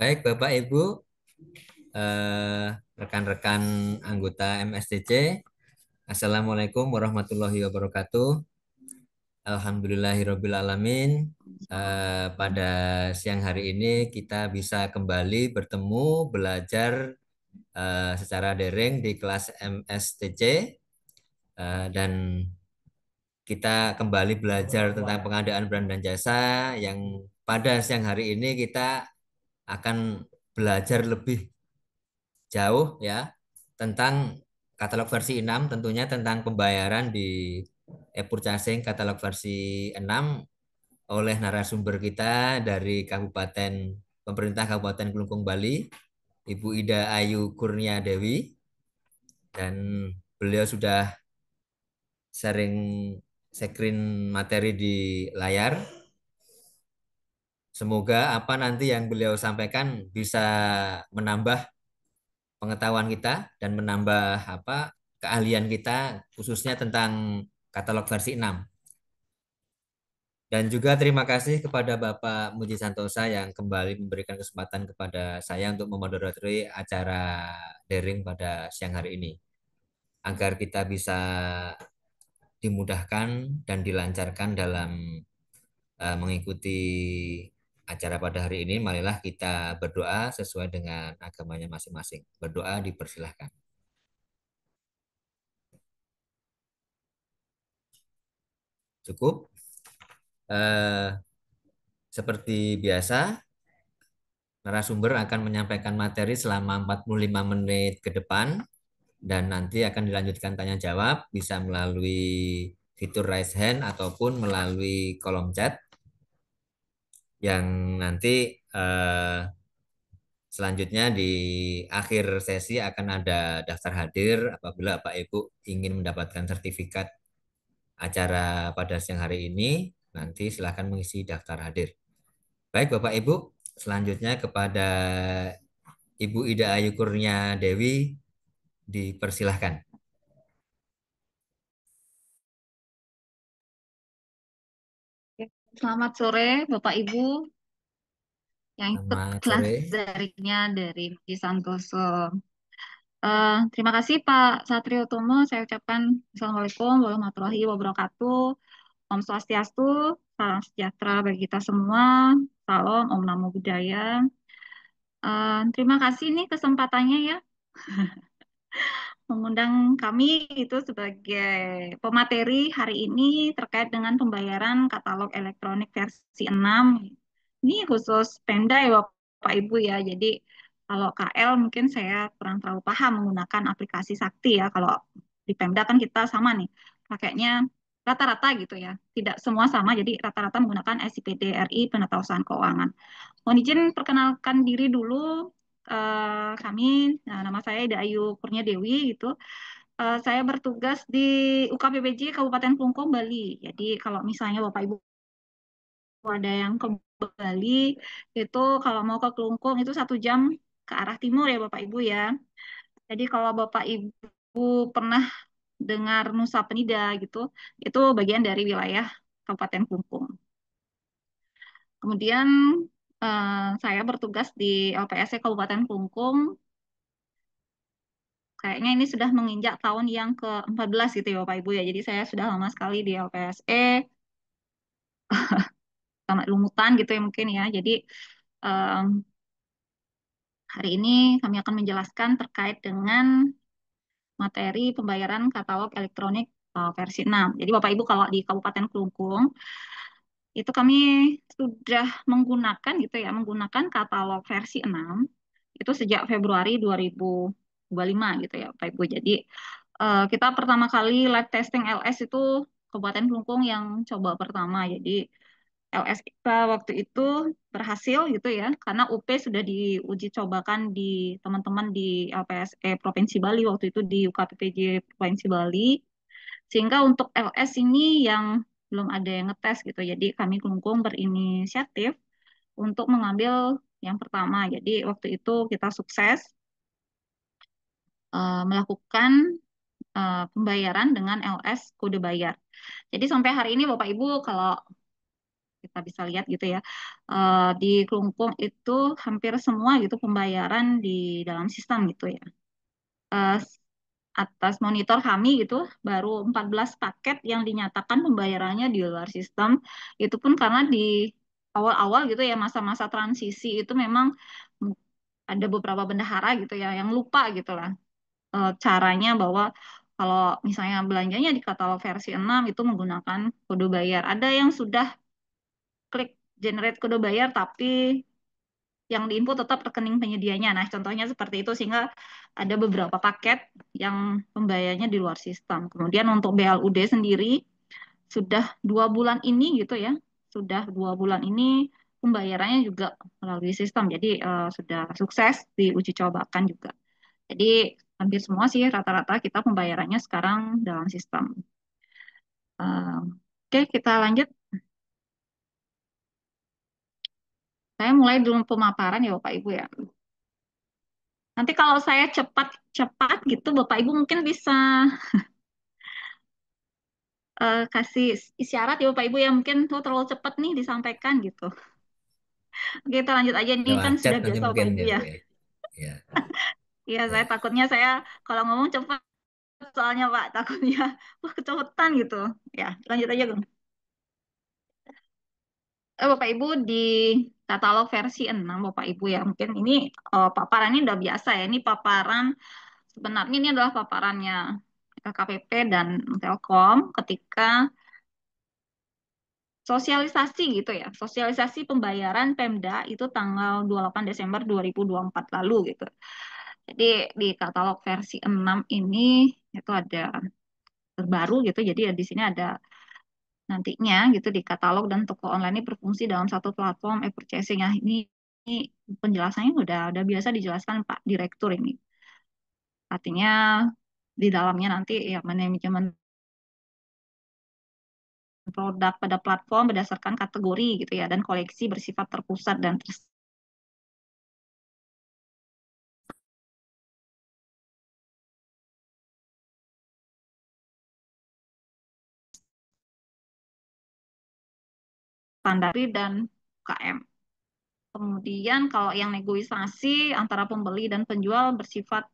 Baik, Bapak Ibu, eh, rekan-rekan anggota MSTC, Assalamualaikum warahmatullahi wabarakatuh. Alhamdulillahirabbil alamin. Pada siang hari ini kita bisa kembali bertemu belajar secara daring di kelas MSTC, dan kita kembali belajar tentang pengadaan barang dan jasa yang pada siang hari ini kita akan belajar lebih jauh ya tentang katalog versi 6, tentunya tentang pembayaran di e-purchasing katalog versi 6 oleh narasumber kita dari pemerintah Kabupaten Kelungkung Bali, Ibu Ida Ayu Kurnia Dewi, dan beliau sudah sering screen materi di layar. Semoga apa nanti yang beliau sampaikan bisa menambah pengetahuan kita dan menambah keahlian kita khususnya tentang katalog versi 6. Dan juga terima kasih kepada Bapak Muji Santosa yang kembali memberikan kesempatan kepada saya untuk memoderatori acara daring pada siang hari ini agar kita bisa dimudahkan dan dilancarkan dalam mengikuti acara pada hari ini. Marilah kita berdoa sesuai dengan agamanya masing-masing. Berdoa dipersilahkan. Cukup. Eh, Seperti biasa, narasumber akan menyampaikan materi selama 45 menit ke depan dan nanti akan dilanjutkan tanya jawab bisa melalui fitur raise hand ataupun melalui kolom chat yang nanti eh, selanjutnya di akhir sesi akan ada daftar hadir apabila Bapak Ibu ingin mendapatkan sertifikat acara pada siang hari ini, nanti silakan mengisi daftar hadir. Baik Bapak Ibu, selanjutnya kepada Ibu Ida Ayu Kurnia Dewi dipersilahkan. Oke. Selamat sore, Bapak Ibu yang ikut Selamat kelas sore. daringnya dari Budi Santoso. Terima kasih Pak Satrio Tomo. Saya ucapkan Assalamualaikum warahmatullahi wabarakatuh. Om Swastiastu, salam sejahtera bagi kita semua. Salam, Om Namo Buddhaya. Terima kasih nih kesempatannya ya, mengundang kami itu sebagai pemateri hari ini terkait dengan pembayaran katalog elektronik versi 6. Ini khusus Pemda ya Bapak Ibu ya. Jadi kalau KL mungkin saya kurang terlalu paham menggunakan aplikasi Sakti ya. Kalau di Pemda kan kita sama nih pakainya rata-rata gitu ya. Tidak semua sama, jadi rata-rata menggunakan SIPD RI Penata Keuangan. Mohon izin perkenalkan diri dulu. Kami, nah, nama saya Ida Ayu Kurnia Dewi gitu. Saya bertugas di UKPPJ Kabupaten Klungkung, Bali. Jadi kalau misalnya Bapak Ibu ada yang ke Bali, itu kalau mau ke Klungkung itu 1 jam ke arah timur ya Bapak Ibu ya. Jadi kalau Bapak Ibu pernah dengar Nusa Penida gitu, itu bagian dari wilayah Kabupaten Klungkung. Kemudian saya bertugas di LPSC Kabupaten Klungkung. Kayaknya ini sudah menginjak tahun yang ke-14 gitu ya Bapak Ibu ya. Jadi saya sudah lama sekali di LPSE, sama lumutan gitu ya mungkin ya. Jadi em, hari ini kami akan menjelaskan terkait dengan materi pembayaran katalog elektronik versi 6. Jadi Bapak Ibu kalau di Kabupaten Kelungkung itu kami sudah menggunakan gitu ya, menggunakan katalog versi 6 itu sejak Februari 2025 gitu ya Bapak Ibu. Jadi kita pertama kali live testing LS itu Kabupaten Kelungkung yang coba pertama. Jadi LS kita waktu itu berhasil gitu ya, karena UP sudah diuji cobakan di teman-teman di LPSE Provinsi Bali waktu itu di UKPPJ Provinsi Bali, sehingga untuk LS ini yang belum ada yang ngetes gitu. Jadi kami Kelungkung berinisiatif untuk mengambil yang pertama. Jadi waktu itu kita sukses melakukan pembayaran dengan LS kode bayar. Jadi sampai hari ini Bapak Ibu kalau kita bisa lihat gitu ya. Di Kelungkung itu hampir semua gitu pembayaran di dalam sistem gitu ya. Eh, Atas monitor kami gitu baru 14 paket yang dinyatakan pembayarannya di luar sistem. Itu pun karena di awal-awal gitu ya masa-masa transisi itu memang ada beberapa bendahara gitu ya yang lupa gitu lah caranya bahwa kalau misalnya belanjanya di katalog versi 6 itu menggunakan kode bayar. Ada yang sudah klik generate kode bayar tapi yang diinput tetap rekening penyedianya. Nah, contohnya seperti itu sehingga ada beberapa paket yang pembayarannya di luar sistem. Kemudian untuk BLUD sendiri sudah 2 bulan ini gitu ya, sudah 2 bulan ini pembayarannya juga melalui sistem. Jadi sudah sukses diuji cobakan juga. Jadi hampir semua sih rata-rata kita pembayarannya sekarang dalam sistem. Oke, kita lanjut. Saya mulai dulu pemaparan ya Bapak Ibu ya. Nanti kalau saya cepat-cepat gitu, Bapak Ibu mungkin bisa kasih isyarat ya Bapak Ibu ya. Mungkin tuh terlalu cepat nih disampaikan gitu. Oke, kita lanjut aja. Ini Ya, kan macet sudah nanti biasa Bapak mungkin Ibu ya, ya. Bu ya. Ya, Iya, saya ya. takutnya saya kalau ngomong cepat soalnya Pak, takutnya wah kecepatan gitu. Ya, lanjut aja, Gung. Bapak Ibu di katalog versi 6 Bapak Ibu ya. Mungkin ini paparan ini udah biasa ya. Ini paparan sebenarnya ini adalah paparannya KKPP dan Telkom ketika sosialisasi gitu ya. Sosialisasi pembayaran Pemda itu tanggal 28 Desember 2024 lalu gitu. Jadi di katalog versi 6 ini itu ada terbaru gitu. Jadi ya di sini ada nantinya gitu di katalog dan toko online ini berfungsi dalam satu platform e-purchasing. Ya, ini penjelasannya udah biasa dijelaskan Pak Direktur ini. Artinya di dalamnya nanti ya manajemen produk pada platform berdasarkan kategori gitu ya dan koleksi bersifat terpusat dan terstandari dan UKM. Kemudian kalau yang negosiasi antara pembeli dan penjual bersifat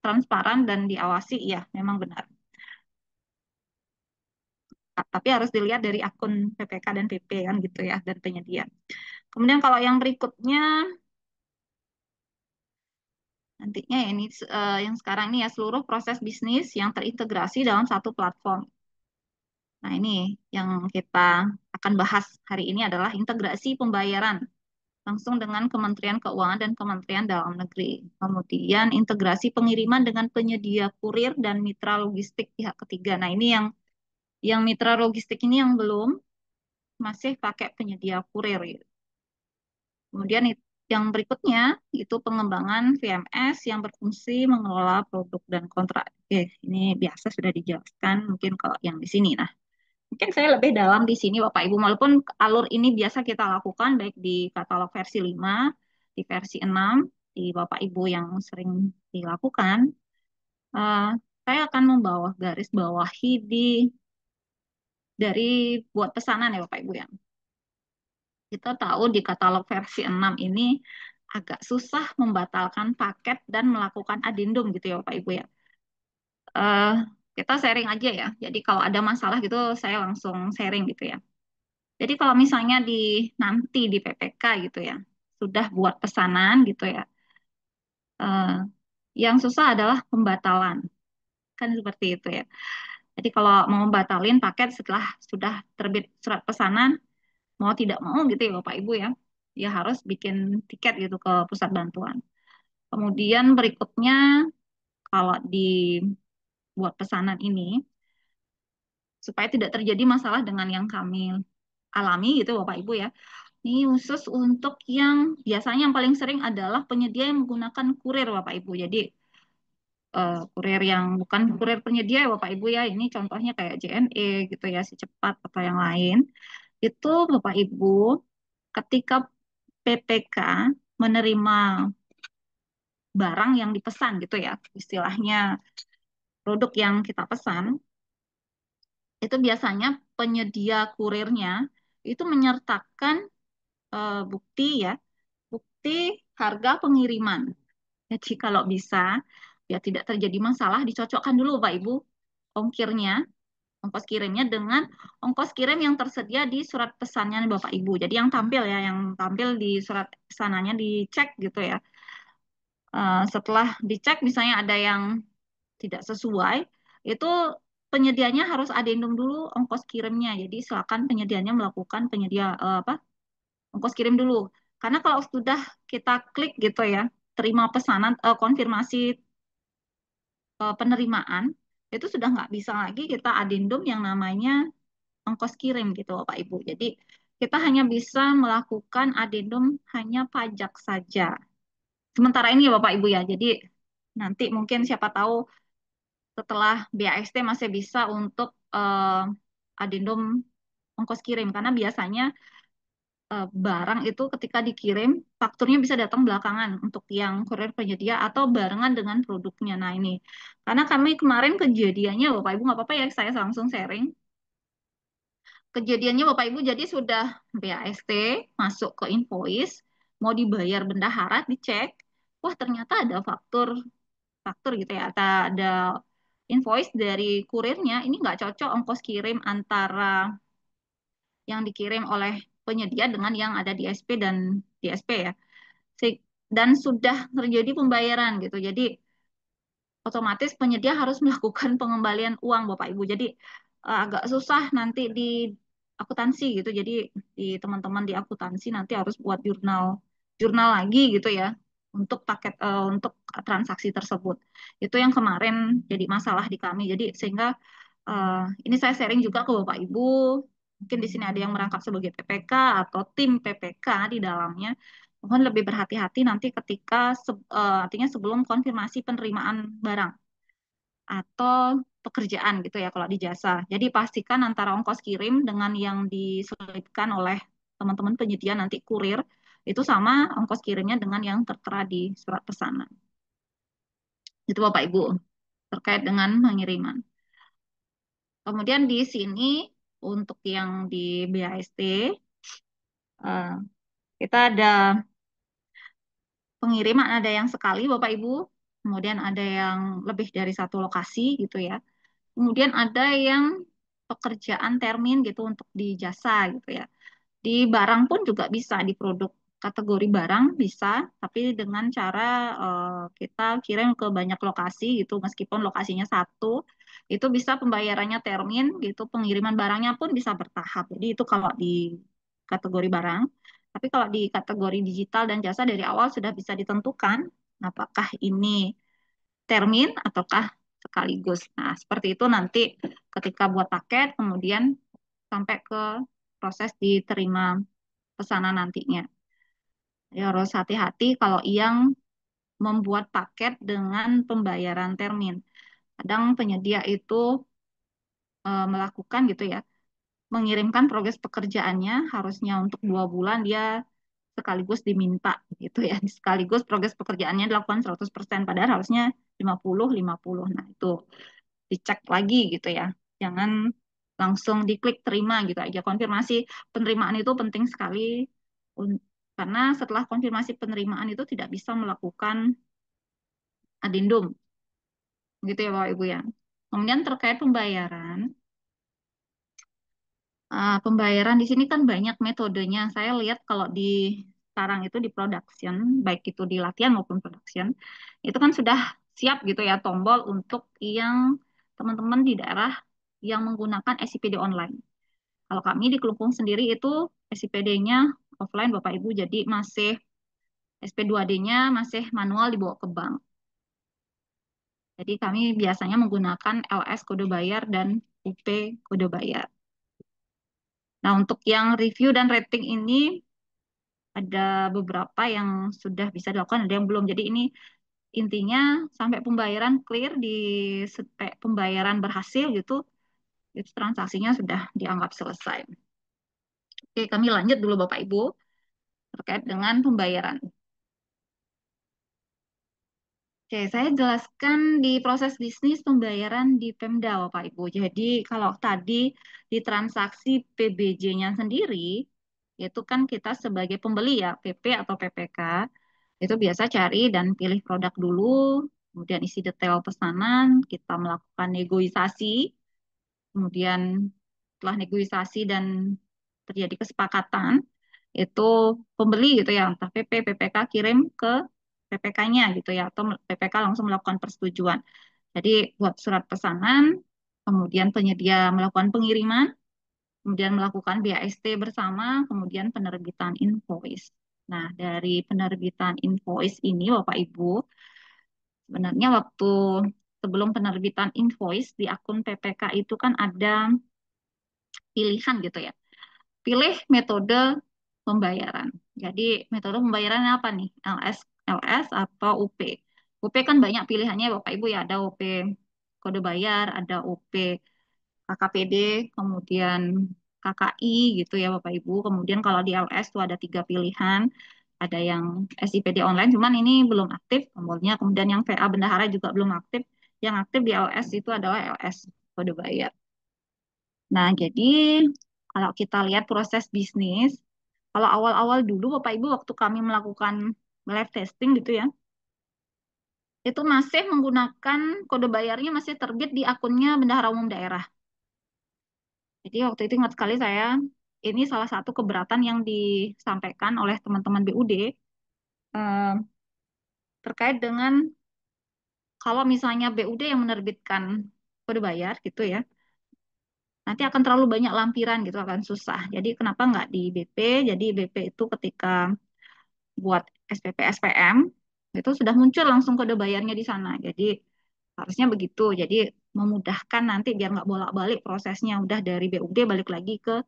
transparan dan diawasi, ya memang benar. Tapi harus dilihat dari akun PPK dan PP kan gitu ya dan penyedia. Kemudian kalau yang berikutnya nantinya ya ini yang sekarang ini ya seluruh proses bisnis yang terintegrasi dalam satu platform. Nah, ini yang kita akan bahas hari ini adalah integrasi pembayaran langsung dengan Kementerian Keuangan dan Kementerian Dalam Negeri. Kemudian integrasi pengiriman dengan penyedia kurir dan mitra logistik pihak ketiga. Nah, ini yang mitra logistik ini yang belum masih pakai penyedia kurir gitu. Kemudian yang berikutnya itu pengembangan VMS yang berfungsi mengelola produk dan kontrak. Oke, ini biasa sudah dijelaskan mungkin kalau yang di sini. Nah, mungkin saya lebih dalam di sini Bapak Ibu, walaupun alur ini biasa kita lakukan baik di katalog versi 5, di versi 6, di Bapak Ibu yang sering dilakukan, eh, saya akan membawa garis bawahi dari buat pesanan ya Bapak Ibu ya. Kita tahu di katalog versi 6 ini agak susah membatalkan paket dan melakukan adendum gitu ya Bapak Ibu ya. Eh, kita sharing aja ya. Jadi kalau ada masalah gitu saya langsung sharing gitu ya. Jadi kalau misalnya nanti di PPK gitu ya, sudah buat pesanan gitu ya, eh, yang susah adalah pembatalan, kan seperti itu ya. Jadi kalau mau batalin paket setelah sudah terbit surat pesanan, mau tidak mau gitu ya Bapak Ibu ya, ya harus bikin tiket gitu ke pusat bantuan. Kemudian berikutnya kalau dibuat pesanan ini, supaya tidak terjadi masalah dengan yang kami alami gitu Bapak Ibu ya, ini khusus untuk yang biasanya yang paling sering adalah penyedia yang menggunakan kurir Bapak Ibu. Jadi kurir yang bukan kurir penyedia ya Bapak Ibu ya. Ini contohnya kayak JNE gitu ya, si cepat atau yang lain. Itu Bapak Ibu ketika PPK menerima barang yang dipesan gitu ya, istilahnya produk yang kita pesan, itu biasanya penyedia kurirnya itu menyertakan bukti ya, bukti harga pengiriman. Jadi kalau bisa, ya tidak terjadi masalah, dicocokkan dulu Pak Ibu ongkirnya, ongkos kirimnya dengan ongkos kirim yang tersedia di surat pesannya Bapak Ibu. Jadi yang tampil ya, yang tampil di surat pesanannya dicek gitu ya. Setelah dicek misalnya ada yang tidak sesuai, itu penyedianya harus adendum dulu ongkos kirimnya. Jadi silakan penyedianya melakukan ongkos kirim dulu. Karena kalau sudah kita klik gitu ya, terima pesanan, konfirmasi penerimaan, itu sudah nggak bisa lagi kita adendum yang namanya ongkos kirim gitu Bapak Ibu. Jadi kita hanya bisa melakukan adendum hanya pajak saja. Sementara ini ya Bapak Ibu ya. Jadi nanti mungkin siapa tahu setelah BAST masih bisa untuk adendum ongkos kirim karena biasanya barang itu ketika dikirim fakturnya bisa datang belakangan untuk yang kurir penyedia atau barengan dengan produknya. Nah ini karena kami kemarin kejadiannya Bapak Ibu nggak apa-apa ya saya langsung sharing. Kejadiannya Bapak Ibu jadi sudah BAST masuk ke invoice mau dibayar bendahara dicek, wah ternyata ada faktur faktur gitu ya, ada invoice dari kurirnya ini nggak cocok ongkos kirim antara yang dikirim oleh penyedia dengan yang ada di SP dan di SP ya. Dan sudah terjadi pembayaran gitu. Jadi otomatis penyedia harus melakukan pengembalian uang Bapak Ibu. Jadi agak susah nanti di akuntansi gitu. Jadi di teman-teman di akuntansi nanti harus buat jurnal jurnal lagi gitu ya untuk untuk transaksi tersebut. Itu yang kemarin jadi masalah di kami. Jadi sehingga ini saya sharing juga ke Bapak Ibu. Mungkin di sini ada yang merangkap sebagai PPK atau tim PPK di dalamnya. Mohon lebih berhati-hati nanti ketika artinya sebelum konfirmasi penerimaan barang atau pekerjaan gitu ya kalau di jasa. Jadi pastikan antara ongkos kirim dengan yang diselipkan oleh teman-teman penyedia nanti kurir itu sama ongkos kirimnya dengan yang tertera di surat pesanan. Itu Bapak Ibu terkait dengan pengiriman. Kemudian di sini untuk yang di BAST eh, kita ada pengiriman ada yang sekali Bapak Ibu, kemudian ada yang lebih dari satu lokasi gitu ya. Kemudian ada yang pekerjaan termin gitu untuk di jasa gitu ya. Di barang pun juga bisa, di produk kategori barang bisa, tapi dengan cara kita kirim ke banyak lokasi gitu, meskipun lokasinya satu, itu bisa pembayarannya termin gitu, pengiriman barangnya pun bisa bertahap. Jadi itu kalau di kategori barang. Tapi kalau di kategori digital dan jasa dari awal sudah bisa ditentukan apakah ini termin ataukah sekaligus. Nah, seperti itu nanti ketika buat paket, kemudian sampai ke proses diterima pesanan nantinya. Jadi harus hati-hati kalau yang membuat paket dengan pembayaran termin. Kadang penyedia itu melakukan gitu ya, mengirimkan progres pekerjaannya harusnya untuk 2 bulan dia sekaligus diminta gitu ya. Sekaligus progres pekerjaannya dilakukan 100% padahal harusnya 50-50. Nah, itu dicek lagi gitu ya. Jangan langsung diklik terima gitu aja. Konfirmasi penerimaan itu penting sekali karena setelah konfirmasi penerimaan itu tidak bisa melakukan adendum gitu ya Bapak Ibu ya. Kemudian terkait pembayaran, pembayaran di sini kan banyak metodenya. Saya lihat kalau di sekarang itu di production, baik itu di latihan maupun production, itu kan sudah siap gitu ya tombol untuk yang teman-teman di daerah yang menggunakan SIPD online. Kalau kami di Kelungkung sendiri itu SIPD-nya offline Bapak Ibu, jadi masih SP2D-nya masih manual dibawa ke bank. Jadi kami biasanya menggunakan LS kode bayar dan UP kode bayar. Nah, untuk yang review dan rating ini ada beberapa yang sudah bisa dilakukan, ada yang belum. Jadi ini intinya sampai pembayaran clear di pembayaran berhasil gitu, itu transaksinya sudah dianggap selesai. Oke, kami lanjut dulu Bapak Ibu terkait dengan pembayaran. Oke, saya jelaskan di proses bisnis pembayaran di Pemda, Bapak Ibu. Jadi kalau tadi di transaksi PBJ-nya sendiri, itu kan kita sebagai pembeli ya, PP atau PPK, itu biasa cari dan pilih produk dulu, kemudian isi detail pesanan, kita melakukan negosiasi, kemudian setelah negosiasi dan terjadi kesepakatan, itu pembeli gitu ya, entah PP, PPK kirim ke PPK-nya gitu ya, atau PPK langsung melakukan persetujuan. Jadi buat surat pesanan, kemudian penyedia melakukan pengiriman, kemudian melakukan BAST bersama, kemudian penerbitan invoice. Nah, dari penerbitan invoice ini, Bapak Ibu, sebenarnya waktu sebelum penerbitan invoice di akun PPK itu kan ada pilihan gitu ya. Pilih metode pembayaran. Jadi metode pembayaran apa nih? LS atau UP? UP kan banyak pilihannya Bapak Ibu ya. Ada UP kode bayar, ada UP KKPD, kemudian KKI gitu ya Bapak Ibu. Kemudian kalau di LS itu ada tiga pilihan. Ada yang SIPD online, cuman ini belum aktif nomornya. Kemudian yang VA bendahara juga belum aktif. Yang aktif di LS itu adalah LS kode bayar. Nah, jadi kalau kita lihat proses bisnis, kalau awal-awal dulu Bapak Ibu waktu kami melakukan live testing gitu ya, itu masih menggunakan kode bayarnya masih terbit di akunnya Bendahara Umum Daerah. Jadi waktu itu ingat sekali saya, ini salah satu keberatan yang disampaikan oleh teman-teman BUD eh, terkait dengan kalau misalnya BUD yang menerbitkan kode bayar gitu ya, nanti akan terlalu banyak lampiran gitu, akan susah. Jadi kenapa nggak di BP? Jadi BP itu ketika buat SPP SPM itu sudah muncul langsung kode bayarnya di sana. Jadi harusnya begitu. Jadi memudahkan nanti biar nggak bolak-balik prosesnya udah dari BUD balik lagi ke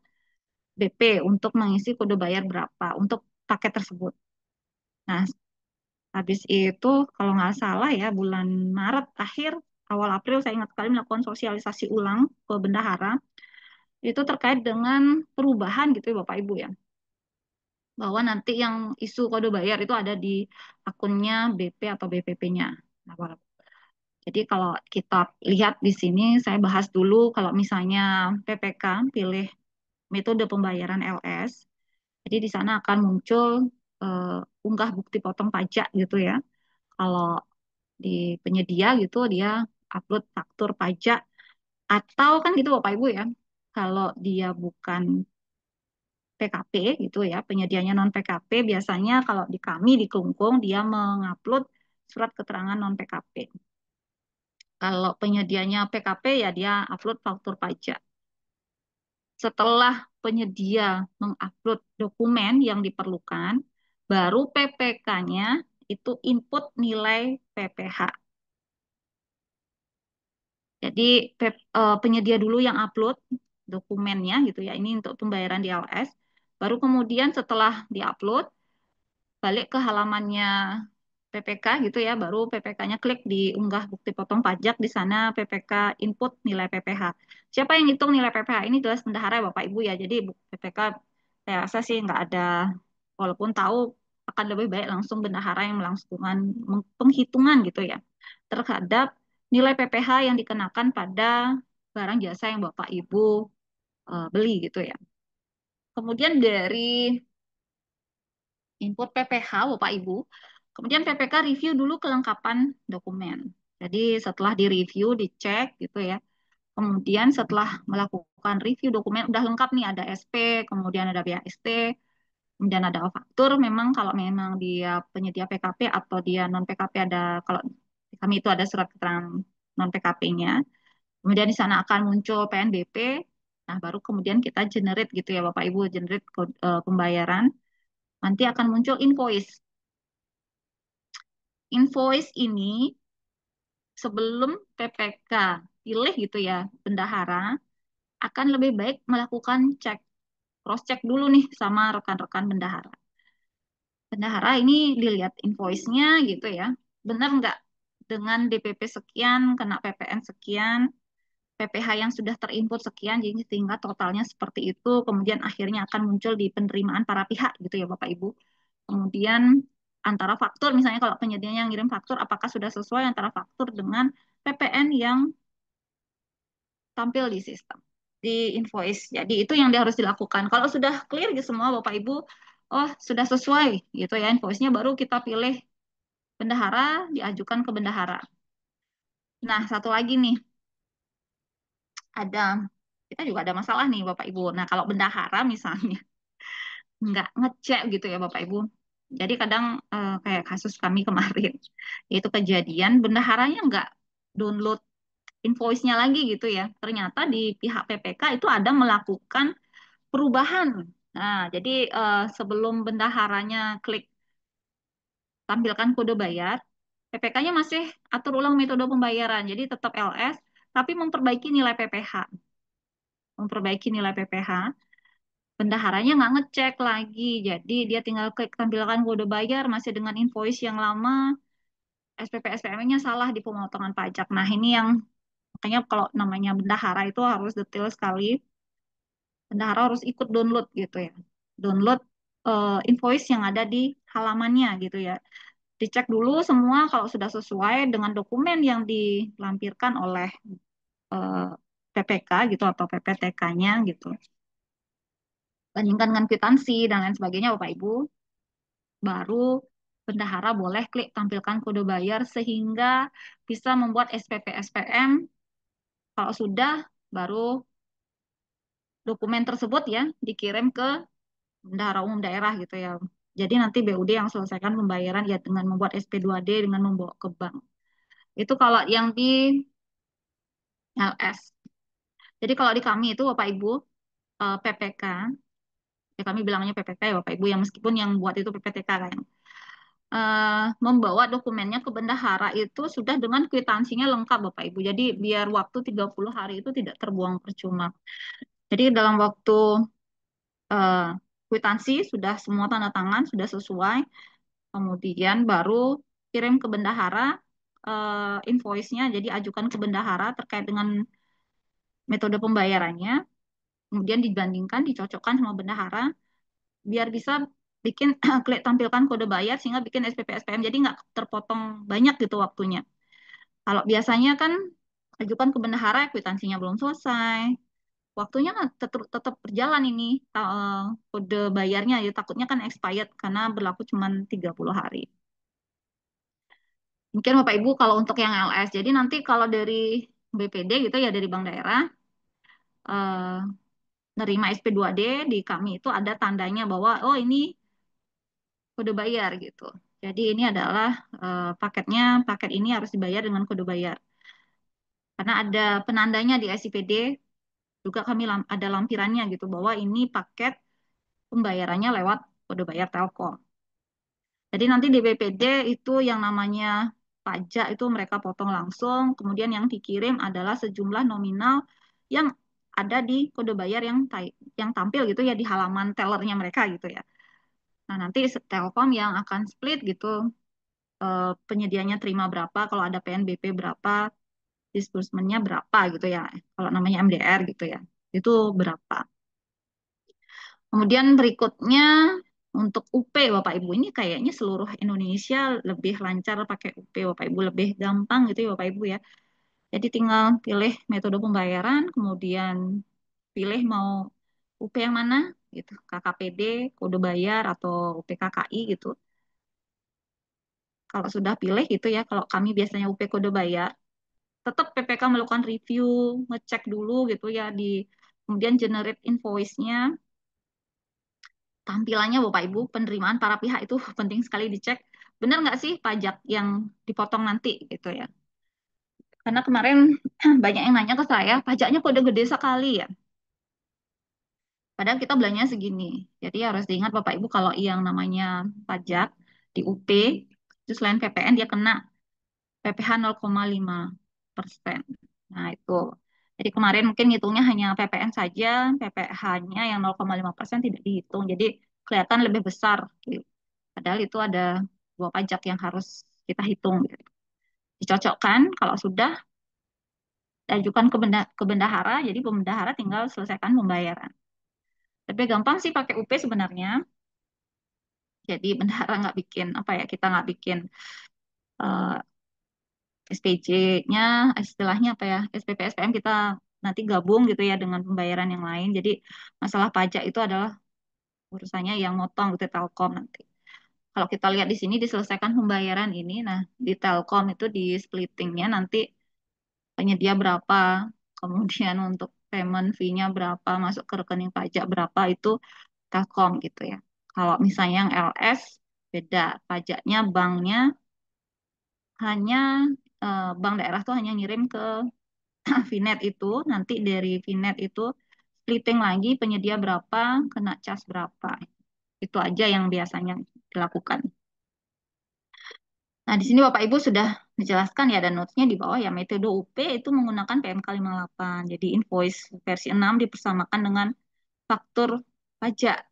BP untuk mengisi kode bayar berapa untuk paket tersebut. Nah, habis itu kalau nggak salah ya bulan Maret akhir awal April saya ingat sekali melakukan sosialisasi ulang ke bendahara itu terkait dengan perubahan gitu ya Bapak Ibu ya bahwa nanti yang isu kode bayar itu ada di akunnya BP atau BPP-nya. Nah, jadi kalau kita lihat di sini, saya bahas dulu kalau misalnya PPK pilih metode pembayaran LS, jadi di sana akan muncul unggah bukti potong pajak gitu ya. Kalau di penyedia gitu dia upload faktur pajak atau kan gitu Bapak Ibu ya. Kalau dia bukan PKP gitu ya, penyedianya non PKP biasanya kalau di kami di Kelungkung dia mengupload surat keterangan non PKP. Kalau penyedianya PKP ya dia upload faktur pajak. Setelah penyedia mengupload dokumen yang diperlukan, baru PPK-nya itu input nilai PPH. Jadi penyedia dulu yang upload dokumennya gitu ya, ini untuk pembayaran di LS. Baru kemudian setelah diupload, balik ke halamannya PPK gitu ya, baru PPK-nya klik di unggah bukti potong pajak, di sana PPK input nilai PPH. Siapa yang hitung nilai PPH? Ini jelas bendahara ya Bapak Ibu ya, jadi PPK saya rasa sih nggak ada, walaupun tahu akan lebih baik langsung bendahara yang melangsungkan penghitungan gitu ya, terhadap nilai PPH yang dikenakan pada barang jasa yang Bapak Ibu beli gitu ya. Kemudian dari input PPH Bapak Ibu. Kemudian PPK review dulu kelengkapan dokumen. Jadi setelah direview, dicek gitu ya. Kemudian setelah melakukan review dokumen udah lengkap nih ada SP, kemudian ada BAST, kemudian ada faktur. Memang kalau memang dia penyedia PKP atau dia non PKP ada kalau di kami itu ada surat keterangan non PKP-nya. Kemudian di sana akan muncul PNBP. Nah, baru kemudian kita generate gitu ya Bapak Ibu, generate pembayaran. Nanti akan muncul invoice. Invoice ini sebelum PPK pilih gitu ya bendahara akan lebih baik melakukan cek cross check dulu nih sama rekan-rekan bendahara. Bendahara ini dilihat invoice-nya gitu ya. Benar nggak dengan DPP sekian kena PPN sekian, PPH yang sudah terinput sekian jadi sehingga totalnya seperti itu kemudian akhirnya akan muncul di penerimaan para pihak gitu ya Bapak Ibu. Kemudian antara faktur, misalnya kalau penyediaan yang ngirim faktur, apakah sudah sesuai antara faktur dengan PPN yang tampil di sistem, di invoice. Jadi itu yang dia harus dilakukan. Kalau sudah clear gitu semua Bapak Ibu, oh sudah sesuai gitu ya invoice-nya, baru kita pilih bendahara, diajukan ke bendahara. Nah, satu lagi nih, ada kita juga ada masalah nih Bapak Ibu. Nah, kalau bendahara misalnya nggak ngecek gitu ya Bapak Ibu. Jadi kadang kayak kasus kami kemarin, itu kejadian bendaharanya nggak download invoice-nya lagi gitu ya. Ternyata di pihak PPK itu ada melakukan perubahan. Nah, jadi sebelum bendaharanya klik tampilkan kode bayar, PPK-nya masih atur ulang metode pembayaran. Jadi tetap LS, tapi memperbaiki nilai PPH. Memperbaiki nilai PPH. Bendaharanya nggak ngecek lagi. Jadi dia tinggal klik tampilkan kode bayar masih dengan invoice yang lama. SPP SPM-nya salah di pemotongan pajak. Nah, ini yang makanya kalau namanya bendahara itu harus detail sekali. Bendahara harus ikut download gitu ya. Download invoice yang ada di halamannya gitu ya. Dicek dulu semua kalau sudah sesuai dengan dokumen yang dilampirkan oleh eh, PPK gitu atau PPTK-nya gitu. Bandingkan dengan kwitansi dan lain sebagainya Bapak Ibu, baru bendahara boleh klik tampilkan kode bayar sehingga bisa membuat SPP SPM. Kalau sudah, baru dokumen tersebut ya dikirim ke bendahara umum daerah gitu ya. Jadi nanti BUD yang selesaikan pembayaran ya dengan membuat SP2D dengan membawa ke bank. Itu kalau yang di LS. Jadi kalau di kami itu Bapak Ibu PPK, ya kami bilangnya PPK ya Bapak Ibu yang meskipun yang buat itu PPTK kan. Membawa dokumennya ke bendahara itu sudah dengan kwitansinya lengkap Bapak Ibu. Jadi biar waktu 30 hari itu tidak terbuang percuma. Jadi dalam waktu eh, kwitansi sudah semua tanda tangan, sudah sesuai, kemudian baru kirim ke bendahara invoice-nya, jadi ajukan ke bendahara terkait dengan metode pembayarannya, kemudian dibandingkan, dicocokkan sama bendahara, biar bisa bikin klik tampilkan kode bayar sehingga bikin SPP SPM, jadi nggak terpotong banyak gitu waktunya. Kalau biasanya kan ajukan ke bendahara, kwitansinya belum selesai, waktunya kan tetap berjalan ini kode bayarnya ya takutnya kan expired karena berlaku cuma 30 hari. Mungkin Bapak Ibu kalau untuk yang LS. Jadi nanti kalau dari BPD gitu ya dari Bank Daerah eh, nerima SP2D di kami itu ada tandanya bahwa oh ini kode bayar gitu. Jadi ini adalah paketnya, paket ini harus dibayar dengan kode bayar. Karena ada penandanya di SIPD, juga kami ada lampirannya gitu bahwa ini paket pembayarannya lewat kode bayar Telkom. Jadi nanti di BPD itu yang namanya pajak itu mereka potong langsung, kemudian yang dikirim adalah sejumlah nominal yang ada di kode bayar yang tampil gitu ya di halaman tellernya mereka gitu ya. Nah, nanti Telkom yang akan split gitu penyediaannya terima berapa, kalau ada PNBP berapa, disbursementnya berapa gitu ya. Kalau namanya MDR gitu ya, itu berapa. Kemudian berikutnya untuk UP Bapak Ibu ini kayaknya seluruh Indonesia lebih lancar pakai UP Bapak Ibu, lebih gampang gitu ya Bapak Ibu ya. Jadi tinggal pilih metode pembayaran, kemudian pilih mau UP yang mana gitu, KKPD, kode bayar atau UPKKI gitu. Kalau sudah pilih gitu ya, kalau kami biasanya UP kode bayar, tetap PPK melakukan review, ngecek dulu gitu ya di kemudian generate invoice-nya, tampilannya Bapak Ibu, penerimaan para pihak itu penting sekali dicek. Benar nggak sih pajak yang dipotong nanti gitu ya? Karena kemarin banyak yang nanya ke saya, pajaknya kok udah gede sekali ya. Padahal kita belanjanya segini. Jadi harus diingat Bapak Ibu kalau yang namanya pajak di UP, itu selain PPN dia kena PPh 0,5%. Nah itu. Jadi kemarin mungkin ngitungnya hanya PPN saja, PPh-nya yang 0,5% tidak dihitung. Jadi kelihatan lebih besar. Gitu. Padahal itu ada dua pajak yang harus kita hitung. Gitu. Dicocokkan kalau sudah diajukan ke bendahara, jadi bendahara tinggal selesaikan pembayaran. Tapi gampang sih pakai UP sebenarnya. Jadi bendahara nggak bikin apa ya, kita nggak bikin SPJ-nya, istilahnya apa ya, SPP SPM kita nanti gabung gitu ya dengan pembayaran yang lain. Jadi masalah pajak itu adalah urusannya yang motong gitu Telkom nanti. Kalau kita lihat di sini diselesaikan pembayaran ini, nah di Telkom itu di splittingnya nanti penyedia berapa, kemudian untuk payment fee-nya berapa, masuk ke rekening pajak berapa itu Telkom gitu ya. Kalau misalnya yang LS beda, pajaknya banknya hanya bank daerah tuh hanya ngirim ke VNet itu, nanti dari VNet itu splitting lagi penyedia berapa, kena cas berapa. Itu aja yang biasanya dilakukan. Nah, di sini Bapak Ibu sudah dijelaskan ya dan notes-nya di bawah ya metode UP itu menggunakan PMK 58. Jadi invoice versi 6 dipersamakan dengan faktur pajak.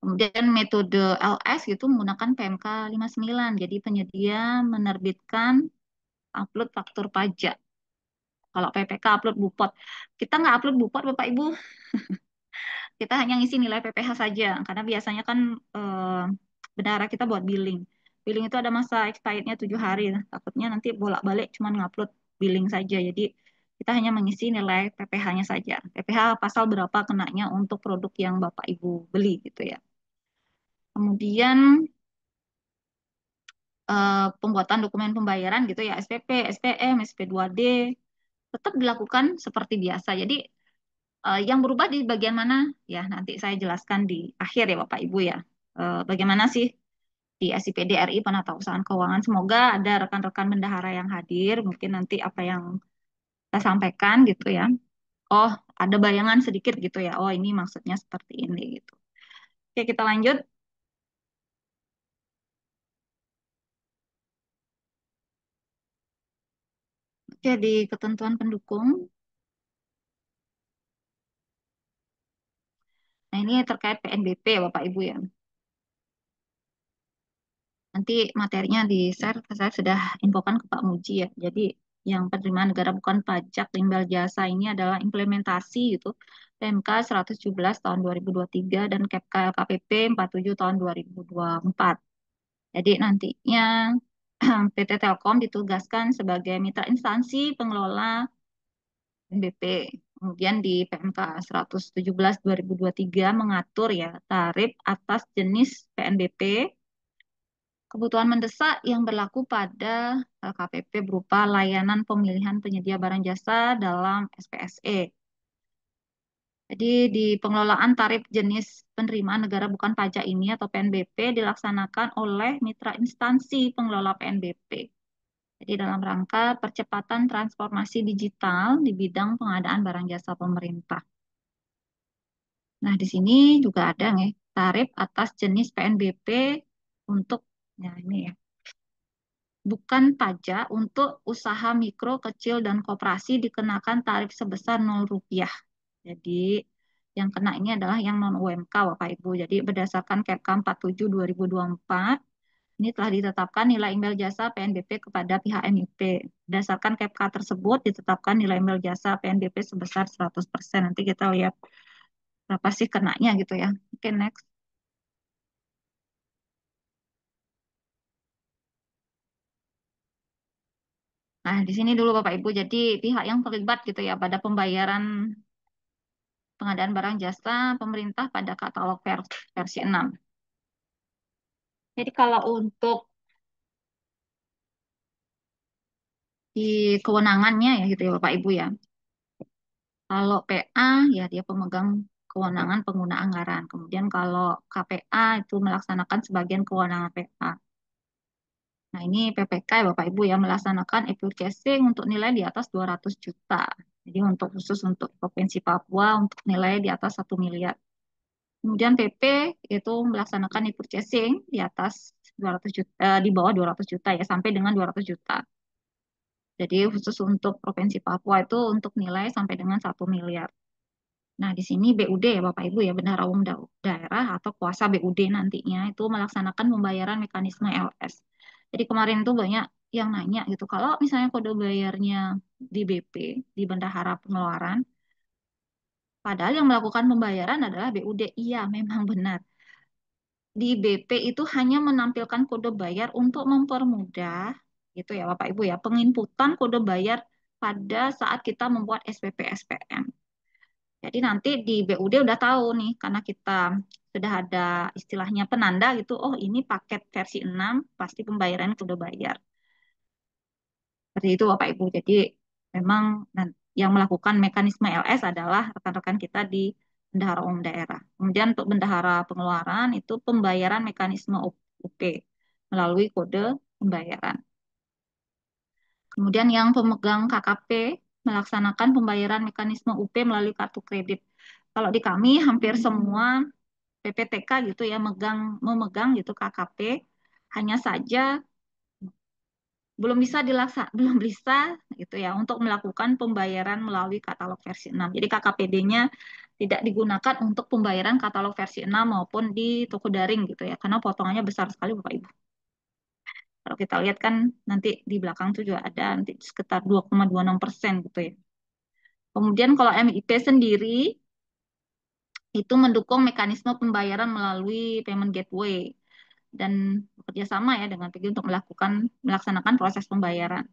Kemudian metode LS itu menggunakan PMK 59. Jadi penyedia menerbitkan upload faktur pajak. Kalau PPK upload bupot. Kita nggak upload bupot Bapak Ibu, kita hanya ngisi nilai PPh saja. Karena biasanya kan bendahara kita buat billing. Billing itu ada masa expirednya 7 hari. Nah, takutnya nanti bolak-balik cuma ngupload billing saja. Jadi kita hanya mengisi nilai PPh-nya saja. PPh pasal berapa kenanya untuk produk yang Bapak Ibu beli gitu ya. Kemudian pembuatan dokumen pembayaran gitu ya, SPP, SPM, SP2D tetap dilakukan seperti biasa. Jadi yang berubah di bagian mana? Ya, nanti saya jelaskan di akhir ya Bapak Ibu ya. Bagaimana sih di SIPD RI Penatausahaan Keuangan. Semoga ada rekan-rekan bendahara yang hadir. Mungkin nanti apa yang saya sampaikan gitu ya. Oh, ada bayangan sedikit gitu ya. Oh, ini maksudnya seperti ini gitu. Oke, kita lanjut. Oke, di ketentuan pendukung. Nah, ini terkait PNBP Bapak Ibu ya. Nanti materinya di-share, saya sudah infokan ke Pak Muji ya. Jadi yang penerimaan negara bukan pajak imbal jasa ini adalah implementasi gitu PMK 117 tahun 2023 dan KPK LKPP 47 tahun 2024. Jadi nantinya PT Telkom ditugaskan sebagai mitra instansi pengelola PNBP. Kemudian di PMK 117 2023 mengatur ya tarif atas jenis PNBP kebutuhan mendesak yang berlaku pada LKPP berupa layanan pemilihan penyedia barang jasa dalam SPSE. Jadi di pengelolaan tarif jenis penerimaan negara bukan pajak ini atau PNBP dilaksanakan oleh mitra instansi pengelola PNBP. Jadi dalam rangka percepatan transformasi digital di bidang pengadaan barang jasa pemerintah. Nah, di sini juga ada nih tarif atas jenis PNBP untuk ya ini ya bukan pajak untuk usaha mikro, kecil, dan koperasi dikenakan tarif sebesar 0 rupiah. Jadi yang kena ini adalah yang non UMK Bapak Ibu. Jadi berdasarkan KPK 47 2024, ini telah ditetapkan nilai imbal jasa PNBP kepada pihak MIP. Berdasarkan KPK tersebut ditetapkan nilai imbal jasa PNBP sebesar 100%. Nanti kita lihat berapa sih kenanya gitu ya. Oke, next. Nah, di sini dulu Bapak Ibu. Jadi pihak yang terlibat gitu ya pada pembayaran pengadaan barang jasa pemerintah pada katalog versi 6. Jadi kalau untuk di kewenangannya ya gitu ya Bapak Ibu ya. Kalau PA ya dia pemegang kewenangan pengguna anggaran. Kemudian kalau KPA itu melaksanakan sebagian kewenangan PA. Nah ini PPK ya Bapak Ibu ya melaksanakan e-purchasing untuk nilai di atas 200 juta. Jadi untuk khusus untuk Provinsi Papua untuk nilai di atas 1 miliar. Kemudian PP itu melaksanakan e-purchasing di atas 200 juta, di bawah 200 juta ya, sampai dengan 200 juta. Jadi khusus untuk Provinsi Papua itu untuk nilai sampai dengan 1 miliar. Nah, di sini BUD ya Bapak Ibu ya, Bendahara Umum Daerah atau kuasa BUD nantinya itu melaksanakan pembayaran mekanisme LS. Jadi kemarin itu banyak yang nanya gitu, kalau misalnya kode bayarnya di BP, di Bendahara Pengeluaran, padahal yang melakukan pembayaran adalah BUD. Iya, memang benar. di BP itu hanya menampilkan kode bayar untuk mempermudah gitu ya Bapak Ibu ya, penginputan kode bayar pada saat kita membuat SPP SPM. Jadi nanti di BUD udah tahu nih karena kita sudah ada istilahnya penanda gitu, oh ini paket versi 6 pasti pembayaran kode bayar. Seperti itu Bapak Ibu. Jadi memang yang melakukan mekanisme LS adalah rekan-rekan kita di Bendahara Umum Daerah. Kemudian untuk Bendahara Pengeluaran itu pembayaran mekanisme UP melalui kode pembayaran. Kemudian yang pemegang KKP melaksanakan pembayaran mekanisme UP melalui kartu kredit. Kalau di kami hampir semua PPTK gitu ya memegang gitu KKP, hanya saja belum bisa gitu ya untuk melakukan pembayaran melalui katalog versi 6. Jadi KKPD-nya tidak digunakan untuk pembayaran katalog versi 6 maupun di toko daring gitu ya karena potongannya besar sekali Bapak Ibu. Kalau kita lihat kan nanti di belakang itu juga ada nanti sekitar 2,26% gitu ya. Kemudian kalau MIP sendiri itu mendukung mekanisme pembayaran melalui payment gateway dan bekerja sama ya dengan PG untuk melaksanakan proses pembayaran.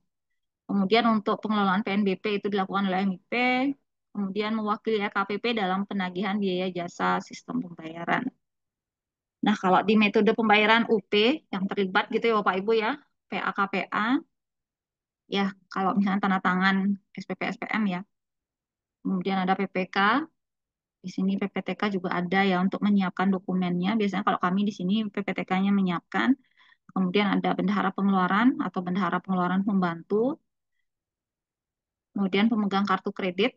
Kemudian untuk pengelolaan PNBP itu dilakukan oleh MIP, kemudian mewakili LKPP dalam penagihan biaya jasa sistem pembayaran. Nah, kalau di metode pembayaran UP yang terlibat gitu ya Bapak Ibu ya, PA-KPA, ya kalau misalnya tanda tangan SPP SPM ya, kemudian ada PPK, di sini PPTK juga ada ya untuk menyiapkan dokumennya. Biasanya kalau kami di sini PPTK-nya menyiapkan, kemudian ada bendahara pengeluaran atau bendahara pengeluaran pembantu, kemudian pemegang kartu kredit,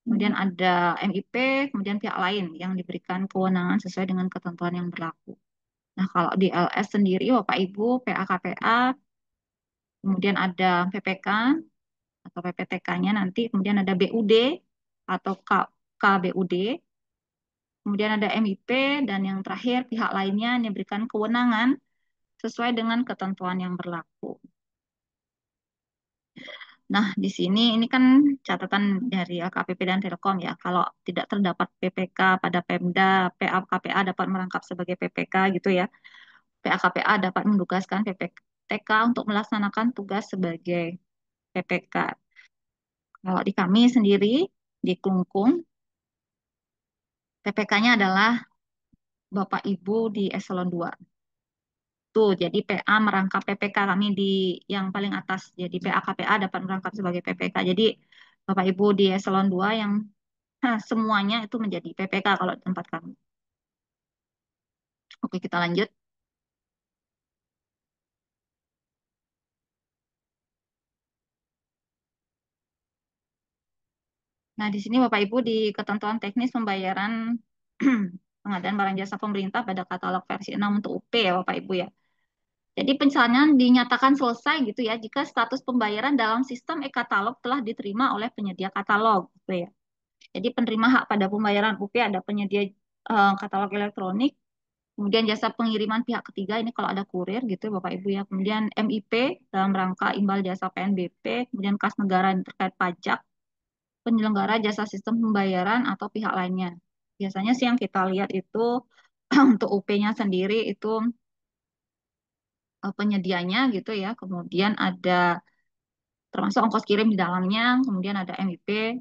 kemudian ada MIP, kemudian pihak lain yang diberikan kewenangan sesuai dengan ketentuan yang berlaku. Nah, kalau di LS sendiri, Bapak Ibu, PA-KPA, kemudian ada PPK atau PPTK-nya nanti, kemudian ada BUD atau KBUD, kemudian ada MIP, dan yang terakhir pihak lainnya yang diberikan kewenangan sesuai dengan ketentuan yang berlaku. Nah, di sini ini kan catatan dari LKPP dan Telkom ya. Kalau tidak terdapat PPK pada Pemda, PA-KPA dapat merangkap sebagai PPK gitu ya. PA-KPA dapat menugaskan PPTK untuk melaksanakan tugas sebagai PPK. Kalau di kami sendiri, di Klungkung, PPK-nya adalah Bapak Ibu di Eselon 2. Tuh, jadi PA merangkap PPK kami di yang paling atas. Jadi PA-KPA dapat merangkap sebagai PPK. Jadi Bapak Ibu di Eselon 2 yang semuanya itu menjadi PPK kalau di tempat kami. Oke, kita lanjut. Nah, di sini Bapak Ibu di ketentuan teknis pembayaran pengadaan barang jasa pemerintah pada katalog versi 6 untuk UP ya Bapak Ibu ya. Jadi pencalonan dinyatakan selesai gitu ya jika status pembayaran dalam sistem e-katalog telah diterima oleh penyedia katalog gitu ya. Jadi penerima hak pada pembayaran UP ada penyedia katalog elektronik, kemudian jasa pengiriman pihak ketiga ini kalau ada kurir gitu Bapak Ibu ya. Kemudian MIP dalam rangka imbal jasa PNBP, kemudian kas negara yang terkait pajak, penyelenggara jasa sistem pembayaran atau pihak lainnya. Biasanya sih yang kita lihat itu untuk UP-nya sendiri itu penyedianya gitu ya. Kemudian ada termasuk ongkos kirim di dalamnya, kemudian ada MIP,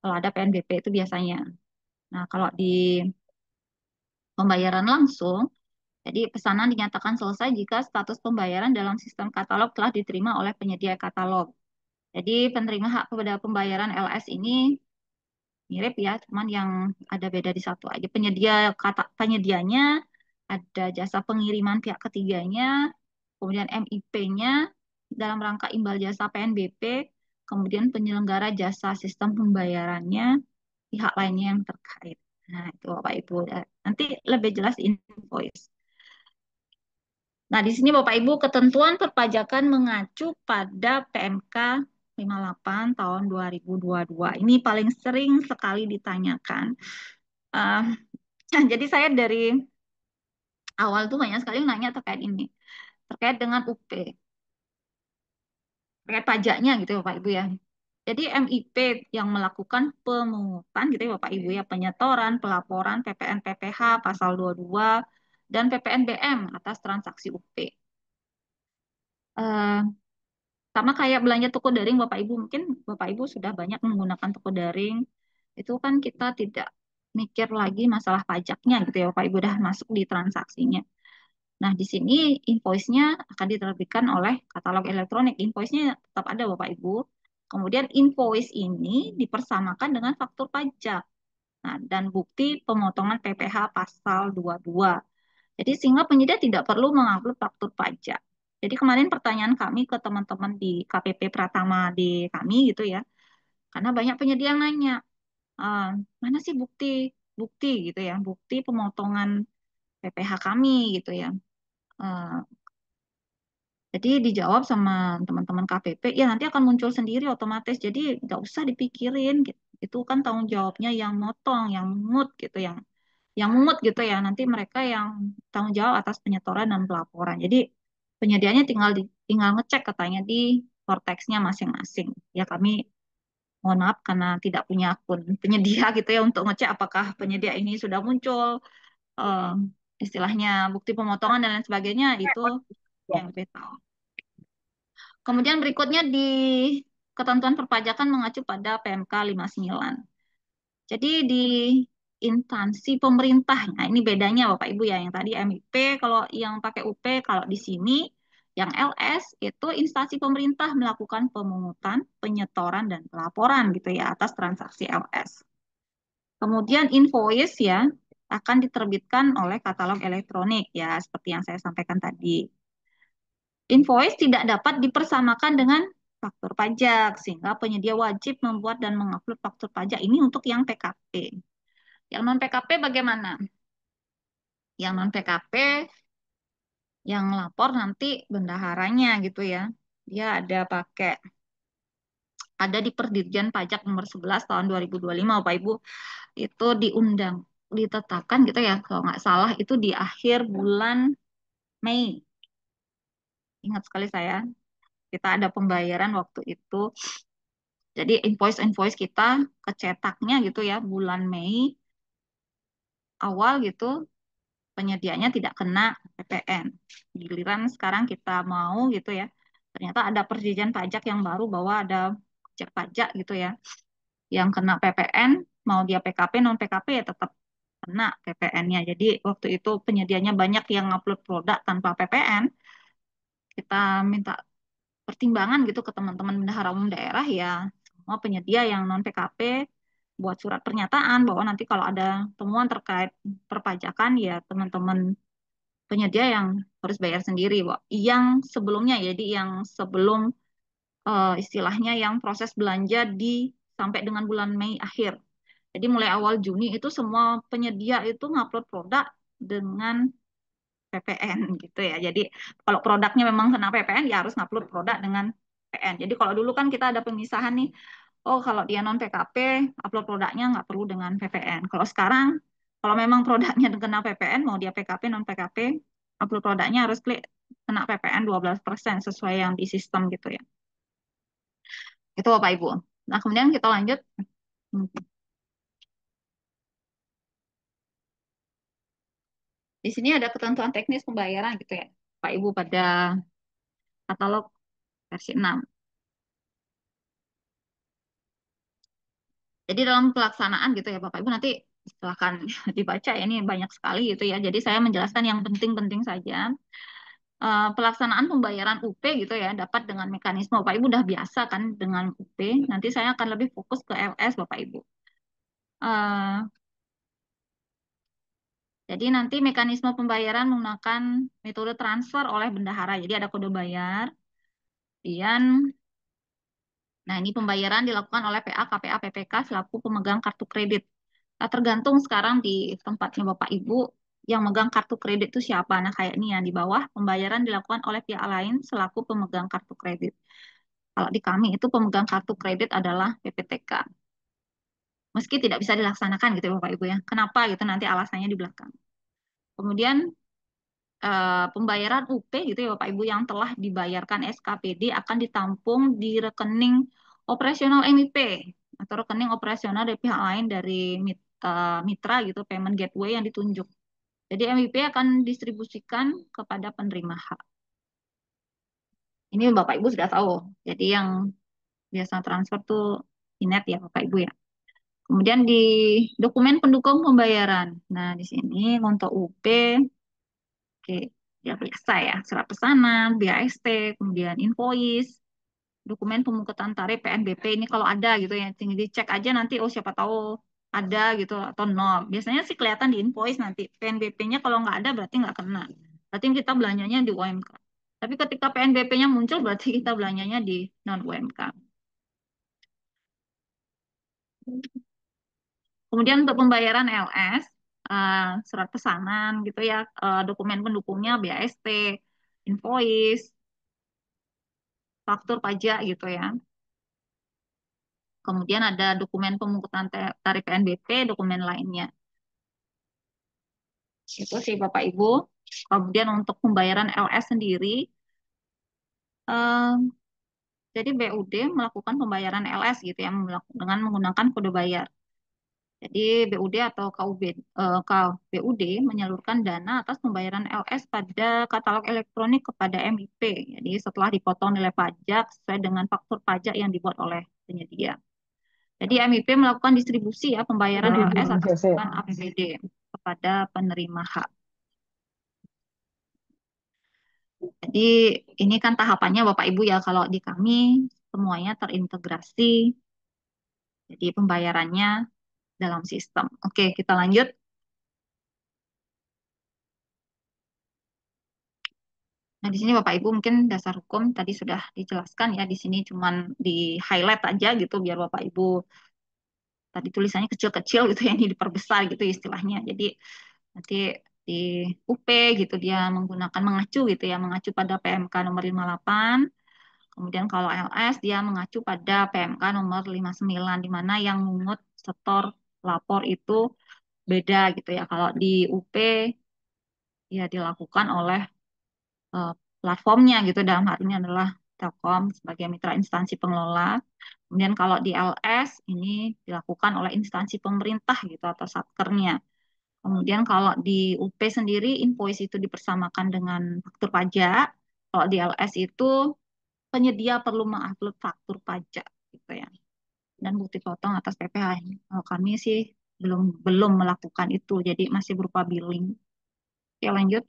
kalau ada PNBP itu biasanya. Nah, kalau di pembayaran langsung, jadi pesanan dinyatakan selesai jika status pembayaran dalam sistem katalog telah diterima oleh penyedia katalog. Jadi penerima hak pada pembayaran LS ini mirip ya, cuman yang ada beda di satu aja. Penyedianya ada jasa pengiriman pihak ketiganya, kemudian MIP-nya dalam rangka imbal jasa PNBP, kemudian penyelenggara jasa sistem pembayarannya, pihak lainnya yang terkait. Nah, itu Bapak Ibu. Nanti lebih jelas invoice. Nah, di sini Bapak Ibu ketentuan perpajakan mengacu pada PMK 58 tahun 2022. Ini paling sering sekali ditanyakan. Uh, jadi saya dari awal tuh banyak sekali yang nanya terkait ini, terkait dengan UP, terkait pajaknya gitu ya Bapak Ibu ya. Jadi MIP yang melakukan pemungutan gitu ya Bapak Ibu ya, penyetoran, pelaporan PPN PPH pasal 22 dan PPNBM atas transaksi UP. Eh, Sama kayak belanja toko daring Bapak Ibu, mungkin Bapak Ibu sudah banyak menggunakan toko daring. Itu kan kita tidak mikir lagi masalah pajaknya gitu ya Bapak Ibu, udah masuk di transaksinya. Nah, di sini invoice-nya akan diterbitkan oleh katalog elektronik. Invoice-nya tetap ada Bapak Ibu. Kemudian invoice ini dipersamakan dengan faktur pajak. Nah, dan bukti pemotongan PPh pasal 22. Jadi sehingga penyedia tidak perlu mengupload faktur pajak. Jadi kemarin pertanyaan kami ke teman-teman di KPP Pratama di kami gitu ya, karena banyak penyedia yang nanya, "Eh, mana sih bukti bukti gitu ya, bukti pemotongan PPh kami gitu ya." Eh, jadi dijawab sama teman-teman KPP, ya nanti akan muncul sendiri otomatis. Jadi nggak usah dipikirin gitu. Itu kan tanggung jawabnya yang motong, yang mungut gitu, yang mungut gitu ya. Nanti mereka yang tanggung jawab atas penyetoran dan pelaporan. Jadi penyediaannya tinggal ngecek katanya di Vortex-nya masing-masing. Ya kami mohon maaf karena tidak punya akun penyedia gitu ya untuk ngecek apakah penyedia ini sudah muncul eh, istilahnya bukti pemotongan dan lain sebagainya itu yang lebih tahu. Kemudian berikutnya di ketentuan perpajakan mengacu pada PMK 59. Jadi di instansi pemerintah, nah ini bedanya Bapak Ibu ya, yang tadi MIP kalau yang pakai UP, kalau di sini yang LS itu instansi pemerintah melakukan pemungutan, penyetoran dan pelaporan gitu ya atas transaksi LS. Kemudian invoice ya akan diterbitkan oleh katalog elektronik ya seperti yang saya sampaikan tadi. Invoice tidak dapat dipersamakan dengan faktur pajak, sehingga penyedia wajib membuat dan mengupload faktur pajak ini untuk yang PKP. Yang non PKP bagaimana? Yang non PKP yang lapor nanti bendaharanya gitu ya. Dia ada di Perdirjen Pajak nomor 11 tahun 2025 Bapak Ibu itu ditetapkan gitu ya kalau nggak salah itu di akhir bulan Mei. Ingat sekali saya, kita ada pembayaran waktu itu. Jadi invoice-invoice kita kecetaknya gitu ya bulan Mei awal gitu penyediaannya tidak kena PPN. Giliran sekarang kita mau gitu ya. Ternyata ada perjanjian pajak yang baru bahwa ada pajak pajak gitu ya yang kena PPN, mau dia PKP non PKP ya tetap kena PPN-nya. Jadi waktu itu penyediaannya banyak yang upload produk tanpa PPN, kita minta pertimbangan gitu ke teman-teman bendahara umum daerah ya semua penyedia yang non PKP buat surat pernyataan bahwa nanti kalau ada temuan terkait perpajakan ya teman-teman penyedia yang harus bayar sendiri, Wak. Yang sebelumnya ya, jadi yang sebelum istilahnya yang proses belanja di sampai dengan bulan Mei akhir. Jadi mulai awal Juni itu semua penyedia itu ngupload produk dengan PPN gitu ya. Jadi kalau produknya memang kena PPN ya harus ngupload produk dengan PPN. Jadi kalau dulu kan kita ada pemisahan nih, oh kalau dia non PKP, upload produknya nggak perlu dengan PPN. Kalau sekarang, kalau memang produknya kena PPN, mau dia PKP non PKP, upload produknya harus klik kena PPN 12% sesuai yang di sistem gitu ya. Itu Bapak Ibu. Nah kemudian kita lanjut. Di sini ada ketentuan teknis pembayaran gitu ya. Pak Ibu pada katalog versi 6. Jadi dalam pelaksanaan gitu ya Bapak Ibu nanti silahkan dibaca ya, ini banyak sekali gitu ya. Jadi saya menjelaskan yang penting-penting saja. Pelaksanaan pembayaran UP gitu ya dapat dengan mekanisme Bapak Ibu udah biasa kan dengan UP. Nanti saya akan lebih fokus ke LS Bapak Ibu. Eh, jadi nanti mekanisme pembayaran menggunakan metode transfer oleh bendahara. Jadi ada kode bayar. Kemudian, nah ini pembayaran dilakukan oleh PA, KPA, PPK selaku pemegang kartu kredit. Nah, tergantung sekarang di tempatnya Bapak Ibu yang megang kartu kredit itu siapa. Nah, kayak ini ya di bawah pembayaran dilakukan oleh pihak lain selaku pemegang kartu kredit. Kalau di kami itu pemegang kartu kredit adalah PPTK. Meski tidak bisa dilaksanakan gitu ya Bapak Ibu ya. Kenapa gitu nanti alasannya di belakang. Kemudian pembayaran UP gitu ya Bapak Ibu yang telah dibayarkan SKPD akan ditampung di rekening Operasional MIP atau rekening operasional dari pihak lain dari mitra gitu, payment gateway yang ditunjuk. Jadi MIP akan distribusikan kepada penerima hak. Ini Bapak Ibu sudah tahu. Jadi yang biasa transfer tuh INET ya Bapak Ibu ya. Kemudian di dokumen pendukung pembayaran. Nah, di sini untuk UP, oke, ya biasa ya, surat pesanan, BAST, kemudian invoice, dokumen pemungutan tarif PNBP ini kalau ada gitu ya, tinggal dicek aja nanti, oh siapa tahu ada gitu atau nol. Biasanya sih kelihatan di invoice nanti. PNBP-nya kalau nggak ada berarti nggak kena. Berarti kita belanjanya di UMK. Tapi ketika PNBP-nya muncul berarti kita belanjanya di non UMK. Kemudian untuk pembayaran LS, surat pesanan gitu ya, dokumen pendukungnya BAST, invoice, faktur pajak gitu ya. Kemudian ada dokumen pemungutan tarif PNBP, dokumen lainnya. Itu sih Bapak Ibu. Kemudian untuk pembayaran LS sendiri, eh, jadi BUD melakukan pembayaran LS gitu ya, dengan menggunakan kode bayar. Jadi BUD atau KBUD menyalurkan dana atas pembayaran LS pada katalog elektronik kepada MIP. Jadi setelah dipotong nilai pajak sesuai dengan faktur pajak yang dibuat oleh penyedia. Jadi MIP melakukan distribusi ya pembayaran LS atas beban APBD kepada penerima hak. Jadi ini kan tahapannya Bapak Ibu ya, kalau di kami semuanya terintegrasi, jadi pembayarannya dalam sistem. Oke, kita lanjut. Nah, di sini Bapak Ibu mungkin dasar hukum tadi sudah dijelaskan ya, di sini cuman di highlight aja gitu biar Bapak Ibu tadi tulisannya kecil-kecil gitu ya, ini diperbesar gitu istilahnya. Jadi nanti di UP gitu dia menggunakan mengacu gitu ya, mengacu pada PMK nomor 58. Kemudian kalau LS dia mengacu pada PMK nomor 59 di mana yang mungut setor lapor itu beda gitu ya. Kalau di UP ya dilakukan oleh eh, platformnya gitu, dalam hal ini adalah Telkom sebagai mitra instansi pengelola. Kemudian kalau di LS ini dilakukan oleh instansi pemerintah gitu atau satkernya. Kemudian kalau di UP sendiri invoice itu dipersamakan dengan faktur pajak. Kalau di LS itu penyedia perlu mengupload faktur pajak gitu ya. Dan bukti potong atas PPh. Kalau kami sih belum belum melakukan itu, jadi masih berupa billing. Oke, lanjut.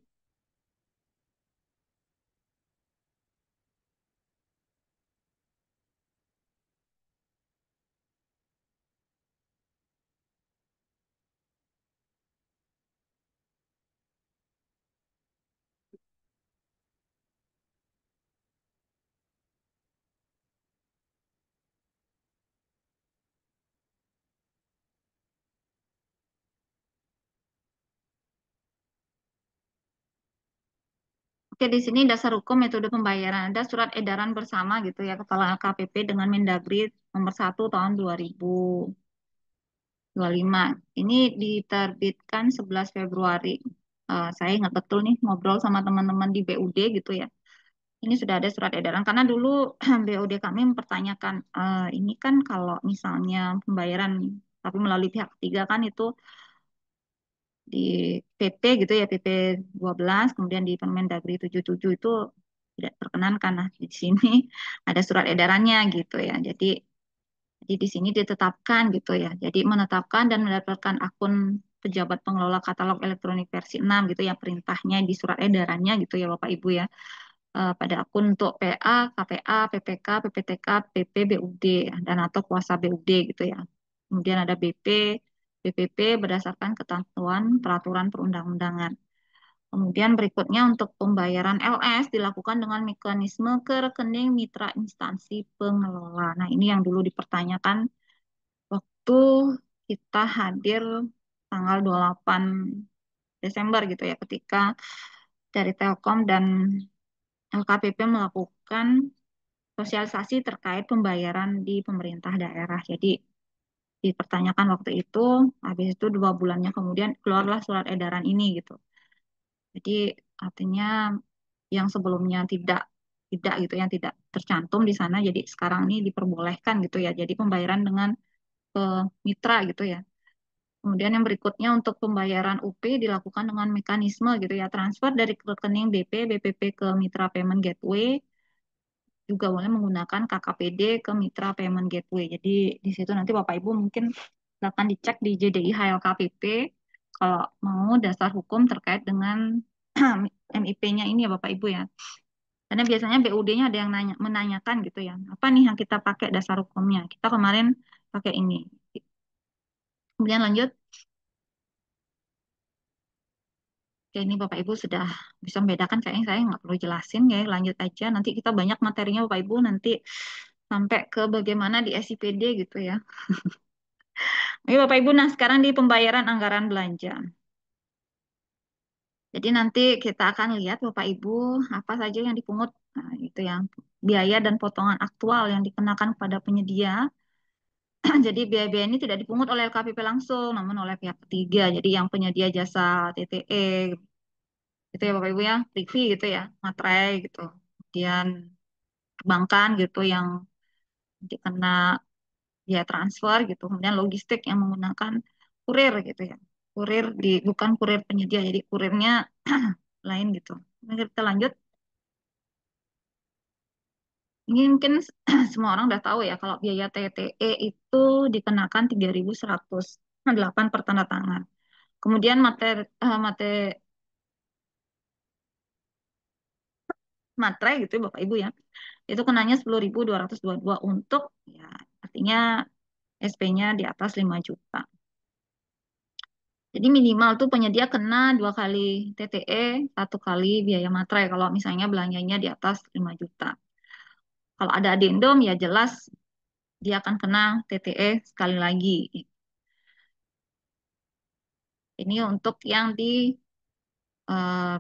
Oke, di sini dasar hukum metode pembayaran. Ada surat edaran bersama gitu ya, Kepala LKPP dengan Mendagri nomor 1 tahun 2025. Ini diterbitkan 11 Februari. Saya ingat betul nih ngobrol sama teman-teman di BUD gitu ya. Ini sudah ada surat edaran karena dulu BUD kami mempertanyakan, ini kan kalau misalnya pembayaran tapi melalui pihak ketiga kan itu di PP gitu ya, PP 12 kemudian di Permendagri 77 itu tidak terkenankan. Nah, di sini ada surat edarannya gitu ya. Jadi di sini ditetapkan gitu ya. Jadi menetapkan dan mendapatkan akun pejabat pengelola katalog elektronik versi 6 gitu ya, perintahnya di surat edarannya gitu ya Bapak Ibu ya. Pada akun untuk PA, KPA, PPK, PPTK, PP, BUD dan atau kuasa BUD gitu ya. Kemudian ada BP, BPP berdasarkan ketentuan peraturan perundang-undangan. Kemudian berikutnya untuk pembayaran LS dilakukan dengan mekanisme ke rekening mitra instansi pengelola. Nah, ini yang dulu dipertanyakan waktu kita hadir tanggal 28 Desember gitu ya, ketika dari Telkom dan LKPP melakukan sosialisasi terkait pembayaran di pemerintah daerah. Jadi dipertanyakan waktu itu, habis itu 2 bulannya kemudian keluarlah surat edaran ini gitu. Jadi artinya yang sebelumnya tidak tidak gitu, yang tidak tercantum di sana. Jadi sekarang ini diperbolehkan gitu ya. Jadi pembayaran dengan ke mitra gitu ya. Kemudian yang berikutnya untuk pembayaran UP dilakukan dengan mekanisme gitu ya, transfer dari rekening BP, BPP ke Mitra Payment Gateway, juga boleh menggunakan KKPD ke Mitra Payment Gateway. Jadi di situ nanti Bapak Ibu mungkin akan dicek di JDI HLKPP kalau mau dasar hukum terkait dengan MIP-nya ini ya Bapak Ibu ya. Karena biasanya BUD-nya ada yang menanyakan gitu ya, apa nih yang kita pakai dasar hukumnya? Kita kemarin pakai ini. Kemudian lanjut. Oke, ini Bapak Ibu sudah bisa membedakan, kayaknya saya nggak perlu jelasin ya, lanjut aja. Nanti kita banyak materinya Bapak Ibu, nanti sampai ke bagaimana di SIPD gitu ya. Oke Bapak Ibu, nah sekarang di pembayaran anggaran belanja. Jadi nanti kita akan lihat Bapak Ibu apa saja yang dipungut, nah, itu yang biaya dan potongan aktual yang dikenakan kepada penyedia. Jadi biaya-biaya ini tidak dipungut oleh LKPP langsung, namun oleh pihak ketiga. Jadi yang penyedia jasa TTE, gitu ya Bapak Ibu ya, Privy gitu ya, materai gitu. Kemudian perbankan gitu yang dikena biaya transfer gitu. Kemudian logistik yang menggunakan kurir gitu ya. Kurir bukan kurir penyedia, jadi kurirnya lain gitu. Mari kita lanjut. Ini mungkin semua orang udah tahu ya kalau biaya TTE itu dikenakan 3.108 per tanda tangan. Kemudian materai gitu ya Bapak Ibu ya. Itu kenanya 10.222 untuk ya artinya SP-nya di atas 5 juta. Jadi minimal tuh penyedia kena 2 kali TTE, 1 kali biaya materai kalau misalnya belanjanya di atas 5 juta. Kalau ada adendum ya jelas dia akan kena TTE sekali lagi. Ini untuk yang di eh,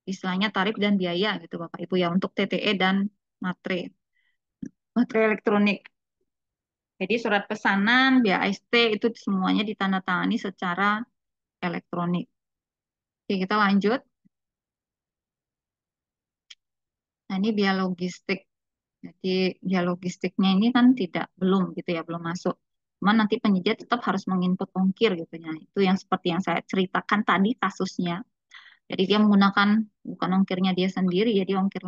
istilahnya tarif dan biaya gitu Bapak Ibu ya untuk TTE dan materai, materai elektronik. Jadi surat pesanan, BAST itu semuanya ditandatangani secara elektronik. Oke, kita lanjut. Nah, ini biaya logistik. Jadi biaya logistiknya ini kan belum gitu ya, belum masuk. Cuman nanti penyedia tetap harus menginput ongkir gitu ya. Itu yang seperti yang saya ceritakan tadi kasusnya. Jadi dia menggunakan bukan ongkirnya dia sendiri, jadi ongkir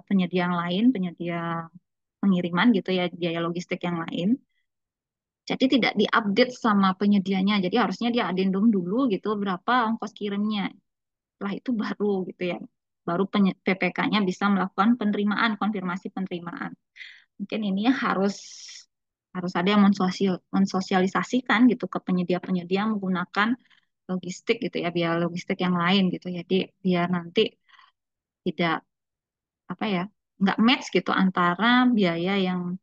penyedia yang lain, penyedia pengiriman gitu ya, biaya logistik yang lain. Jadi tidak diupdate sama penyedianya. Jadi harusnya dia adendum dulu gitu berapa ongkos kirimnya. Setelah itu baru gitu ya. Baru PPK-nya bisa melakukan penerimaan, konfirmasi penerimaan. Mungkin ini harus harus ada yang mensosialisasikan gitu ke penyedia-penyedia menggunakan logistik gitu ya, biaya logistik yang lain gitu. Jadi biar nanti tidak apa ya, nggak match gitu antara biaya yang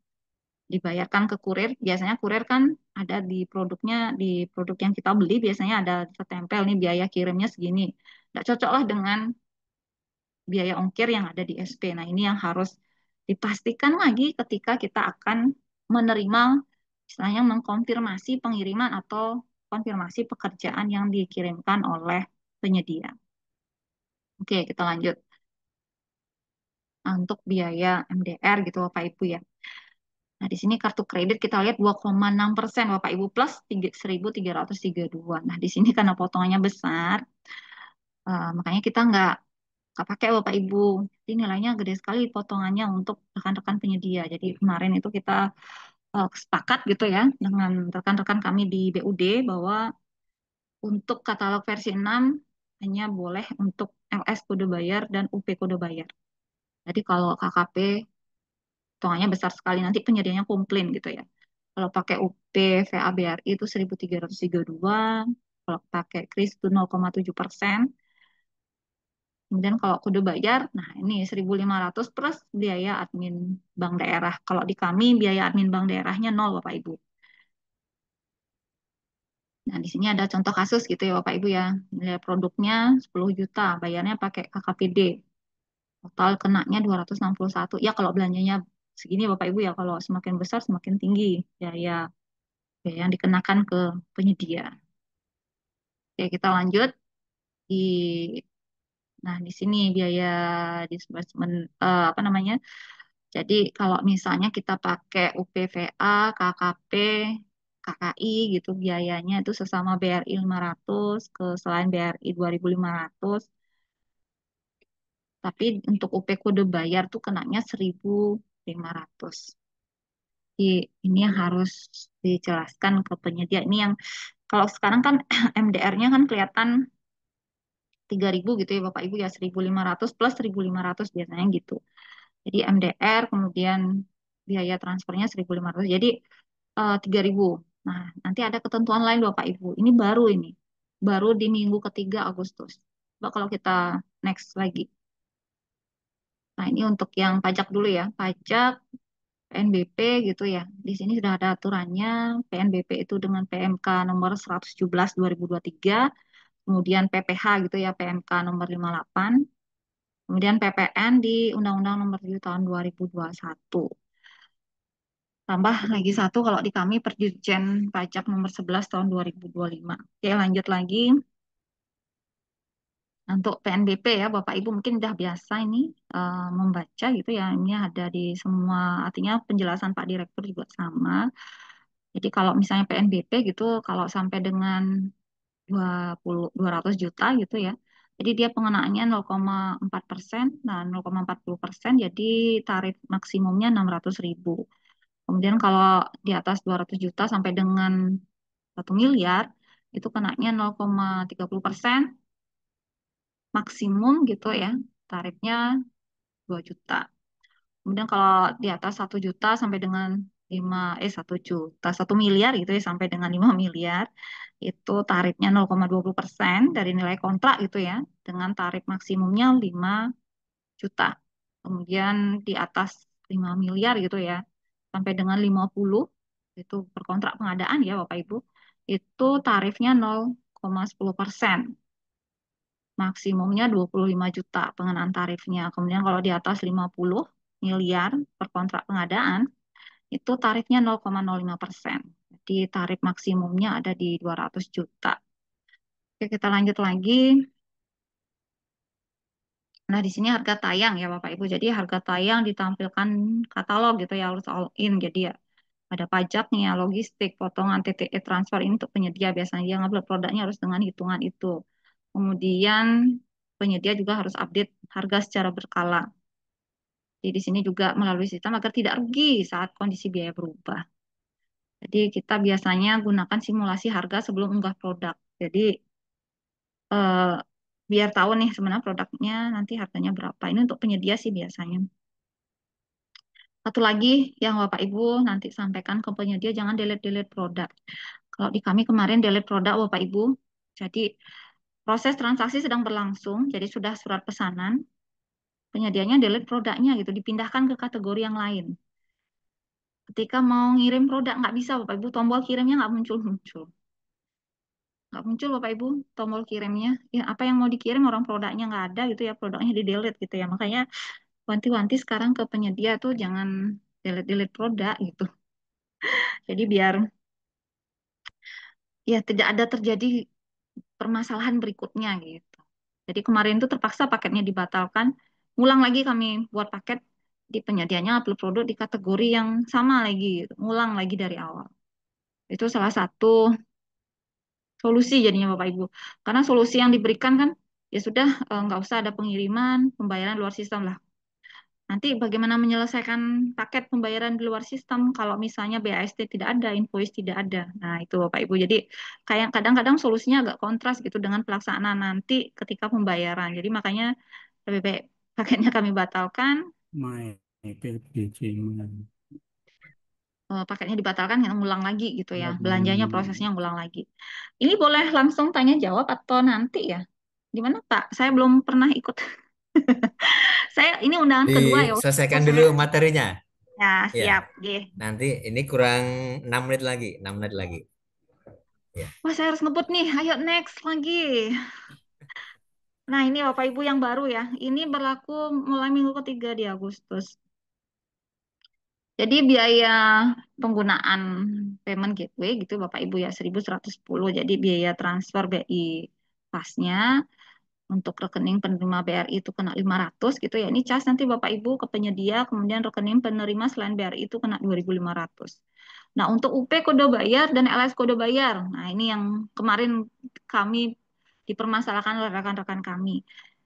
dibayarkan ke kurir. Biasanya kurir kan ada di produknya, di produk yang kita beli biasanya ada ketempel nih biaya kirimnya segini. Nggak cocok lah dengan biaya ongkir yang ada di SP. Nah, ini yang harus dipastikan lagi ketika kita akan menerima, misalnya mengkonfirmasi pengiriman atau konfirmasi pekerjaan yang dikirimkan oleh penyedia. Oke, kita lanjut. Nah, untuk biaya MDR gitu Bapak Ibu ya. Nah, di sini kartu kredit kita lihat 2,6% Bapak Ibu plus 1.332. Nah, di sini karena potongannya besar, makanya kita nggak pakai Bapak Ibu. Jadi nilainya gede sekali potongannya untuk rekan-rekan penyedia. Jadi kemarin itu kita sepakat gitu ya dengan rekan-rekan kami di BUD bahwa untuk katalog versi 6 hanya boleh untuk LS kode bayar dan UP kode bayar. Jadi kalau KKP potongannya besar sekali nanti penyedianya komplain gitu ya. Kalau pakai UP VABRI itu 1.332, kalau pakai KRIS itu 0,7%. Kemudian kalau kode bayar, nah ini 1.500 plus biaya admin bank daerah. Kalau di kami biaya admin bank daerahnya nol Bapak Ibu. Nah, di sini ada contoh kasus gitu ya Bapak Ibu ya. Nilai produknya 10 juta, bayarnya pakai KKPD. Total kenanya 261. Ya kalau belanjanya segini Bapak Ibu ya, kalau semakin besar semakin tinggi biaya, biaya yang dikenakan ke penyedia. Oke, kita lanjut di Nah, di sini biaya disbursement apa namanya? Jadi kalau misalnya kita pakai UPVA, KKP, KKI gitu biayanya itu sesama BRI 500 ke selain BRI 2.500. Tapi untuk UP kode bayar tuh kenanya 1.500. Jadi ini yang harus dijelaskan ke penyedia. Ini yang kalau sekarang kan MDR-nya kan kelihatan 3.000 gitu ya Bapak Ibu ya 1.500 plus 1.500 biasanya gitu. Jadi MDR kemudian biaya transfernya 1.500. Jadi 3.000. Nah, nanti ada ketentuan lain Bapak Ibu. Ini baru ini. Baru di minggu ketiga Agustus. Coba kalau kita next lagi. Nah, ini untuk yang pajak dulu ya. Pajak PNBP gitu ya. Di sini sudah ada aturannya. PNBP itu dengan PMK nomor 117 2023, kemudian PPH gitu ya, PMK nomor 58, kemudian PPN di Undang-Undang nomor 7 tahun 2021. Tambah lagi satu kalau di kami Perdirjen Pajak nomor 11 tahun 2025. Oke, lanjut lagi. Untuk PNBP ya, Bapak Ibu mungkin udah biasa ini membaca gitu ya. Ini ada di semua, artinya penjelasan Pak Direktur juga sama. Jadi kalau misalnya PNBP gitu, kalau sampai dengan 200 juta gitu ya. Jadi dia pengenaannya 0,4%, nah 0,40%, jadi tarif maksimumnya 600.000. Kemudian kalau di atas 200 juta sampai dengan 1 miliar, itu kenanya 0,30% maksimum gitu ya, tarifnya 2 juta. Kemudian kalau di atas 1 juta sampai dengan 1 juta, 1 miliar gitu ya, sampai dengan 5 miliar, itu tarifnya 0,20% dari nilai kontrak gitu ya, dengan tarif maksimumnya 5 juta. Kemudian di atas 5 miliar gitu ya, sampai dengan 50, itu per kontrak pengadaan ya Bapak Ibu, itu tarifnya 0,10%. Maksimumnya 25 juta pengenaan tarifnya. Kemudian kalau di atas 50 miliar per kontrak pengadaan, itu tarifnya 0,05%. Jadi tarif maksimumnya ada di 200 juta. Oke, kita lanjut lagi. Nah, di sini harga tayang ya Bapak Ibu. Jadi harga tayang ditampilkan katalog gitu ya, harus all in. Jadi ya ada pajaknya, logistik, potongan TTE transfer ini untuk penyedia biasanya dia ngupload produknya harus dengan hitungan itu. Kemudian penyedia juga harus update harga secara berkala. Jadi di sini juga melalui sistem agar tidak rugi saat kondisi biaya berubah. Jadi kita biasanya gunakan simulasi harga sebelum unggah produk. Jadi eh, biar tahu nih sebenarnya produknya nanti harganya berapa. Ini untuk penyedia sih biasanya. Satu lagi yang Bapak Ibu nanti sampaikan ke penyedia jangan delete-delete produk. Kalau di kami kemarin delete produk Bapak Ibu. Jadi proses transaksi sedang berlangsung, jadi sudah surat pesanan, penyedianya delete produknya gitu, dipindahkan ke kategori yang lain. Ketika mau ngirim produk nggak bisa Bapak Ibu, tombol kirimnya nggak muncul-muncul. Nggak muncul Bapak Ibu tombol kirimnya. Ya, apa yang mau dikirim orang produknya nggak ada gitu ya, produknya di delete gitu ya. Makanya wanti-wanti sekarang ke penyedia tuh jangan delete-delete produk gitu. Jadi biar ya tidak ada terjadi permasalahan berikutnya gitu. Jadi kemarin tuh terpaksa paketnya dibatalkan. Ngulang lagi kami buat paket di penyedianya upload produk di kategori yang sama lagi, gitu. Ngulang lagi dari awal. Itu salah satu solusi jadinya Bapak Ibu. Karena solusi yang diberikan kan ya sudah nggak usah ada pengiriman, pembayaran luar sistem lah. Nanti bagaimana menyelesaikan paket pembayaran di luar sistem kalau misalnya BAST tidak ada, invoice tidak ada. Nah, itu Bapak Ibu. Jadi kayak kadang-kadang solusinya agak kontras gitu dengan pelaksanaan nanti ketika pembayaran. Jadi makanya lebih baik paketnya kami batalkan, My PPJ paketnya dibatalkan, kita ngulang lagi gitu ya. Belanjanya prosesnya hmm, ngulang lagi. Ini boleh langsung tanya jawab atau nanti ya? Gimana Pak? Saya belum pernah ikut. Saya ini undangan kedua ya. Diselesaikan Saya dulu materinya. ya Ya, siap. G. nanti ini kurang 6 menit lagi, 6 menit lagi. Ya. Wah, saya harus ngebut nih. Ayo next lagi. Nah, ini Bapak Ibu yang baru ya. Ini berlaku mulai minggu ketiga di Agustus. Jadi biaya penggunaan payment gateway gitu Bapak Ibu ya 1.110. Jadi biaya transfer BI pasnya. Untuk rekening penerima BRI itu kena 500 gitu ya. Ini cas nanti Bapak Ibu ke penyedia, kemudian rekening penerima selain BRI itu kena 2.500. Nah, untuk UP kode bayar dan LS kode bayar. Nah, ini yang kemarin kami dipermasalahkan oleh rekan-rekan kami.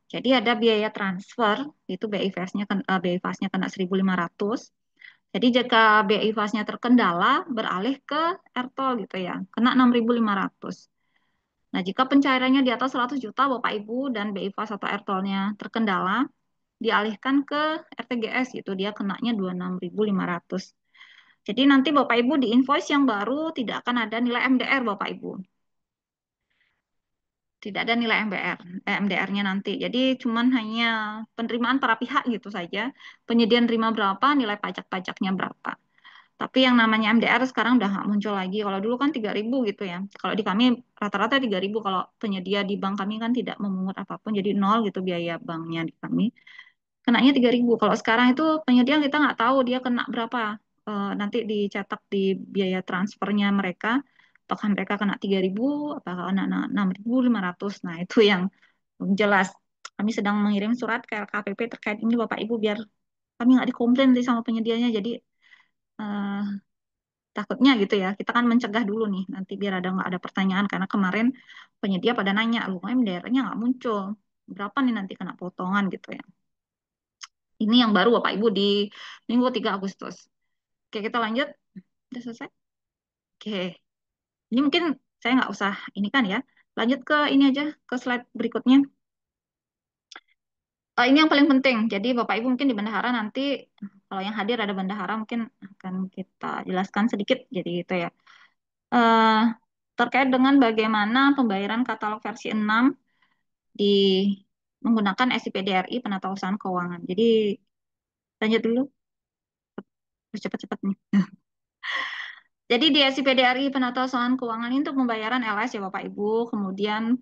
Jadi ada biaya transfer, itu BI Fast-nya kena 1.500. Jadi jika BI Fast-nya terkendala, beralih ke Airtol gitu ya, kena 6.500. Nah, jika pencairannya di atas 100 juta, Bapak Ibu, dan BI Fast atau Airtol-nya terkendala, dialihkan ke RTGS gitu, dia kenanya 26.500. Jadi nanti Bapak Ibu di invoice yang baru tidak akan ada nilai MDR Bapak Ibu. Tidak ada nilai MDR-nya nanti. Jadi cuman hanya penerimaan para pihak gitu saja. Penyediaan terima berapa, nilai pajak-pajaknya berapa. Tapi yang namanya MDR sekarang udah nggak muncul lagi. Kalau dulu kan 3.000 gitu ya. Kalau di kami rata-rata 3.000. Kalau penyedia di bank kami kan tidak memungut apapun. Jadi nol gitu biaya banknya di kami. Kenanya 3.000. Kalau sekarang itu penyedia kita nggak tahu dia kena berapa. Nanti dicetak di biaya transfernya mereka. Apakah mereka kena 3.000, apakah kena 6.500. Nah itu yang belum jelas. Kami sedang mengirim surat ke LKPP terkait ini Bapak Ibu biar kami nggak dikomplain sih sama penyedianya. Jadi eh, takutnya gitu ya. Kita kan mencegah dulu nih, nanti biar ada nggak ada pertanyaan karena kemarin penyedia pada nanya, lu MDR-nya nggak muncul, berapa nih nanti kena potongan gitu ya. Ini yang baru Bapak Ibu di Minggu 3 Agustus. Oke, kita lanjut. Udah selesai? Oke, ini mungkin saya nggak usah ini kan ya. Lanjut ke ini aja, ke slide berikutnya. Ini yang paling penting. Jadi Bapak Ibu mungkin di bendahara nanti, kalau yang hadir ada bendahara mungkin akan kita jelaskan sedikit. Jadi itu ya. eh, Terkait dengan bagaimana pembayaran katalog versi 6 di menggunakan SIPDRI Penata Usahaan Keuangan. Jadi lanjut dulu, harus cepat-cepat nih. Jadi di SIPDRI Penata Usahaan Keuangan ini untuk pembayaran LS ya Bapak Ibu, kemudian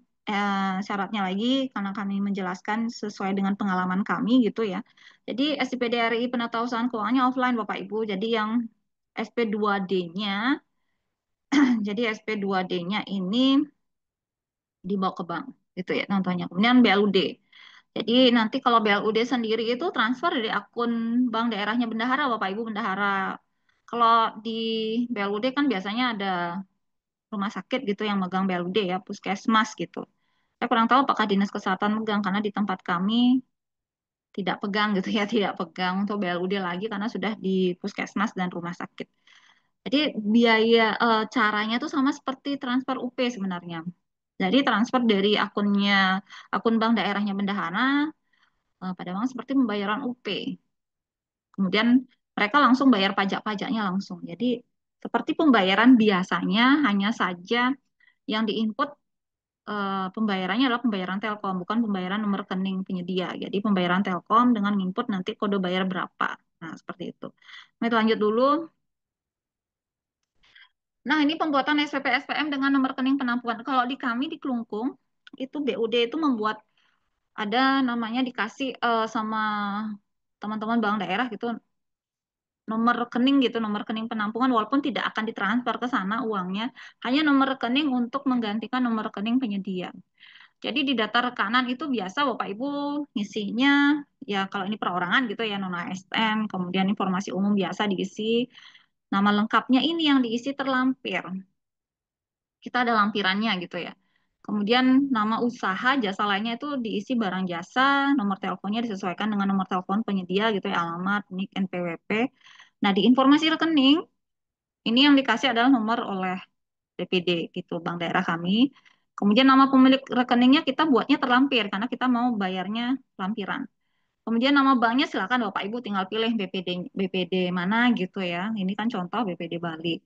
syaratnya lagi karena kami menjelaskan sesuai dengan pengalaman kami gitu ya. Jadi SIPDRI Penata Usahaan Keuangannya offline Bapak Ibu. Jadi yang SP2D-nya, jadi SP2D-nya ini dibawa ke bank gitu ya contohnya. Kemudian BLUD. Jadi nanti kalau BLUD sendiri itu transfer dari akun bank daerahnya bendahara Bapak Ibu bendahara. Kalau di BLUD kan biasanya ada rumah sakit gitu yang megang BLUD ya, puskesmas gitu. Saya kurang tahu apakah dinas kesehatan megang karena di tempat kami tidak pegang gitu ya, tidak pegang untuk BLUD lagi karena sudah di puskesmas dan rumah sakit. Jadi biaya caranya tuh sama seperti transfer UP sebenarnya. Jadi transfer dari akun bank daerahnya bendahara pada bank seperti pembayaran UP. Kemudian mereka langsung bayar pajak-pajaknya langsung. Jadi seperti pembayaran biasanya hanya saja yang diinput pembayarannya adalah pembayaran Telkom, bukan pembayaran nomor rekening penyedia. Jadi pembayaran Telkom dengan input nanti kode bayar berapa. Nah, seperti itu. Nah, kita lanjut dulu. Nah, ini pembuatan SPP SPM dengan nomor rekening penampungan. Kalau di kami di Kelungkung, itu BUD itu membuat ada namanya dikasih sama teman-teman bank daerah gitu nomor rekening gitu, nomor rekening penampungan walaupun tidak akan ditransfer ke sana uangnya, hanya nomor rekening untuk menggantikan nomor rekening penyedia. Jadi di data rekanan itu biasa Bapak Ibu ngisinya ya kalau ini perorangan gitu ya non ASN, kemudian informasi umum biasa diisi, nama lengkapnya ini yang diisi terlampir. Kita ada lampirannya gitu ya. Kemudian nama usaha jasa lainnya itu diisi barang jasa, nomor teleponnya disesuaikan dengan nomor telepon penyedia gitu ya, alamat, NIK, NPWP. Nah, di informasi rekening ini yang dikasih adalah nomor oleh BPD gitu, bank daerah kami. Kemudian nama pemilik rekeningnya kita buatnya terlampir karena kita mau bayarnya lampiran. Kemudian nama banknya silakan Bapak Ibu tinggal pilih BPD mana gitu ya. Ini kan contoh BPD Bali.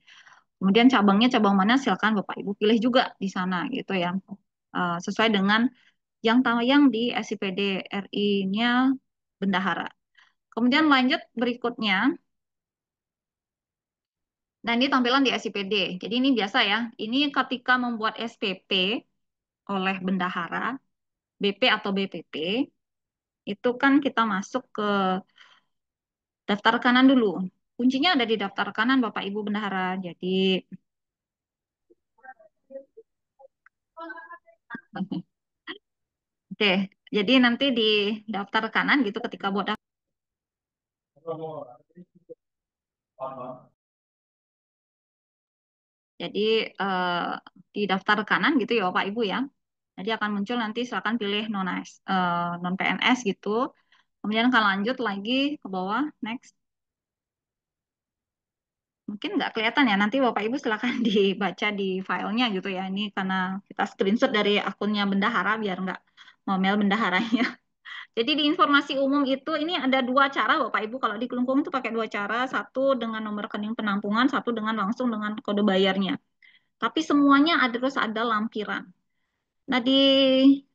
Kemudian cabangnya cabang mana silakan Bapak Ibu pilih juga di sana gitu ya. Sesuai dengan yang tayang di SIPD RI-nya Bendahara. Kemudian lanjut berikutnya. Nah, ini tampilan di SIPD. Jadi ini biasa ya. Ini ketika membuat SPP oleh bendahara, BP atau BPP, itu kan kita masuk ke daftar rekanan dulu. Kuncinya ada di daftar rekanan Bapak Ibu bendahara. Jadi Oke, jadi nanti di daftar kanan gitu ketika buat daftar. Jadi eh, di daftar kanan gitu ya Bapak Ibu ya. Jadi akan muncul nanti silakan pilih non PNS gitu. Kemudian akan lanjut lagi ke bawah, next. Mungkin nggak kelihatan ya, nanti Bapak Ibu silakan dibaca di filenya gitu ya. Ini karena kita screenshot dari akunnya Bendahara biar nggak ngomel bendaharanya. Jadi di informasi umum itu ini ada dua cara Bapak Ibu kalau di Kelungkung itu pakai dua cara, satu dengan nomor rekening penampungan, satu dengan langsung dengan kode bayarnya. Tapi semuanya ada terus ada lampiran. Nah di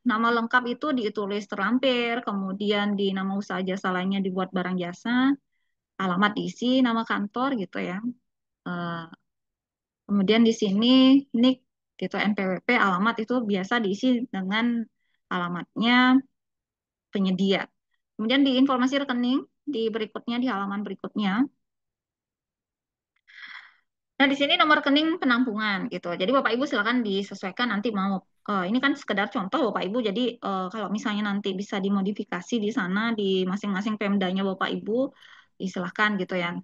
nama lengkap itu ditulis terlampir, kemudian di nama usaha jasa lainnya dibuat barang jasa, alamat diisi, nama kantor gitu ya. Eh, Kemudian di sini NIK gitu NPWP alamat itu biasa diisi dengan alamatnya penyedia. Kemudian di informasi rekening di berikutnya di halaman berikutnya. Nah, di sini nomor rekening penampungan gitu. Jadi Bapak Ibu silakan disesuaikan nanti mau ini kan sekedar contoh Bapak Ibu. Jadi kalau misalnya nanti bisa dimodifikasi di sana di masing-masing Pemdanya Bapak Ibu disilahkan gitu ya.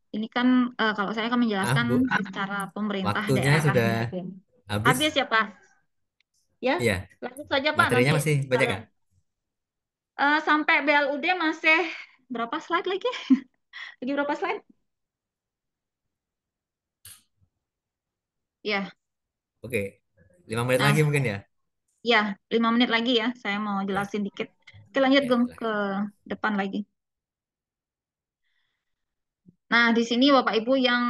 Ini kan kalau saya akan Ah, menjelaskan Bu, secara pemerintah waktunya daerah sudah gitu. habis. Habis ya Pak? Ya, Iya, lanjut saja Pak materinya nanti. masih banyak Kalau nggak? sampai BLUD masih berapa slide lagi? Lagi berapa slide? Ya, Oke, 5 menit lagi nah mungkin ya. ya 5 menit lagi ya. Saya mau Ya, jelasin dikit. Oke lanjut ya, Gung ke silahkan. depan lagi. Nah di sini Bapak Ibu yang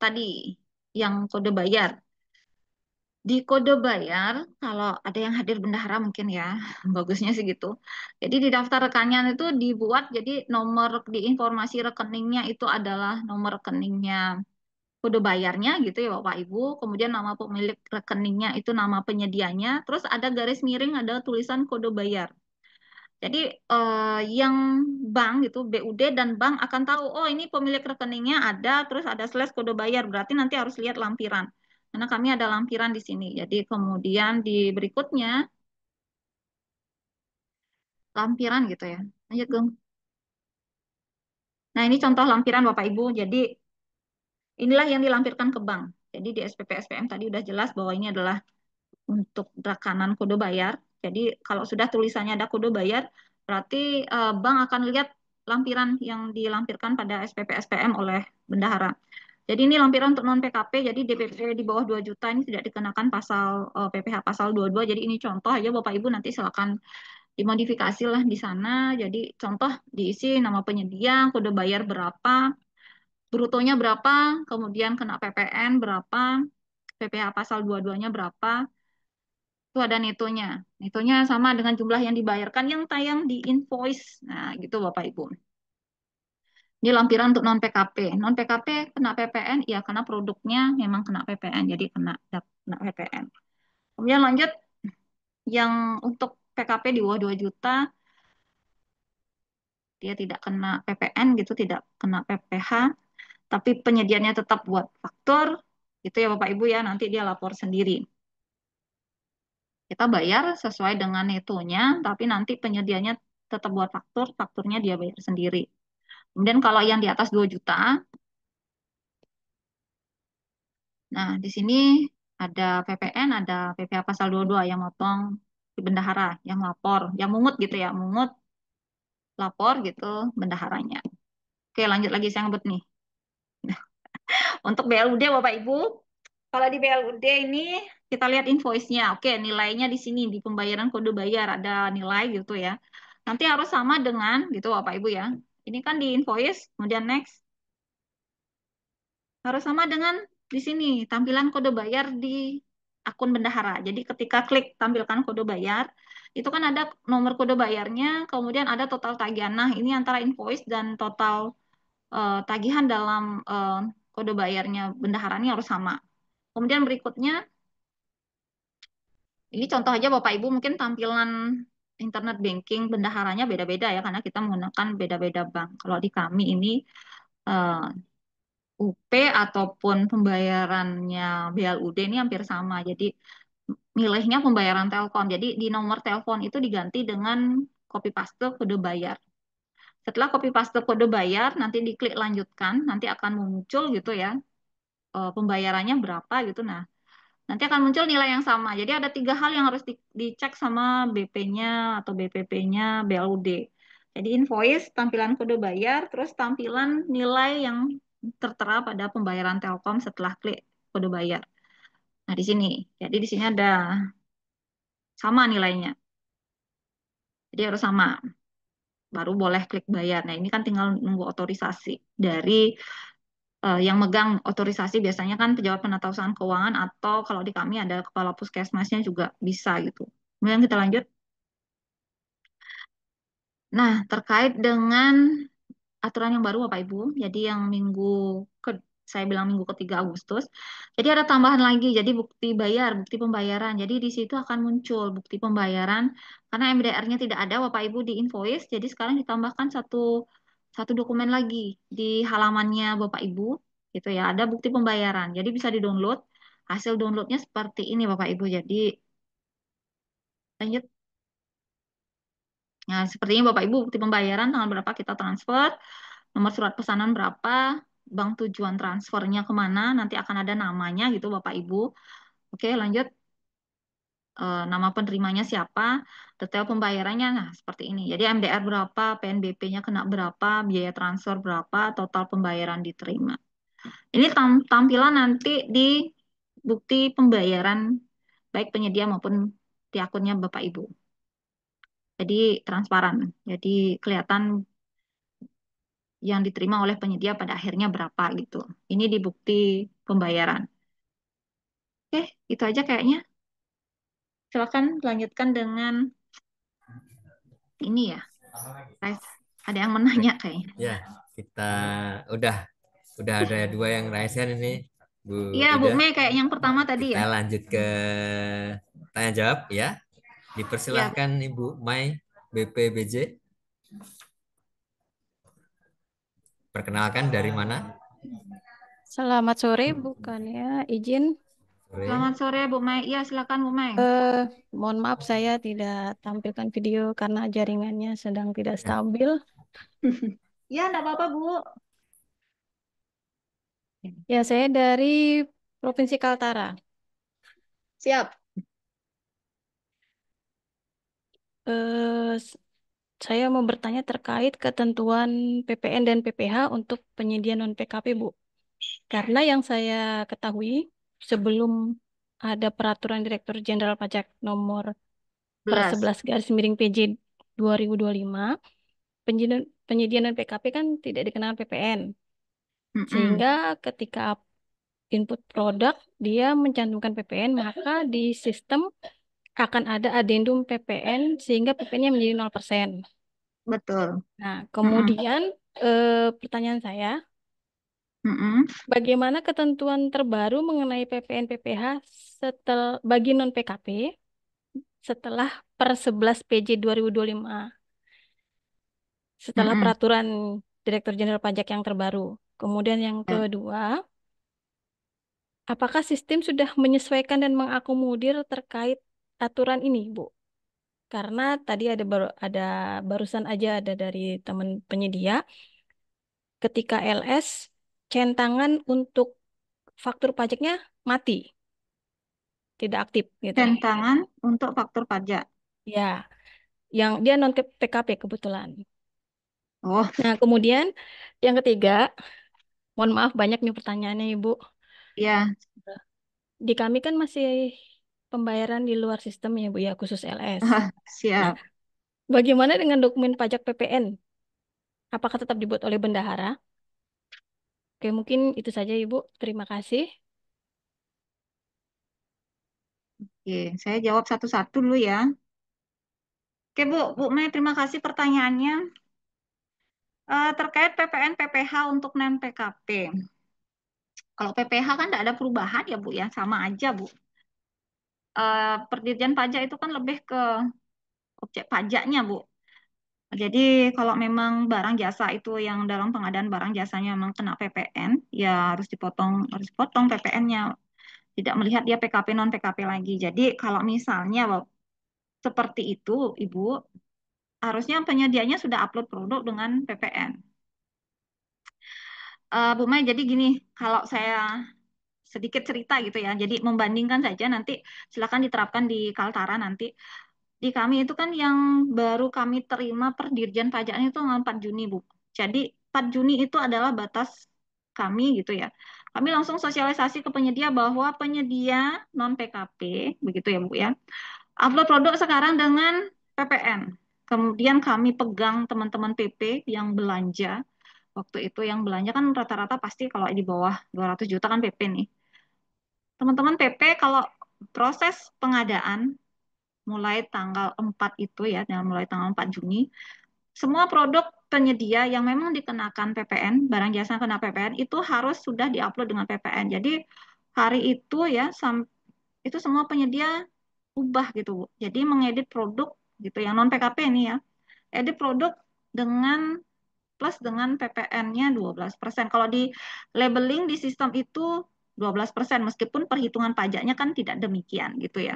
tadi yang kode bayar. Di kode bayar, kalau ada yang hadir bendahara mungkin ya, bagusnya sih gitu. Jadi di daftar rekeningnya itu dibuat, jadi nomor di informasi rekeningnya itu adalah nomor rekeningnya kode bayarnya gitu ya Bapak Ibu. Kemudian nama pemilik rekeningnya itu nama penyedianya. Terus ada garis miring, ada tulisan kode bayar. Jadi yang bank gitu, BUD dan bank akan tahu, oh ini pemilik rekeningnya ada, terus ada slash kode bayar. Berarti nanti harus lihat lampiran. Karena kami ada lampiran di sini. Jadi kemudian di berikutnya, lampiran gitu ya. Lanjut, Gung. Nah ini contoh lampiran Bapak Ibu. Jadi inilah yang dilampirkan ke bank. Jadi di SPP SPM tadi udah jelas bahwa ini adalah untuk rekanan kode bayar. Jadi kalau sudah tulisannya ada kode bayar, berarti bank akan lihat lampiran yang dilampirkan pada SPP SPM oleh bendahara. Jadi ini lampiran untuk non PKP, jadi DPP di bawah 2 juta ini tidak dikenakan pasal PPh pasal 22. Jadi ini contoh aja Bapak Ibu nanti silakan dimodifikasi lah di sana. Jadi contoh diisi nama penyedia, kode bayar berapa, brutonya berapa, kemudian kena PPN berapa, PPh pasal 22-nya berapa, itu ada netonya. Netonya sama dengan jumlah yang dibayarkan yang tayang di invoice. Nah, gitu Bapak Ibu. Ini lampiran untuk non PKP. Non PKP kena PPN, ya karena produknya memang kena PPN, jadi kena PPN. Kemudian lanjut yang untuk PKP di bawah 2 juta, dia tidak kena PPN gitu, tidak kena PPh, tapi penyediaannya tetap buat faktur, gitu ya Bapak Ibu ya, nanti dia lapor sendiri. Kita bayar sesuai dengan netonya, tapi nanti penyediaannya tetap buat faktur, fakturnya dia bayar sendiri. Kemudian kalau yang di atas 2 juta, nah di sini ada PPN, ada PPh pasal 22 yang motong di bendahara, yang lapor, yang mungut gitu ya, mungut, lapor gitu bendaharanya. Oke lanjut lagi saya ngebut nih. Untuk BLUD Bapak Ibu, kalau di BLUD ini kita lihat invoice-nya. Oke, nilainya di sini di pembayaran kode bayar ada nilai gitu ya. Nanti harus sama dengan gitu Bapak Ibu ya. Ini kan di invoice, kemudian next harus sama dengan di sini tampilan kode bayar di akun bendahara. Jadi ketika klik tampilkan kode bayar, itu kan ada nomor kode bayarnya, kemudian ada total tagihan. Nah, ini antara invoice dan total tagihan dalam kode bayarnya bendahara ini harus sama. Kemudian berikutnya, ini contoh aja Bapak Ibu mungkin tampilan internet banking bendaharanya beda-beda ya karena kita menggunakan beda-beda bank. Kalau di kami ini eh, UP ataupun pembayarannya BLUD ini hampir sama. Jadi milihnya pembayaran Telkom. Jadi di nomor telepon itu diganti dengan copy paste kode bayar. Setelah copy paste kode bayar, nanti diklik lanjutkan, nanti akan muncul gitu ya, pembayarannya berapa gitu. Nah, nanti akan muncul nilai yang sama. Jadi ada 3 hal yang harus dicek sama BP-nya atau BPP-nya BLUD. Jadi invoice, tampilan kode bayar, terus tampilan nilai yang tertera pada pembayaran Telkom setelah klik kode bayar. Nah, di sini. Jadi di sini ada sama nilainya. Jadi harus sama. Baru boleh klik bayar. Nah, ini kan tinggal nunggu otorisasi dari yang megang otorisasi biasanya kan pejabat penata usaha keuangan atau kalau di kami ada kepala puskesmasnya juga bisa gitu. Kemudian kita lanjut. Nah, terkait dengan aturan yang baru Bapak Ibu, jadi yang ke saya bilang minggu ketiga Agustus. Jadi ada tambahan lagi, jadi bukti bayar, bukti pembayaran. Jadi di situ akan muncul bukti pembayaran karena MDR-nya tidak ada Bapak Ibu di invoice. Jadi sekarang ditambahkan satu satu dokumen lagi di halamannya Bapak Ibu, gitu ya. Ada bukti pembayaran. Jadi bisa di-download. Hasil downloadnya seperti ini Bapak Ibu. Jadi lanjut. Nah, sepertinya Bapak Ibu bukti pembayaran tanggal berapa kita transfer, nomor surat pesanan berapa, bank tujuan transfernya kemana, nanti akan ada namanya gitu Bapak Ibu. Oke, lanjut. Nama penerimanya siapa, detail pembayarannya, nah seperti ini. Jadi MDR berapa, PNBP-nya kena berapa, biaya transfer berapa, total pembayaran diterima. Ini tampilan nanti di bukti pembayaran baik penyedia maupun di akunnya Bapak Ibu. Jadi transparan, jadi kelihatan yang diterima oleh penyedia pada akhirnya berapa gitu. Ini di bukti pembayaran. Oke, itu aja kayaknya. Silakan lanjutkan dengan ini ya. Guys, ada yang menanya kayaknya. Ya, kita udah udah ada 2 yang raise hand ini, Bu Iya, Bu Ida. Mei kayak yang pertama tadi Kita ya. lanjut ke tanya jawab ya. Ya, Dipersilahkan Ibu Mai BPBJ. Perkenalkan dari mana? Selamat sore, bukan ya? Izin. selamat Sore. sore Bu Mei. Iya, silakan Bu Mei. Eh, Mohon maaf saya tidak tampilkan video karena jaringannya sedang tidak stabil. Iya, enggak apa-apa Bu. Ya, saya dari Provinsi Kaltara. Siap. Eh, s- saya mau bertanya terkait ketentuan PPN dan PPh untuk penyedia non-PKP, Bu. Karena yang saya ketahui sebelum ada Peraturan Direktur Jenderal Pajak nomor per 11. 11 garis miring PJ 2025, penyedia non-PKP kan tidak dikenakan PPN. Mm-mm. Sehingga ketika input produk dia mencantumkan PPN, maka di sistem akan ada adendum PPN sehingga PPN-nya menjadi 0%. Betul. Nah, Mm-mm. kemudian pertanyaan saya, Mm-mm. bagaimana ketentuan terbaru mengenai PPN PPh bagi non-PKP setelah per 11 PJ 2025, setelah Mm-mm. peraturan Direktur Jenderal Pajak yang terbaru. Kemudian yang Ya. kedua, apakah sistem sudah menyesuaikan dan mengakomodir terkait aturan ini, Bu? Karena tadi ada barusan aja ada dari teman penyedia, ketika LS centangan untuk faktur pajaknya mati, tidak aktif gitu. Centangan untuk faktur pajak. Ya, yang dia non PKP kebetulan. Oh, Nah, kemudian yang ketiga, mohon maaf banyak nih pertanyaannya, Ibu. ya. Di kami kan masih pembayaran di luar sistem ya, Bu ya, khusus LS. Nah, Siap. bagaimana dengan dokumen pajak PPN? Apakah tetap dibuat oleh bendahara? Oke, mungkin itu saja Ibu. Terima kasih. Oke, saya jawab satu-satu dulu ya. Oke, Bu Mei, terima kasih pertanyaannya. Terkait PPN PPh untuk non PKP. Kalau PPh kan tidak ada perubahan ya Bu ya, sama aja Bu. Perdirjen pajak itu kan lebih ke objek pajaknya Bu. Jadi kalau memang barang jasa itu yang dalam pengadaan barang jasanya memang kena PPN, ya harus dipotong PPN-nya. tidak melihat dia PKP non PKP lagi. Jadi kalau misalnya seperti itu, Ibu, harusnya penyedianya sudah upload produk dengan PPN. Bu Mai, jadi gini, kalau saya sedikit cerita gitu ya, jadi membandingkan saja nanti silakan diterapkan di Kaltara nanti. Di kami itu kan yang baru kami terima per Dirjen Pajaknya itu tanggal 4 Juni, Bu. Jadi 4 Juni itu adalah batas kami gitu ya. Kami langsung sosialisasi ke penyedia bahwa penyedia non PKP, begitu ya Bu ya, upload produk sekarang dengan PPN. Kemudian kami pegang teman-teman PP yang belanja. Waktu itu yang belanja kan rata-rata pasti kalau di bawah 200 juta kan PP nih. Teman-teman PP kalau proses pengadaan mulai tanggal 4 itu ya, dan mulai tanggal 4 Juni, semua produk penyedia yang memang dikenakan PPN, barang jasa kena PPN, itu harus sudah diupload dengan PPN. Jadi hari itu ya, itu semua penyedia ubah gitu, Bu. Jadi mengedit produk gitu, yang non PKP ini ya, edit produk dengan plus dengan PPN-nya 12%. Kalau di labeling di sistem itu 12%, meskipun perhitungan pajaknya kan tidak demikian gitu ya.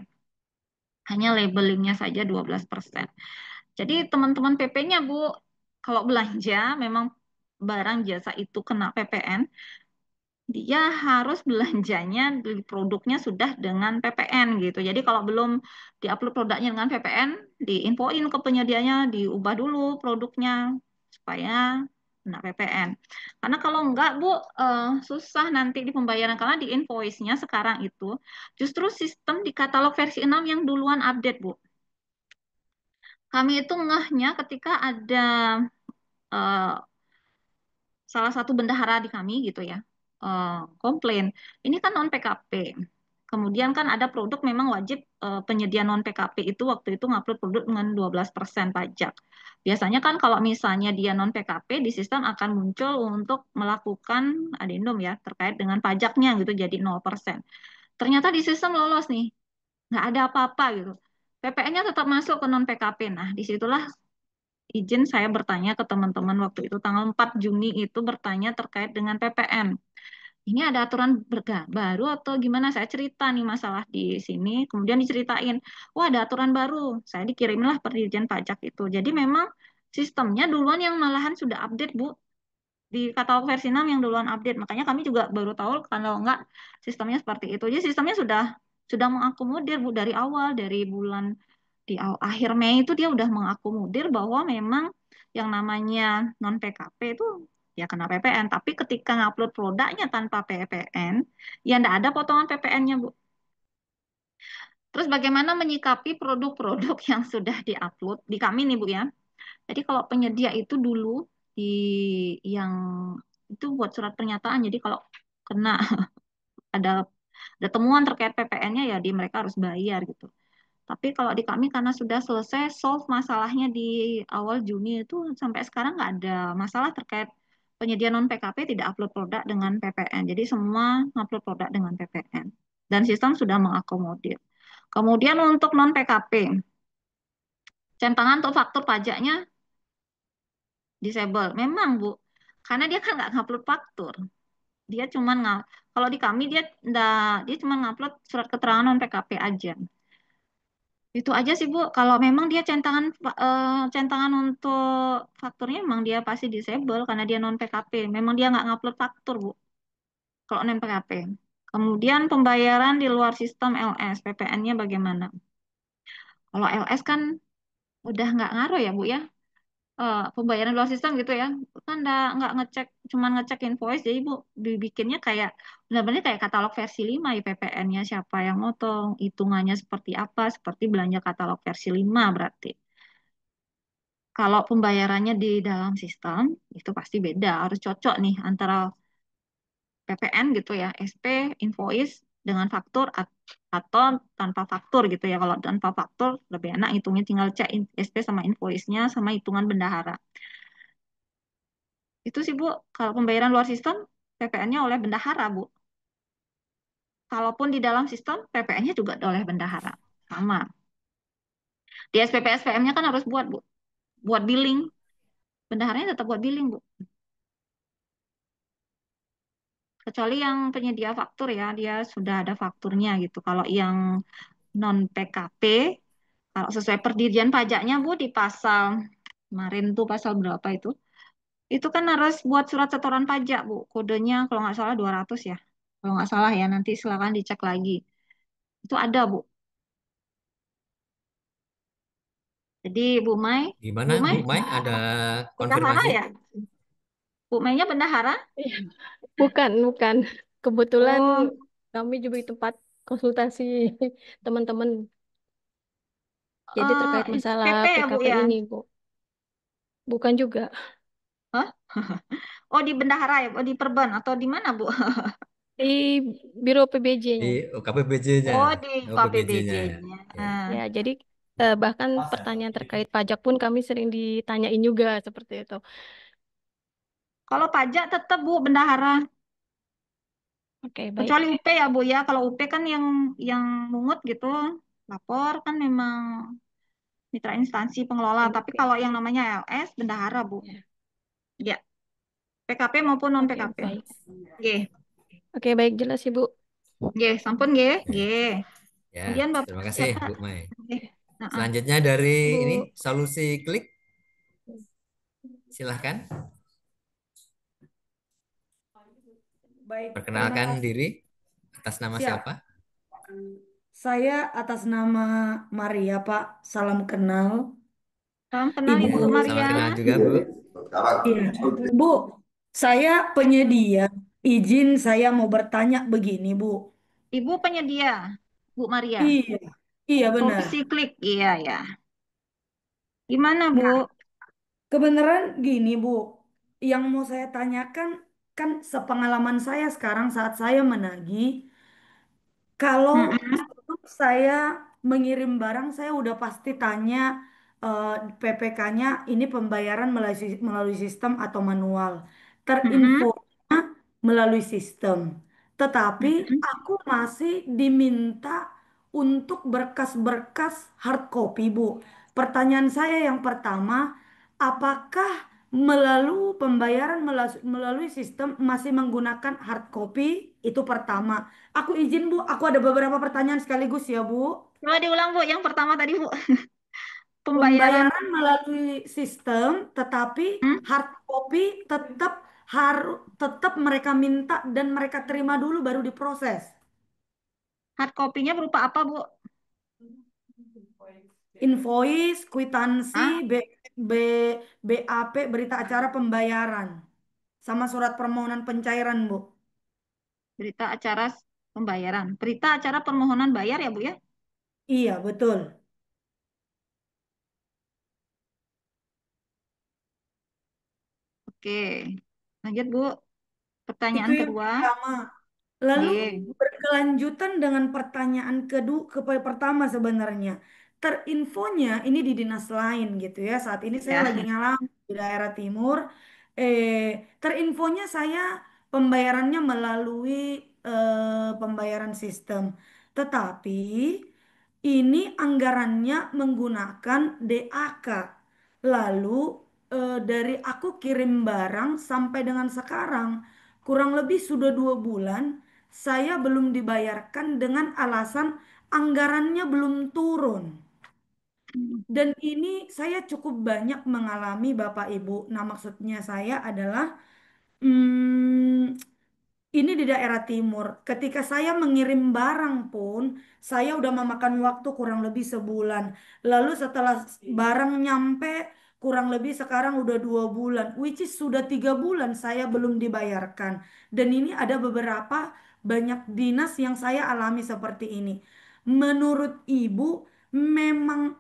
Hanya labelingnya saja 12%. Jadi teman-teman PP-nya Bu, kalau belanja memang barang jasa itu kena PPN, dia harus belanjanya di produknya sudah dengan PPN gitu. Jadi kalau belum diupload produknya dengan PPN, diinfoin ke penyedianya, diubah dulu produknya supaya kena PPN. Karena kalau enggak Bu, susah nanti di pembayaran karena di invoice-nya sekarang itu justru sistem di katalog versi 6 yang duluan update Bu. Kami itu ngehnya ketika ada eh, salah satu bendahara di kami gitu ya, komplain. Ini kan non PKP. Kemudian kan ada produk memang wajib penyedia non PKP itu waktu itu ngupload produk dengan 12% pajak. Biasanya kan kalau misalnya dia non PKP di sistem akan muncul untuk melakukan adendum ya terkait dengan pajaknya gitu jadi 0%. Ternyata di sistem lolos nih, nggak ada apa-apa gitu. PPN-nya tetap masuk ke non PKP. Nah, disitulah izin saya bertanya ke teman-teman waktu itu tanggal 4 Juni itu bertanya terkait dengan PPN. Ini ada aturan baru atau gimana? Saya cerita nih masalah di sini, kemudian diceritain, wah ada aturan baru. Saya dikirimlah per Dirjen Pajak itu. Jadi memang sistemnya duluan yang malahan sudah update, Bu. Di katalog versi 6 yang duluan update. Makanya kami juga baru tahu kalau enggak sistemnya seperti itu. Jadi sistemnya sudah mengakomodir Bu dari awal, dari bulan di akhir Mei itu dia udah mengakomodir bahwa memang yang namanya non PKP itu ya kena PPN. Tapi ketika ngupload produknya tanpa PPN, ya enggak ada potongan PPN-nya, Bu. Terus bagaimana menyikapi produk-produk yang sudah diupload di kami nih, Bu ya. Jadi kalau penyedia itu dulu di yang itu buat surat pernyataan. Jadi kalau kena ada ada temuan terkait PPN-nya ya di mereka harus bayar gitu. Tapi kalau di kami karena sudah selesai solve masalahnya di awal Juni itu sampai sekarang nggak ada masalah terkait penyedia non PKP tidak upload produk dengan PPN. Jadi semua upload produk dengan PPN dan sistem sudah mengakomodir. Kemudian untuk non PKP, centangan untuk faktur pajaknya disable. Memang Bu, karena dia kan nggak ngupload faktur. Dia cuma kalau di kami dia cuma ngupload surat keterangan non PKP aja. Itu aja sih Bu. Kalau memang dia centangan untuk fakturnya memang dia pasti disable karena dia non PKP. Memang dia nggak ngupload faktur Bu. Kalau non PKP. Kemudian pembayaran di luar sistem LS, PPN-nya bagaimana? Kalau LS kan udah nggak ngaruh ya Bu ya. Pembayaran luar sistem gitu ya. Kan nggak ngecek, cuma ngecek invoice. Jadi Bu dibikinnya kayak benar-benar kayak katalog versi 5 ya PPN-nya siapa yang motong, hitungannya seperti apa, seperti belanja katalog versi 5 berarti. Kalau pembayarannya di dalam sistem, itu pasti beda. Harus cocok nih antara PPN gitu ya, SP, invoice, dengan faktur atau tanpa faktur gitu ya. Kalau tanpa faktur lebih enak hitungnya tinggal cek SP sama invoice-nya sama hitungan bendahara. Itu sih Bu, kalau pembayaran luar sistem, PPN-nya oleh bendahara Bu. Kalaupun di dalam sistem, PPN-nya juga oleh bendahara. Sama. Di SPP SPM-nya kan harus buat Bu, buat billing. Bendaharanya tetap buat billing Bu. Kecuali yang penyedia faktur ya, dia sudah ada fakturnya gitu. Kalau yang non PKP, kalau sesuai Perdirian Pajaknya Bu di pasal kemarin tuh pasal berapa itu? Itu kan harus buat surat setoran pajak Bu. Kodenya kalau nggak salah 200 ya. Kalau nggak salah ya, nanti silakan dicek lagi. Itu ada Bu. Jadi Gimana Bu Mai Bu Mai, ada bendahara konfirmasi? ya? Bu Mainya bendahara? Iya. Bukan, bukan. Kebetulan Oh, kami juga di tempat konsultasi teman-teman. Jadi terkait ini masalah PP ya Bu PKP ya? ini, Bu. Bukan juga. Hah? Oh di bendahara ya? Oh di Perban atau di mana Bu? Di Biro Di PBJ-nya. KPBJ-nya. Oh di Oh, PBJ-nya. KPBJ-nya. Ya. Ya, jadi bahkan pertanyaan terkait pajak pun kami sering ditanyain juga seperti itu. Kalau pajak tetap Bu bendahara. Oke, baik. Kecuali UP ya Bu ya. Kalau UP kan yang mungut gitu, lapor kan memang mitra instansi pengelola. Tapi NUP. kalau yang namanya LS bendahara Bu. Ya. Ya, PKP maupun non Oke, PKP. baik. G, Oke, baik jelas Ibu. G, sampun G, G. Ya. Ya, Kemudian Bapak terima kasih siapa? Bu Mai. G. Nah, Selanjutnya dari ini Bu. solusi klik, silahkan Baik, terima perkenalkan kasih. diri atas nama Siap. siapa? Saya atas nama Maria, Pak. Salam kenal. salam kenal Ya, Ibu selamat Maria. kenal juga Bu. Iya. Bu, saya penyedia. Izin saya mau bertanya begini, Bu. Ibu penyedia, Bu Maria. Iya, iya benar. Solusi klik, iya ya. Gimana Nah, Bu? kebenaran gini, Bu. Yang mau saya tanyakan kan sepengalaman saya sekarang saat saya menagih. Kalau Mm-mm, sebelum saya mengirim barang, saya udah pasti tanya PPK-nya ini pembayaran melalui sistem atau manual. mm-mm, Terinfonya melalui sistem. Tetapi mm-mm. aku masih diminta untuk berkas-berkas hard copy, Bu. Pertanyaan saya yang pertama, apakah melalui pembayaran melalui sistem masih menggunakan hard copy? Itu pertama. Aku izin Bu, aku ada beberapa pertanyaan sekaligus ya Bu. Coba diulang Bu, yang pertama tadi Bu. Pembayaran. Pembayaran melalui sistem, tetapi Hmm? hard copy tetap mereka minta dan mereka terima dulu baru diproses. Hard copy-nya berupa apa Bu? Invoice, kwitansi, Hah? B, BAP, berita acara pembayaran, sama surat permohonan pencairan Bu. Berita acara pembayaran. Berita acara permohonan bayar ya Bu ya? Iya betul. Oke. Lanjut Bu. Itu Pertanyaan yang kedua. pertama. Lalu G. berkelanjutan dengan pertanyaan kedua ke pertama sebenarnya. Terinfonya ini di dinas lain gitu ya. Saat ini saya lagi Ya. ngalamin di daerah timur. Terinfonya saya pembayarannya melalui pembayaran sistem. Tetapi ini anggarannya menggunakan DAK. Lalu dari aku kirim barang sampai dengan sekarang kurang lebih sudah 2 bulan saya belum dibayarkan dengan alasan anggarannya belum turun. Dan ini saya cukup banyak mengalami Bapak Ibu. Nah, maksudnya saya adalah ini di daerah timur. Ketika saya mengirim barang pun, saya udah memakan waktu kurang lebih sebulan. Lalu setelah barang nyampe, kurang lebih sekarang udah 2 bulan. Which is sudah 3 bulan saya belum dibayarkan. Dan ini ada beberapa banyak dinas yang saya alami seperti ini. Menurut Ibu, memang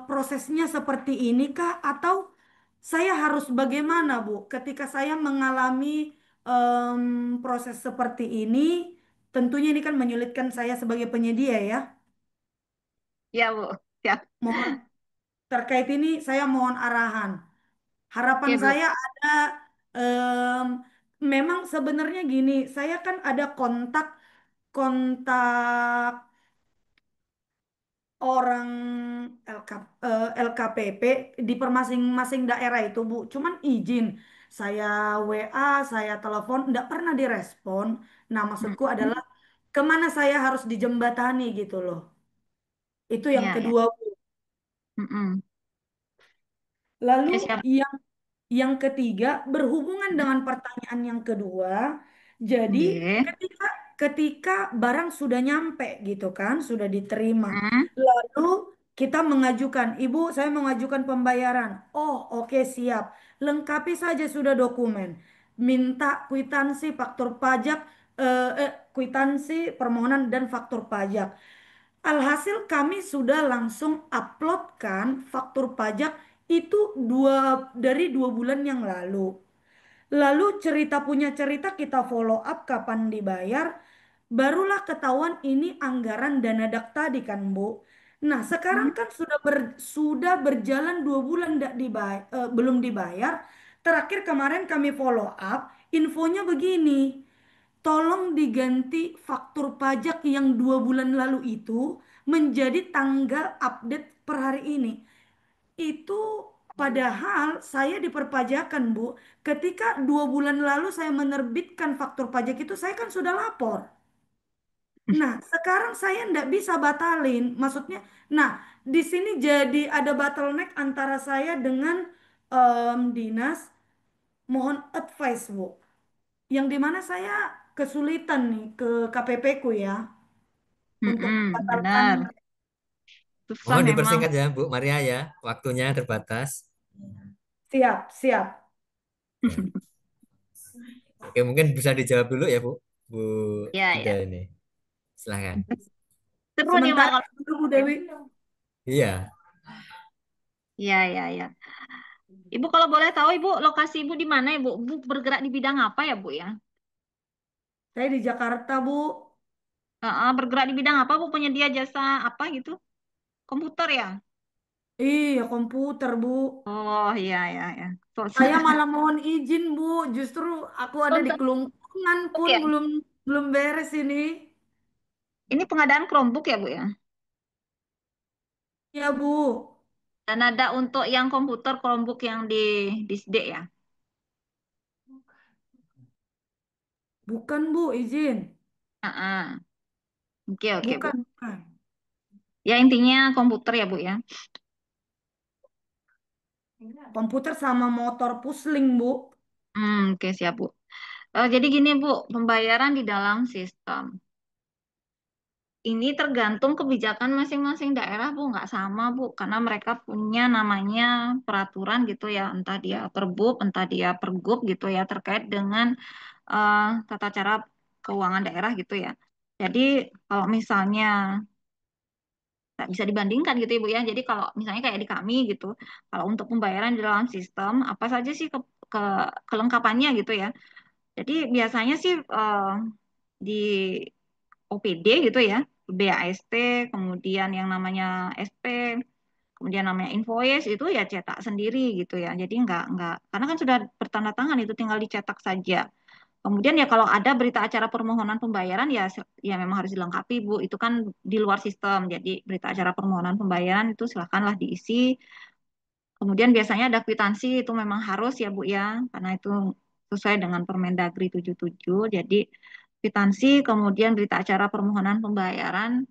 prosesnya seperti ini kah? Atau saya harus bagaimana, Bu? Ketika saya mengalami proses seperti ini, tentunya ini kan menyulitkan saya sebagai penyedia ya. Ya Bu. Siap. Mohon terkait ini saya mohon arahan. Harapan Oke Bu. saya ada em, memang sebenarnya gini, saya kan ada kontak kontak orang LK, LKPP di permasing-masing daerah itu Bu. Cuman izin, Saya WA, saya telepon, nggak pernah direspon. Nah, maksudku Mm-mm. adalah kemana saya harus dijembatani gitu loh. Itu yang Ya, ya. kedua, Bu. Mm-mm. Lalu Oke, siap. yang ketiga berhubungan dengan pertanyaan yang kedua. Jadi Oke. ketika ketika barang sudah nyampe gitu kan, sudah diterima. Mm. Lalu kita mengajukan, Ibu, saya mengajukan pembayaran. Oh, oke, siap. Lengkapi saja sudah dokumen. Minta kwitansi faktur pajak, kwitansi permohonan dan faktur pajak. Alhasil kami sudah langsung uploadkan faktur pajak itu dari 2 bulan yang lalu. Lalu cerita punya cerita kita follow up kapan dibayar. Barulah ketahuan ini anggaran dana dak tadi kan Bu. Nah sekarang Mm. kan sudah berjalan 2 bulan belum dibayar. Terakhir kemarin kami follow up, infonya begini. Tolong diganti faktur pajak yang 2 bulan lalu itu menjadi tanggal update per hari ini. Itu padahal saya diperpajakan, Bu. Ketika 2 bulan lalu saya menerbitkan faktur pajak itu, saya kan sudah lapor. Nah, sekarang saya ndak bisa batalin. Maksudnya, nah, di sini jadi ada bottleneck antara saya dengan dinas. Mohon advice, Bu. Yang dimana saya kesulitan nih ke KPP ku ya untuk Mm-mm. membatalkan. Benar. Susah Mohon memang. dipersingkat ya, Bu Maria ya. Waktunya terbatas. Siap, siap. Ya. Oke, mungkin bisa dijawab dulu ya, Bu. Bu Ya, Ida ya. ini. Silahkan. Seru nih, Mak, Sementara kalau itu Bu ya. Dewi. Iya. Ya, ya, ya. Ibu kalau boleh tahu, Ibu, lokasi Ibu di mana, Ibu? Ibu bergerak di bidang apa ya, Bu ya? Saya di Jakarta, Bu. Bergerak di bidang apa, Bu? Penyedia jasa apa gitu? Komputer ya? Iya, komputer, Bu. Oh, iya, iya, ya. Saya malah mohon izin, Bu. Justru aku ada di Untuk kelungkungan Chromebook pun ya? belum belum beres ini. Ini pengadaan Chromebook ya, Bu ya? Ya, Bu. Dan ada untuk yang komputer Chromebook yang di Disde ya? Bukan, Bu, izin. Ah, ah. Oke, oke, Bu. Bukan, bukan. Ya, intinya komputer ya, Bu ya? Komputer sama motor pusling, Bu. Oke, siap, Bu. Jadi gini, Bu, pembayaran di dalam sistem. Ini tergantung kebijakan masing-masing daerah, Bu, nggak sama, Bu, karena mereka punya namanya peraturan gitu ya, entah dia Perbub, entah dia Pergub gitu ya, terkait dengan eh, tata cara keuangan daerah gitu ya. Jadi kalau misalnya nggak bisa dibandingkan gitu, Ibu ya. Jadi kalau misalnya kayak di kami gitu, kalau untuk pembayaran di dalam sistem, apa saja sih kelengkapannya gitu ya. Jadi biasanya sih di OPD gitu ya, BAST, kemudian yang namanya SP, kemudian namanya invoice itu ya cetak sendiri gitu ya. Jadi nggak karena kan sudah bertanda tangan itu tinggal dicetak saja. Kemudian ya kalau ada berita acara permohonan pembayaran ya ya memang harus dilengkapi Bu. Itu kan di luar sistem. Jadi berita acara permohonan pembayaran itu silakanlah diisi. Kemudian biasanya ada kwitansi itu memang harus ya Bu ya, karena itu sesuai dengan Permendagri 77. Jadi kwitansi, kemudian berita acara permohonan pembayaran,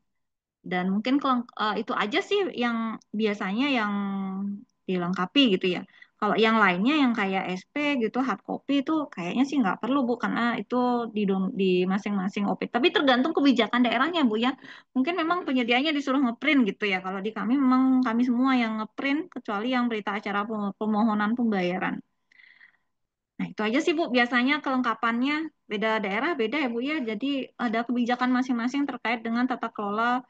dan mungkin itu aja sih yang biasanya yang dilengkapi gitu ya. Kalau yang lainnya yang kayak SP gitu, hard copy itu kayaknya sih nggak perlu Bu, karena itu di masing-masing OP. Tapi tergantung kebijakan daerahnya Bu ya. Mungkin memang penyediaannya disuruh ngeprint gitu ya. Kalau di kami memang kami semua yang ngeprint, kecuali yang berita acara permohonan pembayaran. Nah, itu aja sih Bu, biasanya kelengkapannya beda daerah beda ya Bu ya. Jadi ada kebijakan masing-masing terkait dengan tata kelola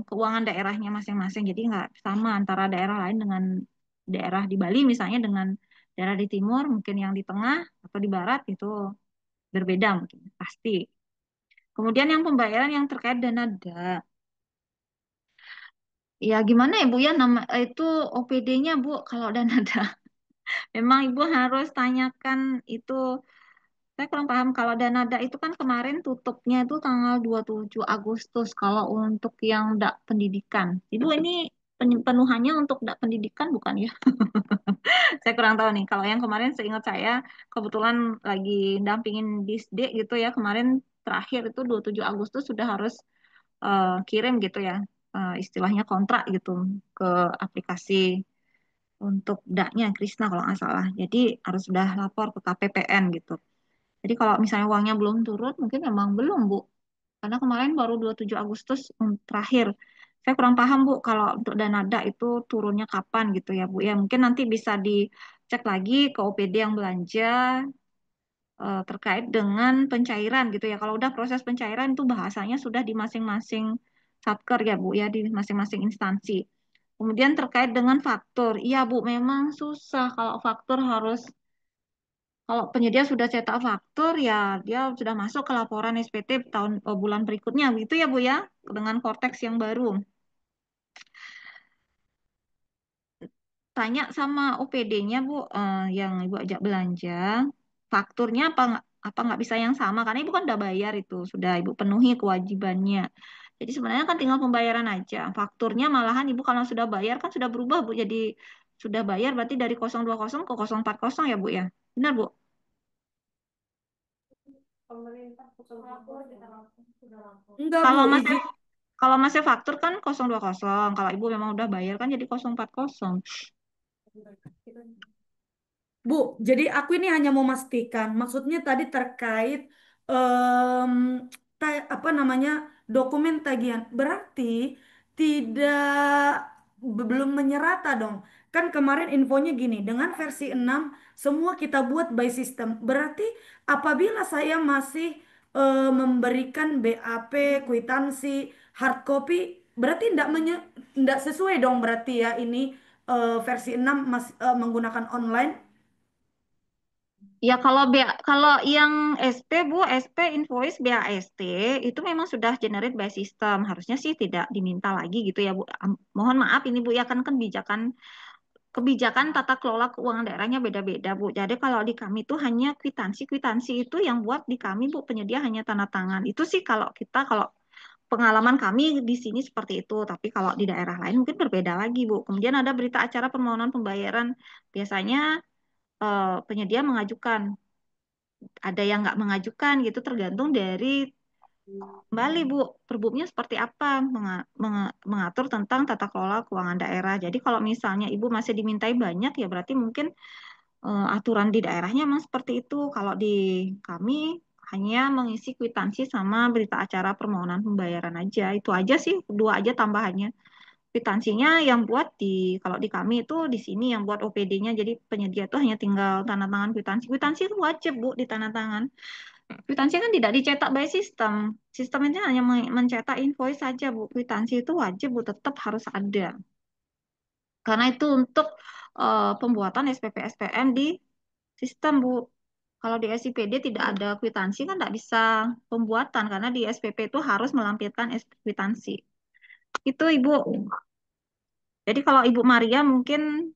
keuangan daerahnya masing-masing. Jadi nggak sama antara daerah lain dengan daerah di Bali misalnya dengan daerah di timur, mungkin yang di tengah atau di barat itu berbeda mungkin, pasti. Kemudian yang pembayaran yang terkait dana ya gimana ya Bu ya, nama itu OPD-nya Bu, kalau dana memang Ibu harus tanyakan itu. Saya kurang paham kalau Danada itu kan kemarin tutupnya itu tanggal 27 Agustus kalau untuk yang pendidikan. Ibu ini penuhannya untuk pendidikan bukan ya? Saya kurang tahu nih. Kalau yang kemarin seingat saya kebetulan lagi dampingin Disdik gitu ya. Kemarin terakhir itu 27 Agustus sudah harus kirim gitu ya. Istilahnya kontrak gitu ke aplikasi untuk daknya Krisna kalau nggak salah. Jadi harus sudah lapor ke KPPN gitu. Jadi kalau misalnya uangnya belum turun, mungkin memang belum, Bu. Karena kemarin baru 27 Agustus terakhir. Saya kurang paham, Bu, kalau untuk dana dak itu turunnya kapan gitu ya, Bu. Ya mungkin nanti bisa dicek lagi ke OPD yang belanja terkait dengan pencairan gitu ya. Kalau udah proses pencairan itu bahasanya sudah di masing-masing satker ya, Bu, ya di masing-masing instansi. Kemudian terkait dengan faktur. Iya, Bu, memang susah kalau faktur harus kalau penyedia sudah cetak faktur ya dia sudah masuk ke laporan SPT tahun bulan berikutnya gitu ya Bu ya dengan Cortex yang baru. Tanya sama OPD-nya Bu yang Ibu ajak belanja fakturnya apa nggak bisa yang sama karena Ibu kan udah bayar itu sudah Ibu penuhi kewajibannya. Jadi sebenarnya kan tinggal pembayaran aja. Fakturnya malahan Ibu kalau sudah bayar kan sudah berubah Bu jadi sudah bayar berarti dari 020 ke 040 ya Bu ya. Benar Bu? Enggak Bu, Kalau masih izin. Kalau masih faktur kan 020. Kalau ibu memang udah bayar kan jadi 040. Bu, jadi aku ini hanya mau memastikan, maksudnya tadi terkait em, apa namanya dokumen tagihan, berarti tidak belum menyerata dong. Kan kemarin infonya gini, dengan versi 6 semua kita buat by system. Berarti apabila saya masih memberikan BAP, kwitansi, hard copy, berarti tidak sesuai dong berarti ya ini versi 6 menggunakan online. Ya kalau yang SP Bu, SP invoice BAST itu memang sudah generate by system. Harusnya sih tidak diminta lagi gitu ya Bu. Mohon maaf ini Bu ya kan kebijakan kebijakan tata kelola keuangan daerahnya beda-beda Bu. Jadi kalau di kami itu hanya kwitansi itu yang buat di kami Bu penyedia hanya tanda tangan. Itu sih kalau pengalaman kami di sini seperti itu, tapi kalau di daerah lain mungkin berbeda lagi, Bu. Kemudian ada berita acara permohonan pembayaran. Biasanya penyedia mengajukan, ada yang nggak mengajukan gitu, tergantung dari kembali, Bu, perbubnya seperti apa, mengatur tentang tata kelola keuangan daerah. Jadi kalau misalnya Ibu masih dimintai banyak, ya berarti mungkin aturan di daerahnya memang seperti itu. Kalau di kami hanya mengisi kwitansi sama berita acara permohonan pembayaran aja. Itu aja sih, dua aja tambahannya. Kwitansinya yang buat kalau di kami itu di sini yang buat OPD-nya, jadi penyedia itu hanya tinggal tanda tangan kwitansi. Kwitansi itu wajib, Bu, ditanda tangan. Kwitansi kan tidak dicetak by sistem. Sistem itu hanya mencetak invoice saja, Bu. Kwitansi itu wajib, Bu, tetap harus ada. Karena itu untuk pembuatan SPP SPM di sistem, Bu. Kalau di SIPD tidak ada kwitansi kan tidak bisa pembuatan karena di SPP itu harus melampirkan kwitansi. Itu Ibu. Jadi kalau Ibu Maria mungkin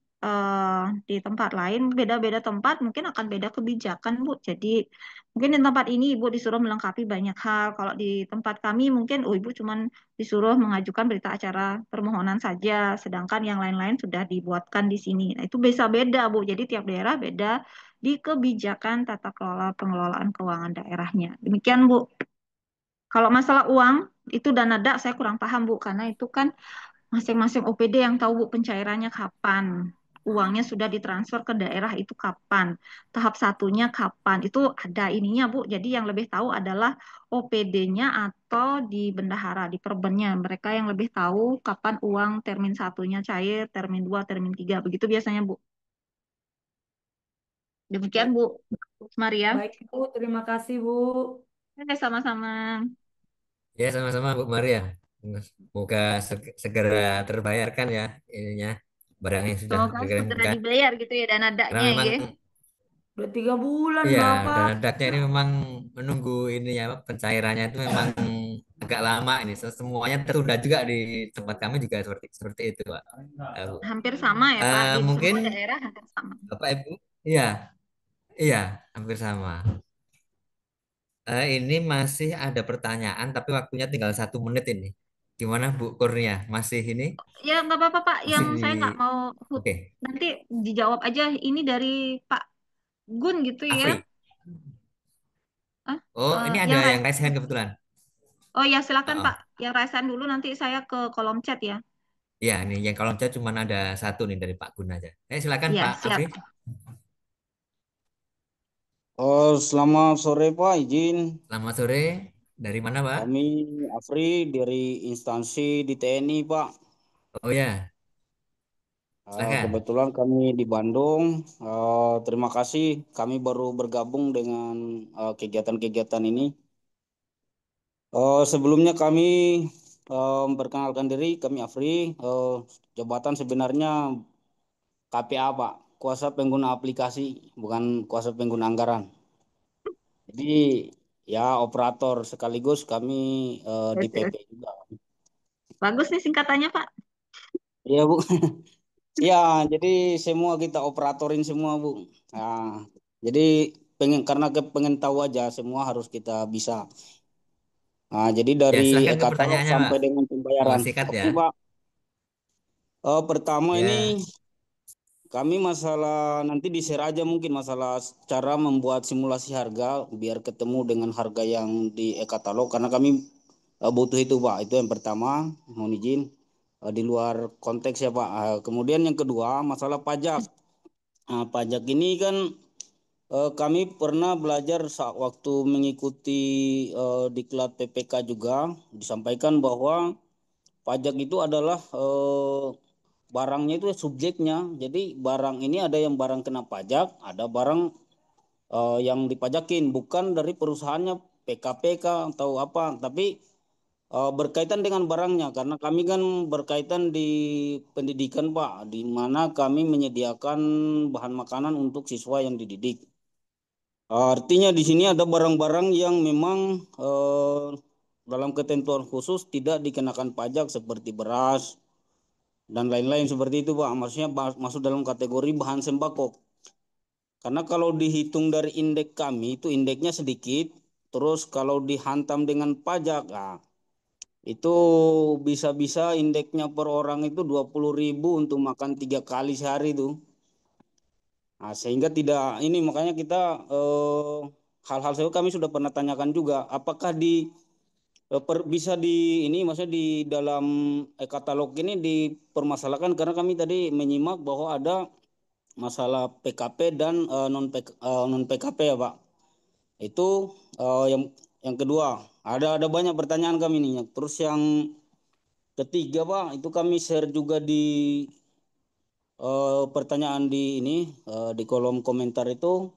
di tempat lain beda-beda tempat mungkin akan beda kebijakan, Bu. Jadi mungkin di tempat ini Ibu disuruh melengkapi banyak hal. Kalau di tempat kami mungkin Ibu cuman disuruh mengajukan berita acara permohonan saja, sedangkan yang lain-lain sudah dibuatkan di sini. Nah, itu bisa beda, Bu. Jadi tiap daerah beda di kebijakan tata kelola pengelolaan keuangan daerahnya. Demikian, Bu. Kalau masalah uang itu dana dak saya kurang paham, Bu, karena itu kan masing-masing OPD yang tahu Bu pencairannya kapan. Uangnya sudah ditransfer ke daerah itu kapan. Tahap satunya kapan. Itu ada ininya Bu. Jadi yang lebih tahu adalah OPD-nya atau di bendahara, di perbennya. Mereka yang lebih tahu kapan uang termin satunya cair, termin 2, termin 3. Begitu biasanya Bu. Demikian Baik, Bu Maria. baik Bu, terima kasih Bu. Oke, sama-sama. Ya, sama-sama Bu Maria. Semoga segera terbayarkan ya ininya barang yang sudah Semoga segera dikirimkan. dibayar gitu ya dana Karena daknya memang ya. Udah 3 bulan iya Bapak. dana daknya ini memang menunggu ini ya pencairannya itu memang agak lama ini. Semuanya tertunda juga di tempat kami juga seperti seperti itu Pak. Bu. Hampir sama ya Pak. Di Mungkin semua daerah hampir sama. Bapak Ibu, iya iya hampir sama. Ini masih ada pertanyaan tapi waktunya tinggal 1 menit ini. Gimana Bu Kurnia? Masih ini? Ya nggak apa-apa Pak, Masih yang di... saya nggak mau Oke. nanti dijawab aja. Ini dari Pak Gun gitu ya. Afri. Ah, Oh, ini ada yang yang raise hand kebetulan. oh ya silakan Heeh. Pak, yang raisan dulu nanti saya ke kolom chat ya. Ya, nih yang kolom chat cuma ada satu nih dari Pak Gun aja. Silakan Ya Pak siap. Afri. Oh, selamat sore Pak, izin. Selamat sore. Dari mana Pak? Kami Afri dari instansi di TNI Pak. Oh ya, silakan. Kebetulan kami di Bandung. Terima kasih kami baru bergabung dengan kegiatan-kegiatan ini. Sebelumnya kami memperkenalkan diri, kami Afri. Jabatan sebenarnya KPA Pak, kuasa pengguna aplikasi, bukan kuasa pengguna anggaran. Jadi ya operator sekaligus kami di Yes, yes. PP juga. Bagus nih singkatannya Pak. Iya Bu, ya jadi semua kita operatorin semua Bu. Nah, jadi karena pengen tahu aja semua harus kita bisa. Nah, jadi Ya, dari silakan ke e-katalog pertanyaannya Pak. sampai dengan Oh, pembayaran. sikat ya. Oke Pak. Pertama ini Ya, kami masalah nanti di-share aja mungkin masalah cara membuat simulasi harga biar ketemu dengan harga yang di e-katalog karena kami butuh itu Pak. Itu yang pertama, mohon izin. Di luar konteks ya Pak. Kemudian yang kedua masalah pajak. Nah, pajak ini kan kami pernah belajar saat waktu mengikuti diklat PPK juga disampaikan bahwa pajak itu adalah barangnya itu subjeknya. Jadi barang ini ada yang barang kena pajak, ada barang yang dipajakin bukan dari perusahaannya PKPK atau apa, tapi berkaitan dengan barangnya karena kami kan berkaitan di pendidikan Pak, di mana kami menyediakan bahan makanan untuk siswa yang dididik. Artinya di sini ada barang-barang yang memang dalam ketentuan khusus tidak dikenakan pajak seperti beras dan lain-lain seperti itu Pak. Maksudnya masuk dalam kategori bahan sembako. Karena kalau dihitung dari indeks kami itu indeksnya sedikit, terus kalau dihantam dengan pajak, nah, itu bisa-bisa indeksnya per orang itu 20.000 untuk makan 3 kali sehari itu. Nah, sehingga tidak ini makanya kita hal-hal itu kami sudah pernah tanyakan juga. Apakah bisa di ini maksudnya di dalam katalog ini dipermasalahkan karena kami tadi menyimak bahwa ada masalah PKP dan non PKP ya Pak. Itu yang kedua. Ada banyak pertanyaan kami nih. Terus yang ketiga Pak, itu kami share juga di pertanyaan di ini di kolom komentar itu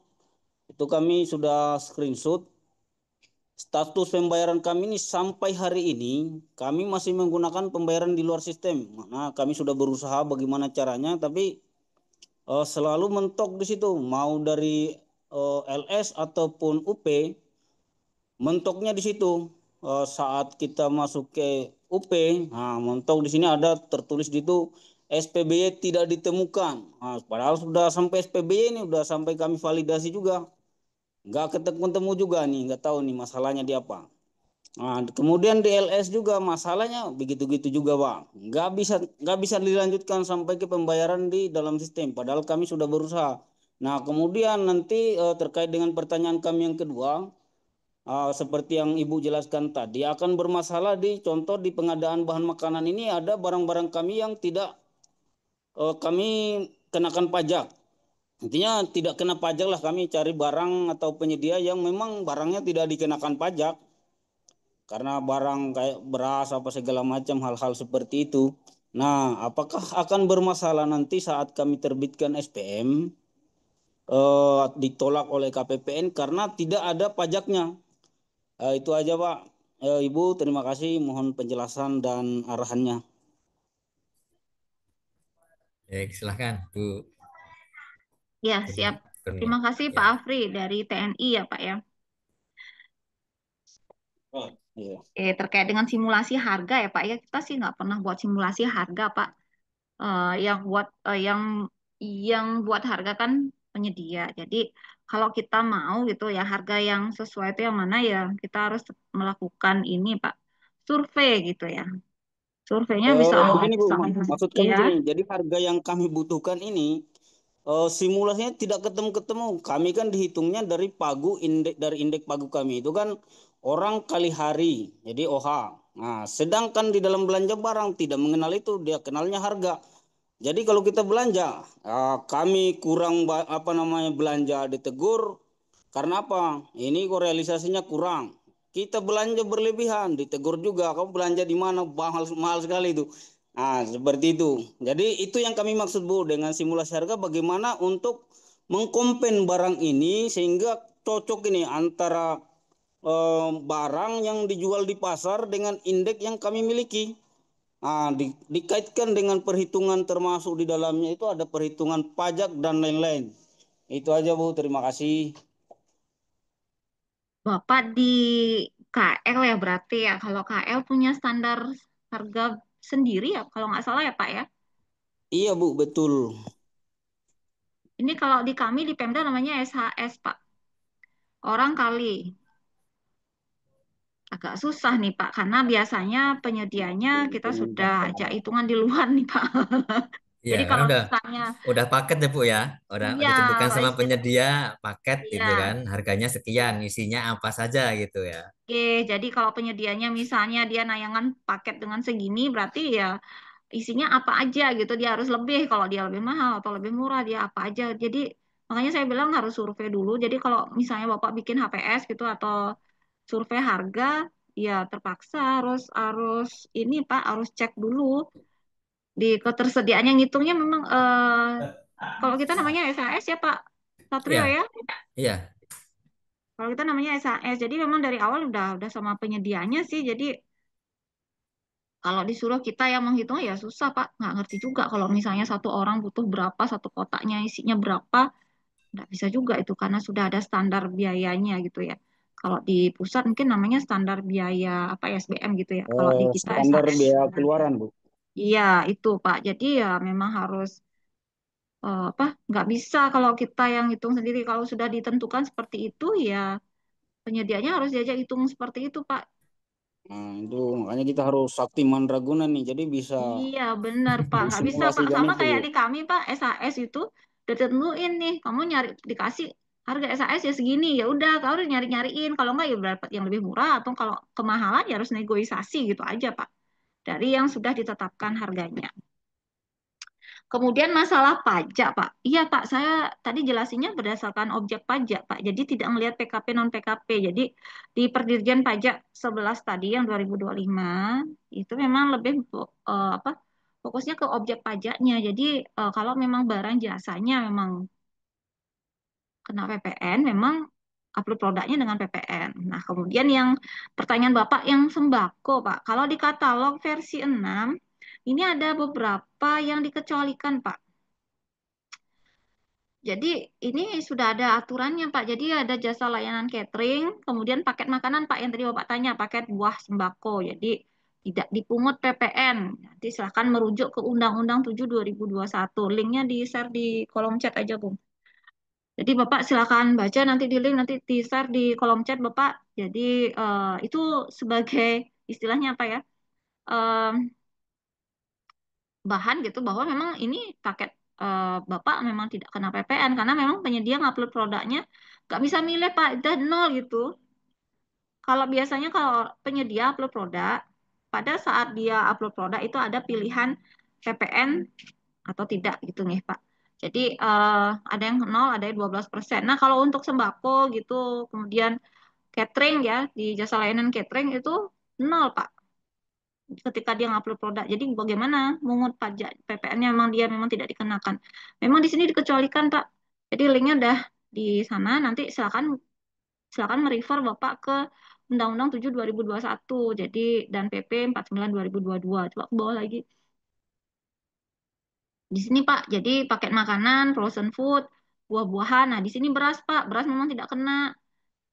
kami sudah screenshot status pembayaran kami ini sampai hari ini kami masih menggunakan pembayaran di luar sistem. Nah, kami sudah berusaha bagaimana caranya tapi selalu mentok di situ mau dari LS ataupun UP mentoknya di situ. Saat kita masuk ke UP, nah mentok di sini ada tertulis di itu SPBY tidak ditemukan. Nah, padahal sudah sampai SPBY ini sudah sampai kami validasi juga. Nggak ketemu juga nih, nggak tahu nih masalahnya di apa. Nah, kemudian di LS juga masalahnya begitu-gitu juga, Pak. Nggak bisa dilanjutkan sampai ke pembayaran di dalam sistem. Padahal kami sudah berusaha. Nah, kemudian nanti terkait dengan pertanyaan kami yang kedua, seperti yang Ibu jelaskan tadi, akan bermasalah di contoh di pengadaan bahan makanan ini ada barang-barang kami yang tidak kami kenakan pajak. Intinya tidak kena pajak lah kami cari barang atau penyedia yang memang barangnya tidak dikenakan pajak. Karena barang kayak beras apa segala macam hal-hal seperti itu. Nah, apakah akan bermasalah nanti saat kami terbitkan SPM ditolak oleh KPPN karena tidak ada pajaknya? Itu aja Pak. Ibu, terima kasih. Mohon penjelasan dan arahannya. baik, silakan Bu Ya siap. Kurnia. Terima kasih Pak Ya. Afri dari TNI ya Pak ya. Oh, iya. Terkait dengan simulasi harga ya Pak ya, kita sih nggak pernah buat simulasi harga Pak. Yang buat yang buat harga kan penyedia. Jadi kalau kita mau gitu ya harga yang sesuai itu yang mana ya kita harus melakukan ini Pak, survei gitu ya. Surveinya bisa Begini Bu, sama. maksud kami Ya. gini, jadi harga yang kami butuhkan ini simulasinya tidak ketemu-ketemu. Kami kan dihitungnya dari pagu indeks, dari indeks pagu kami itu kan orang kali hari, jadi OH. Nah, sedangkan di dalam belanja barang tidak mengenal itu, dia kenalnya harga. Jadi kalau kita belanja, kami kurang apa namanya belanja ditegur karena apa? Ini kok realisasinya kurang. Kita belanja berlebihan, ditegur juga. Kamu belanja di mana? Mahal mahal sekali itu. Nah, seperti itu. Jadi itu yang kami maksud Bu dengan simulasi harga bagaimana untuk mengkompen barang ini sehingga cocok ini antara barang yang dijual di pasar dengan indeks yang kami miliki. Dikaitkan dengan perhitungan termasuk di dalamnya itu ada perhitungan pajak dan lain-lain. Itu aja Bu, terima kasih. Bapak di KL ya berarti ya. Kalau KL punya standar harga sendiri ya, kalau nggak salah ya Pak ya. Iya Bu, betul. Ini kalau di kami di Pemda namanya SHS Pak. Orang kali. Agak susah nih Pak, karena biasanya penyedianya kita sudah ajak hitungan di luar nih Pak. Iya, Jadi karena kalau misalnya, udah paket ya Bu ya. Udah iya ditentukan kalau sama istilah, penyedia paket gitu iya. kan. Harganya sekian, isinya apa saja gitu ya. Oke, jadi kalau penyedianya misalnya dia nayangan paket dengan segini, berarti ya isinya apa aja gitu. Dia harus lebih, kalau dia lebih mahal atau lebih murah, dia apa aja. Jadi makanya saya bilang harus survei dulu. Jadi kalau misalnya Bapak bikin HPS gitu atau survei harga, ya terpaksa harus harus ini Pak, harus cek dulu di ketersediaannya. Ngitungnya memang kalau kita namanya SAS ya Pak Satrio Iya, ya. iya. Kalau kita namanya SAS, jadi memang dari awal udah sama penyedianya sih. Jadi kalau disuruh kita yang menghitung ya susah Pak, nggak ngerti juga. Kalau misalnya satu orang butuh berapa, satu kotaknya isinya berapa, nggak bisa juga itu karena sudah ada standar biayanya gitu ya. Kalau di pusat mungkin namanya standar biaya apa ya, SBM gitu ya. Kalau di kita Standar SAS. biaya keluaran Bu. Iya itu Pak. Jadi ya memang harus apa nggak bisa kalau kita yang hitung sendiri. Kalau sudah ditentukan seperti itu ya penyediaannya harus diajak hitung seperti itu Pak. Nah, itu makanya kita harus sakti mandraguna nih. Jadi bisa Iya benar Pak, nggak bisa Pak. simulasikan Sama itu. kayak di kami Pak, SAS itu udah tentuin nih, kamu nyari dikasih harga SAS ya segini, ya udah kamu harus nyari-nyariin. Kalau nggak ya dapat yang lebih murah atau kalau kemahalan ya harus negosiasi gitu aja Pak. Dari yang sudah ditetapkan harganya. Kemudian masalah pajak, Pak. Iya, Pak, saya tadi jelasinnya berdasarkan objek pajak, Pak. Jadi tidak melihat PKP non PKP. Jadi di Perdirjen Pajak 11 tadi yang 2025 itu memang lebih apa? Fokusnya ke objek pajaknya. Jadi kalau memang barang jasanya memang kena PPN, memang upload produknya dengan PPN. Nah, kemudian yang pertanyaan Bapak yang sembako, Pak. Kalau di katalog versi 6 ini ada beberapa yang dikecualikan, Pak. Jadi ini sudah ada aturannya Pak. Jadi ada jasa layanan catering, kemudian paket makanan Pak yang tadi Bapak tanya, paket buah sembako. Jadi tidak dipungut PPN. Nanti silahkan merujuk ke Undang-Undang 7 2021. Linknya di-share di kolom chat aja, Bung. Jadi Bapak silakan baca nanti di link, nanti di-share di kolom chat Bapak. Jadi itu sebagai istilahnya apa ya? Eh, bahan gitu bahwa memang ini paket Bapak memang tidak kena PPN karena memang penyedia ngupload produknya nggak bisa milih Pak, dan nol gitu. Kalau biasanya kalau penyedia upload produk, pada saat dia upload produk itu ada pilihan PPN atau tidak gitu nih Pak. Jadi ada yang nol, ada yang 12%. Nah kalau untuk sembako gitu, kemudian catering ya, di jasa layanan catering itu nol Pak ketika dia ngupload produk. Jadi bagaimana mungut pajak PPN-nya memang dia memang tidak dikenakan. Memang di sini dikecualikan, Pak. Jadi linknya udah di sana. Nanti silakan silakan merefer Bapak ke Undang-Undang 7 2021. Jadi dan PP 49 2022. Coba ke bawah lagi. Di sini Pak, jadi paket makanan, frozen food, buah-buahan. Nah, di sini beras Pak. Beras memang tidak kena.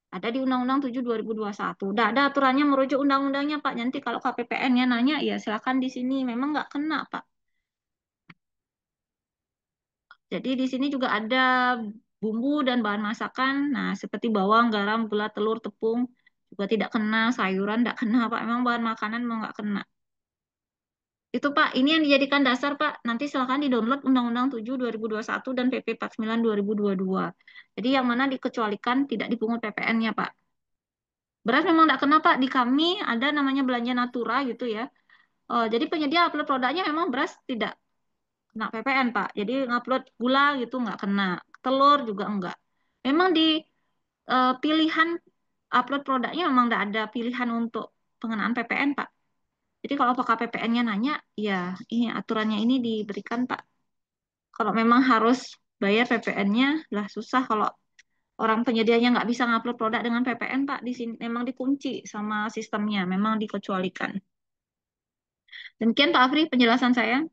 Ada di Undang-Undang 7 2021. Udah ada aturannya merujuk undang-undangnya, Pak. Nanti kalau KPPN-nya nanya, ya silakan di sini. Memang nggak kena, Pak. Jadi di sini juga ada bumbu dan bahan masakan. Nah, seperti bawang, garam, gula, telur, tepung. Juga tidak kena. Sayuran tidak kena, Pak. Memang bahan makanan memang nggak kena. Itu Pak, ini yang dijadikan dasar Pak. Nanti silakan di-download Undang-Undang 7 2021 dan PP 49 2022. Jadi yang mana dikecualikan tidak dipungut PPN-nya Pak. Beras memang tidak kena Pak. Di kami ada namanya belanja natura gitu ya. Jadi penyedia upload produknya memang beras tidak kena PPN Pak. Jadi ngupload gula gitu nggak kena. Telur juga enggak. Memang di pilihan upload produknya memang tidak ada pilihan untuk pengenaan PPN Pak. Jadi kalau apakah PPN-nya nanya, ya ini aturannya ini diberikan Pak. Kalau memang harus bayar PPN-nya, lah susah kalau orang penyedianya nggak bisa ngupload produk dengan PPN Pak. Di sini memang dikunci sama sistemnya, memang dikecualikan. Demikian Pak Afri penjelasan saya.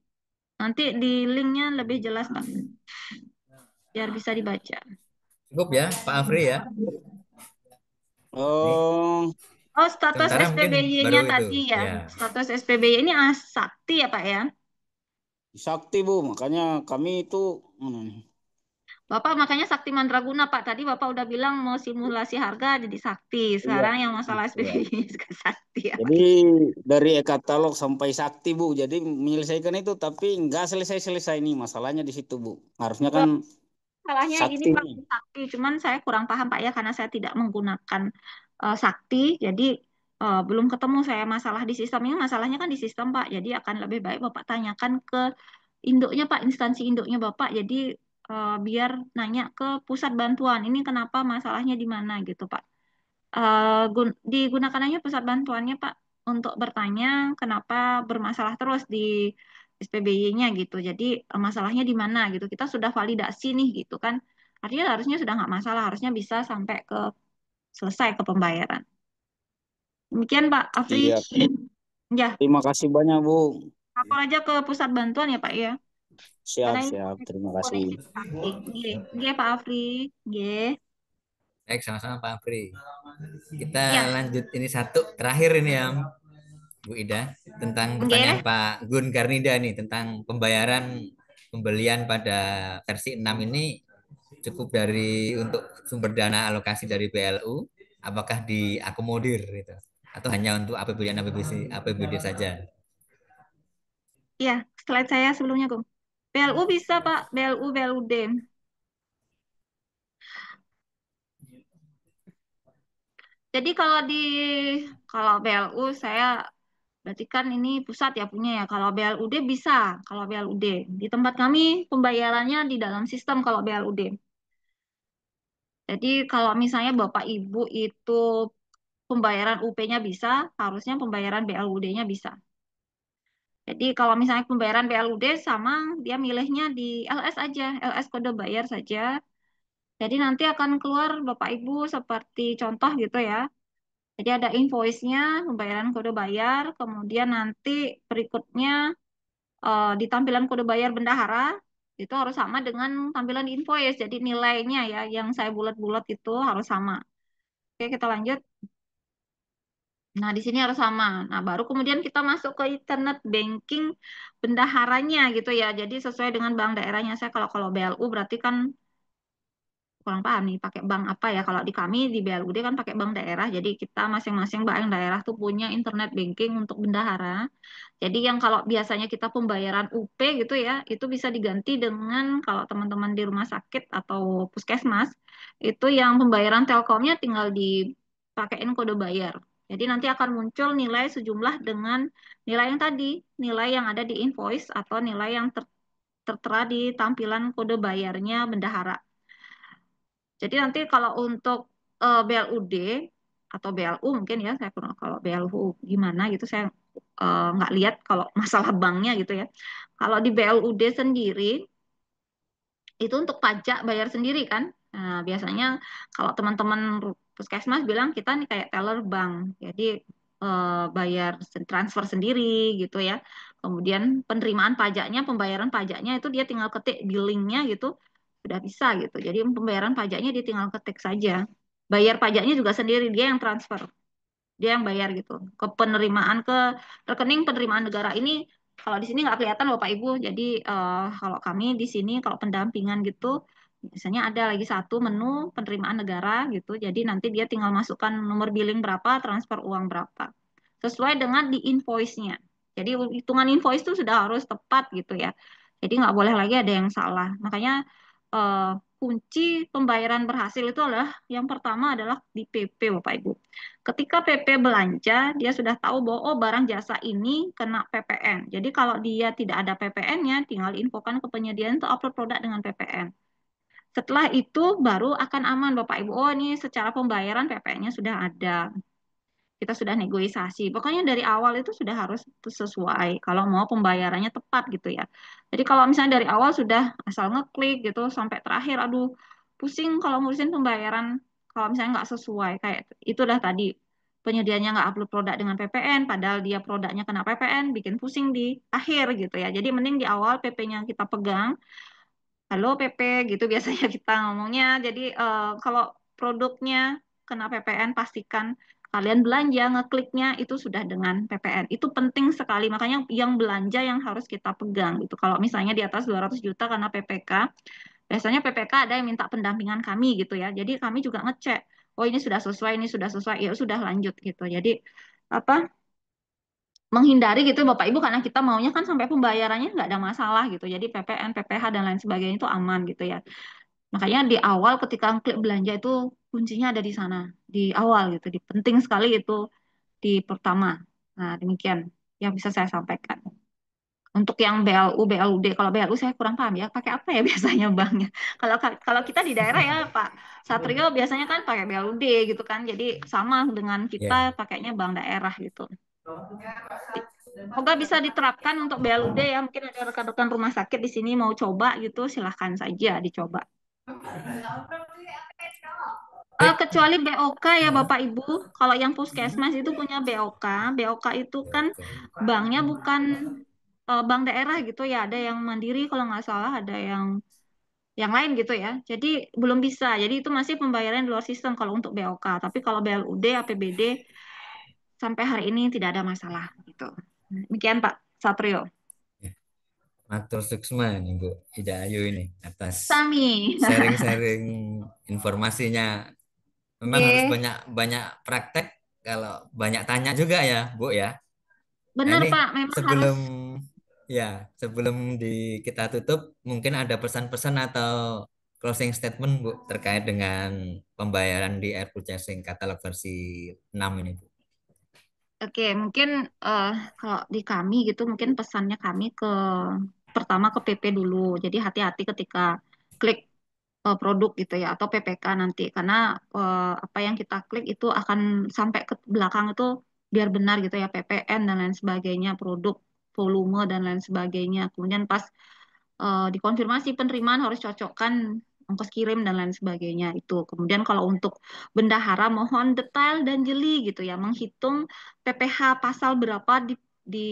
Nanti di linknya lebih jelas Pak, biar bisa dibaca. Cukup ya, Pak Afri ya. Nih, Oh, Oh, status sementara mungkin baru SPBY-nya itu. tadi ya. Ya, Status SPBY ini sakti ya Pak ya. sakti Bu, makanya kami itu Bapak makanya Sakti Mandraguna Pak. Tadi Bapak udah bilang mau simulasi harga jadi Sakti. iya, Sekarang yang masalah iya. SPBY juga Sakti ya Pak. Jadi dari e-katalog sampai sakti Bu, jadi menyelesaikan itu tapi nggak selesai-selesai nih masalahnya di situ Bu. Harusnya kan Masalahnya gini sakti Pak, nih. Sakti. Cuman saya kurang paham Pak ya karena saya tidak menggunakan Sakti. Jadi belum ketemu saya masalah di sistem ini. Masalahnya kan di sistem Pak. Jadi akan lebih baik Bapak tanyakan ke induknya Pak, instansi induknya Bapak. Jadi biar nanya ke pusat bantuan. Ini kenapa masalahnya di mana gitu Pak. Digunakan aja pusat bantuannya Pak untuk bertanya kenapa bermasalah terus di SPBY-nya gitu. Jadi masalahnya di mana gitu. Kita sudah validasi nih gitu kan. Artinya harusnya sudah nggak masalah, harusnya bisa sampai ke selesai ke pembayaran. Demikian Pak Afri. Iya. Ya, Terima kasih banyak Bu. lapor aja ke pusat bantuan ya Pak ya. Siap, Karena ini siap. Terima kasih. koneksi sakti. Nggih, nggih Pak Afri. Nggih. baik sama-sama Pak Afri. Kita Ya, lanjut ini satu terakhir ini ya, Bu Ida, tentang pertanyaan nggih. Pak Gun Karnida nih tentang pembayaran pembelian pada versi 6 ini cukup dari untuk sumber dana alokasi dari BLU, apakah diakomodir gitu atau hanya untuk APBN APBD saja? Ya, slide saya sebelumnya, Gung. BLU bisa, Pak. BLU, BLUD. Jadi kalau BLU saya berarti kan ini pusat ya punya ya. Kalau BLUD bisa, kalau BLUD. Di tempat kami pembayarannya di dalam sistem kalau BLUD. Jadi kalau misalnya Bapak Ibu itu pembayaran UP-nya bisa, harusnya pembayaran BLUD-nya bisa. Jadi kalau misalnya pembayaran BLUD sama dia milihnya di LS aja, LS kode bayar saja. Jadi nanti akan keluar Bapak Ibu seperti contoh gitu ya. Jadi ada invoice-nya, pembayaran kode bayar, kemudian nanti berikutnya di tampilan kode bayar bendahara itu harus sama dengan tampilan di invoice. Jadi nilainya ya yang saya bulat-bulat itu harus sama. Oke, kita lanjut. Nah, di sini harus sama. Nah, baru kemudian kita masuk ke internet banking bendaharanya gitu ya. Jadi sesuai dengan bank daerahnya. Saya kalau BLU berarti kan kurang paham nih pakai bank apa ya. Kalau di kami di BLUD kan pakai bank daerah. Jadi kita masing-masing bank daerah tuh punya internet banking untuk bendahara. Jadi yang kalau biasanya kita pembayaran UP gitu ya, itu bisa diganti dengan kalau teman-teman di rumah sakit atau puskesmas, itu yang pembayaran Telkomnya tinggal dipakein kode bayar. Jadi nanti akan muncul nilai sejumlah dengan nilai yang tadi, nilai yang ada di invoice atau nilai yang tertera di tampilan kode bayarnya bendahara. Jadi nanti kalau untuk BLUD atau BLU mungkin ya, saya kurang kalau BLU gimana gitu saya nggak lihat kalau masalah banknya gitu ya. Kalau di BLUD sendiri itu untuk pajak bayar sendiri kan. Nah, biasanya kalau teman-teman puskesmas bilang kita nih kayak teller bank. Jadi bayar transfer sendiri gitu ya. Kemudian penerimaan pajaknya, pembayaran pajaknya itu dia tinggal ketik billingnya gitu sudah bisa gitu. Jadi pembayaran pajaknya dia tinggal ketik saja. Bayar pajaknya juga sendiri dia yang transfer, dia yang bayar gitu. Ke penerimaan ke rekening penerimaan negara ini kalau di sini nggak kelihatan Bapak Ibu. Jadi kalau kami di sini kalau pendampingan gitu biasanya ada lagi satu menu penerimaan negara gitu. Jadi nanti dia tinggal masukkan nomor billing berapa, transfer uang berapa. Sesuai dengan di invoice-nya. Jadi hitungan invoice itu sudah harus tepat gitu ya. Jadi nggak boleh lagi ada yang salah. Makanya eh, kunci pembayaran berhasil itu adalah yang pertama adalah di PP, Bapak Ibu. Ketika PP belanja, dia sudah tahu bahwa oh barang jasa ini kena PPN. Jadi kalau dia tidak ada PPN-nya, tinggal infokan ke penyediaan untuk upload produk dengan PPN. Setelah itu baru akan aman Bapak Ibu. Oh ini secara pembayaran PPN-nya sudah ada. Kita sudah negosiasi. Pokoknya dari awal itu sudah harus sesuai kalau mau pembayarannya tepat gitu ya. Jadi kalau misalnya dari awal sudah asal ngeklik gitu sampai terakhir, aduh pusing kalau ngurusin pembayaran kalau misalnya nggak sesuai kayak itu dah tadi penyediaannya nggak upload produk dengan PPN, padahal dia produknya kena PPN, bikin pusing di akhir gitu ya. Jadi mending di awal PP-nya kita pegang. Halo PP gitu biasanya kita ngomongnya. Jadi kalau produknya kena PPN pastikan kalian belanja ngekliknya itu sudah dengan PPN. Itu penting sekali. Makanya yang belanja yang harus kita pegang gitu. Kalau misalnya di atas 200 juta karena PPK, biasanya PPK ada yang minta pendampingan kami gitu ya. Jadi kami juga ngecek, oh ini sudah sesuai, ya sudah lanjut gitu. Jadi apa menghindari gitu Bapak Ibu karena kita maunya kan sampai pembayarannya nggak ada masalah gitu. Jadi PPN, PPh dan lain sebagainya itu aman gitu ya. Makanya di awal ketika klik belanja itu kuncinya ada di sana, di awal gitu. Penting sekali itu di pertama. Nah, demikian yang bisa saya sampaikan. Untuk yang BLU, BLUD, kalau BLU saya kurang paham ya, pakai apa ya biasanya banknya? Kalau kalau kita di daerah ya Pak Satrio biasanya kan pakai BLUD gitu kan, jadi sama dengan kita Ya, pakainya bank daerah gitu. Semoga bisa diterapkan untuk BLUD ya, mungkin ada rekan-rekan rumah sakit di sini mau coba gitu, silahkan saja dicoba. baik. Kecuali BOK ya Bapak Ibu, kalau yang puskesmas itu punya BOK, BOK itu Ya, kan oke. banknya bukan bank daerah gitu ya, ada yang mandiri kalau nggak salah, ada yang lain gitu ya. Jadi belum bisa, jadi itu masih pembayaran di luar sistem kalau untuk BOK. Tapi kalau BLUD, APBD sampai hari ini tidak ada masalah gitu. Demikian Pak Satrio. Ya. Matur suksma nih Bu Ida Ayu ini atas Sami. sharing-sharing informasinya. Memang harus Oke, banyak banyak praktek kalau banyak tanya juga ya Bu ya. Nah benar ini Pak, memang harus. sebelum ya sebelum kita tutup mungkin ada pesan-pesan atau closing statement Bu terkait dengan pembayaran di air purchasing katalog versi 6 ini Bu. Oke, mungkin eh, kalau di kami gitu, mungkin pesannya kami ke pertama ke PP dulu. Jadi hati-hati ketika klik produk gitu ya atau PPK nanti karena apa yang kita klik itu akan sampai ke belakang itu biar benar gitu ya PPN dan lain sebagainya, produk, volume dan lain sebagainya. Kemudian pas dikonfirmasi penerimaan harus cocokkan ongkos kirim dan lain sebagainya itu. Kemudian kalau untuk bendahara mohon detail dan jeli gitu ya, menghitung PPh pasal berapa di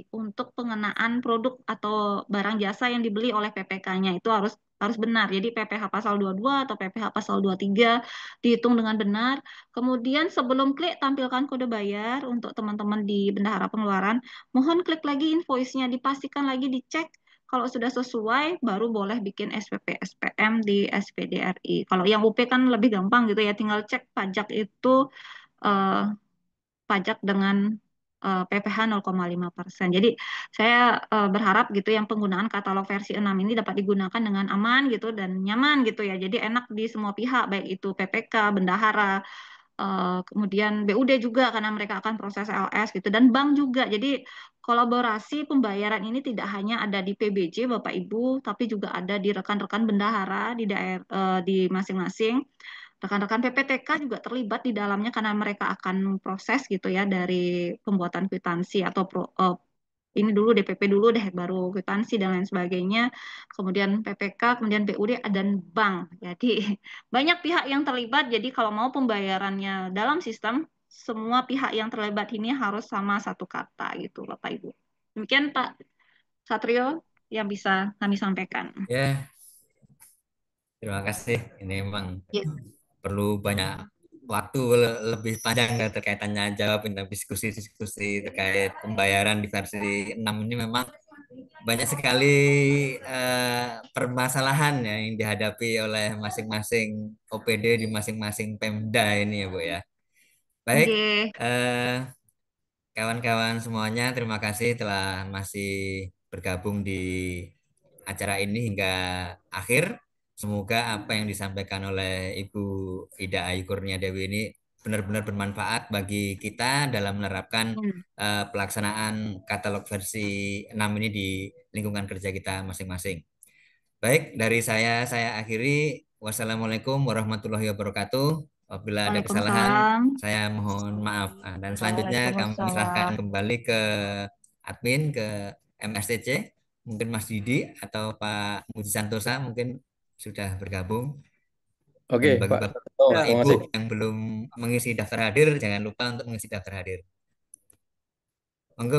untuk pengenaan produk atau barang jasa yang dibeli oleh PPK-nya itu harus benar. Jadi PPh pasal 22 atau PPh pasal 23 dihitung dengan benar. Kemudian sebelum klik tampilkan kode bayar untuk teman-teman di bendahara pengeluaran. Mohon klik lagi invoice-nya, dipastikan lagi dicek kalau sudah sesuai, baru boleh bikin SPP SPM di SPDRI. Kalau yang UP kan lebih gampang gitu ya, tinggal cek pajak itu eh, pajak dengan PPh 0,5%. Jadi saya berharap gitu yang penggunaan katalog versi 6 ini dapat digunakan dengan aman gitu dan nyaman gitu ya. Jadi enak di semua pihak, baik itu PPK, bendahara, kemudian BUD juga karena mereka akan proses LS gitu dan bank juga. Jadi kolaborasi pembayaran ini tidak hanya ada di PBJ Bapak Ibu, tapi juga ada di rekan-rekan bendahara di daerah di masing-masing. Rekan-rekan PPTK juga terlibat di dalamnya karena mereka akan proses gitu ya dari pembuatan kwitansi atau ini dulu DPP dulu deh baru kwitansi dan lain sebagainya kemudian PPK kemudian BUD dan bank jadi banyak pihak yang terlibat jadi kalau mau pembayarannya dalam sistem semua pihak yang terlibat ini harus sama satu kata gitu Bapak Ibu demikian Pak Satrio yang bisa kami sampaikan Ya, terima kasih. Ini memang ya, perlu banyak waktu lebih panjang ya terkait tanya jawab tentang diskusi-diskusi terkait pembayaran di versi 6 ini memang banyak sekali permasalahan ya yang dihadapi oleh masing-masing OPD di masing-masing Pemda ini ya Bu ya. Baik, oke. eh, kawan-kawan semuanya, terima kasih telah masih bergabung di acara ini hingga akhir. Semoga apa yang disampaikan oleh Ibu Ida Ayu Kurnia Dewi ini benar-benar bermanfaat bagi kita dalam menerapkan pelaksanaan katalog versi 6 ini di lingkungan kerja kita masing-masing. Baik, dari saya akhiri. Wassalamualaikum warahmatullahi wabarakatuh. Apabila ada kesalahan, Waalaikumsalam. saya mohon maaf. Dan selanjutnya kami serahkan Waalaikumsalam. kembali ke admin, ke MSTC. Mungkin Mas Didi atau Pak Budi Santosa mungkin sudah bergabung. Oke, Dan bagi Pak. Bapak Terima Ibu kasih. yang belum mengisi daftar hadir, jangan lupa untuk mengisi daftar hadir. Monggo.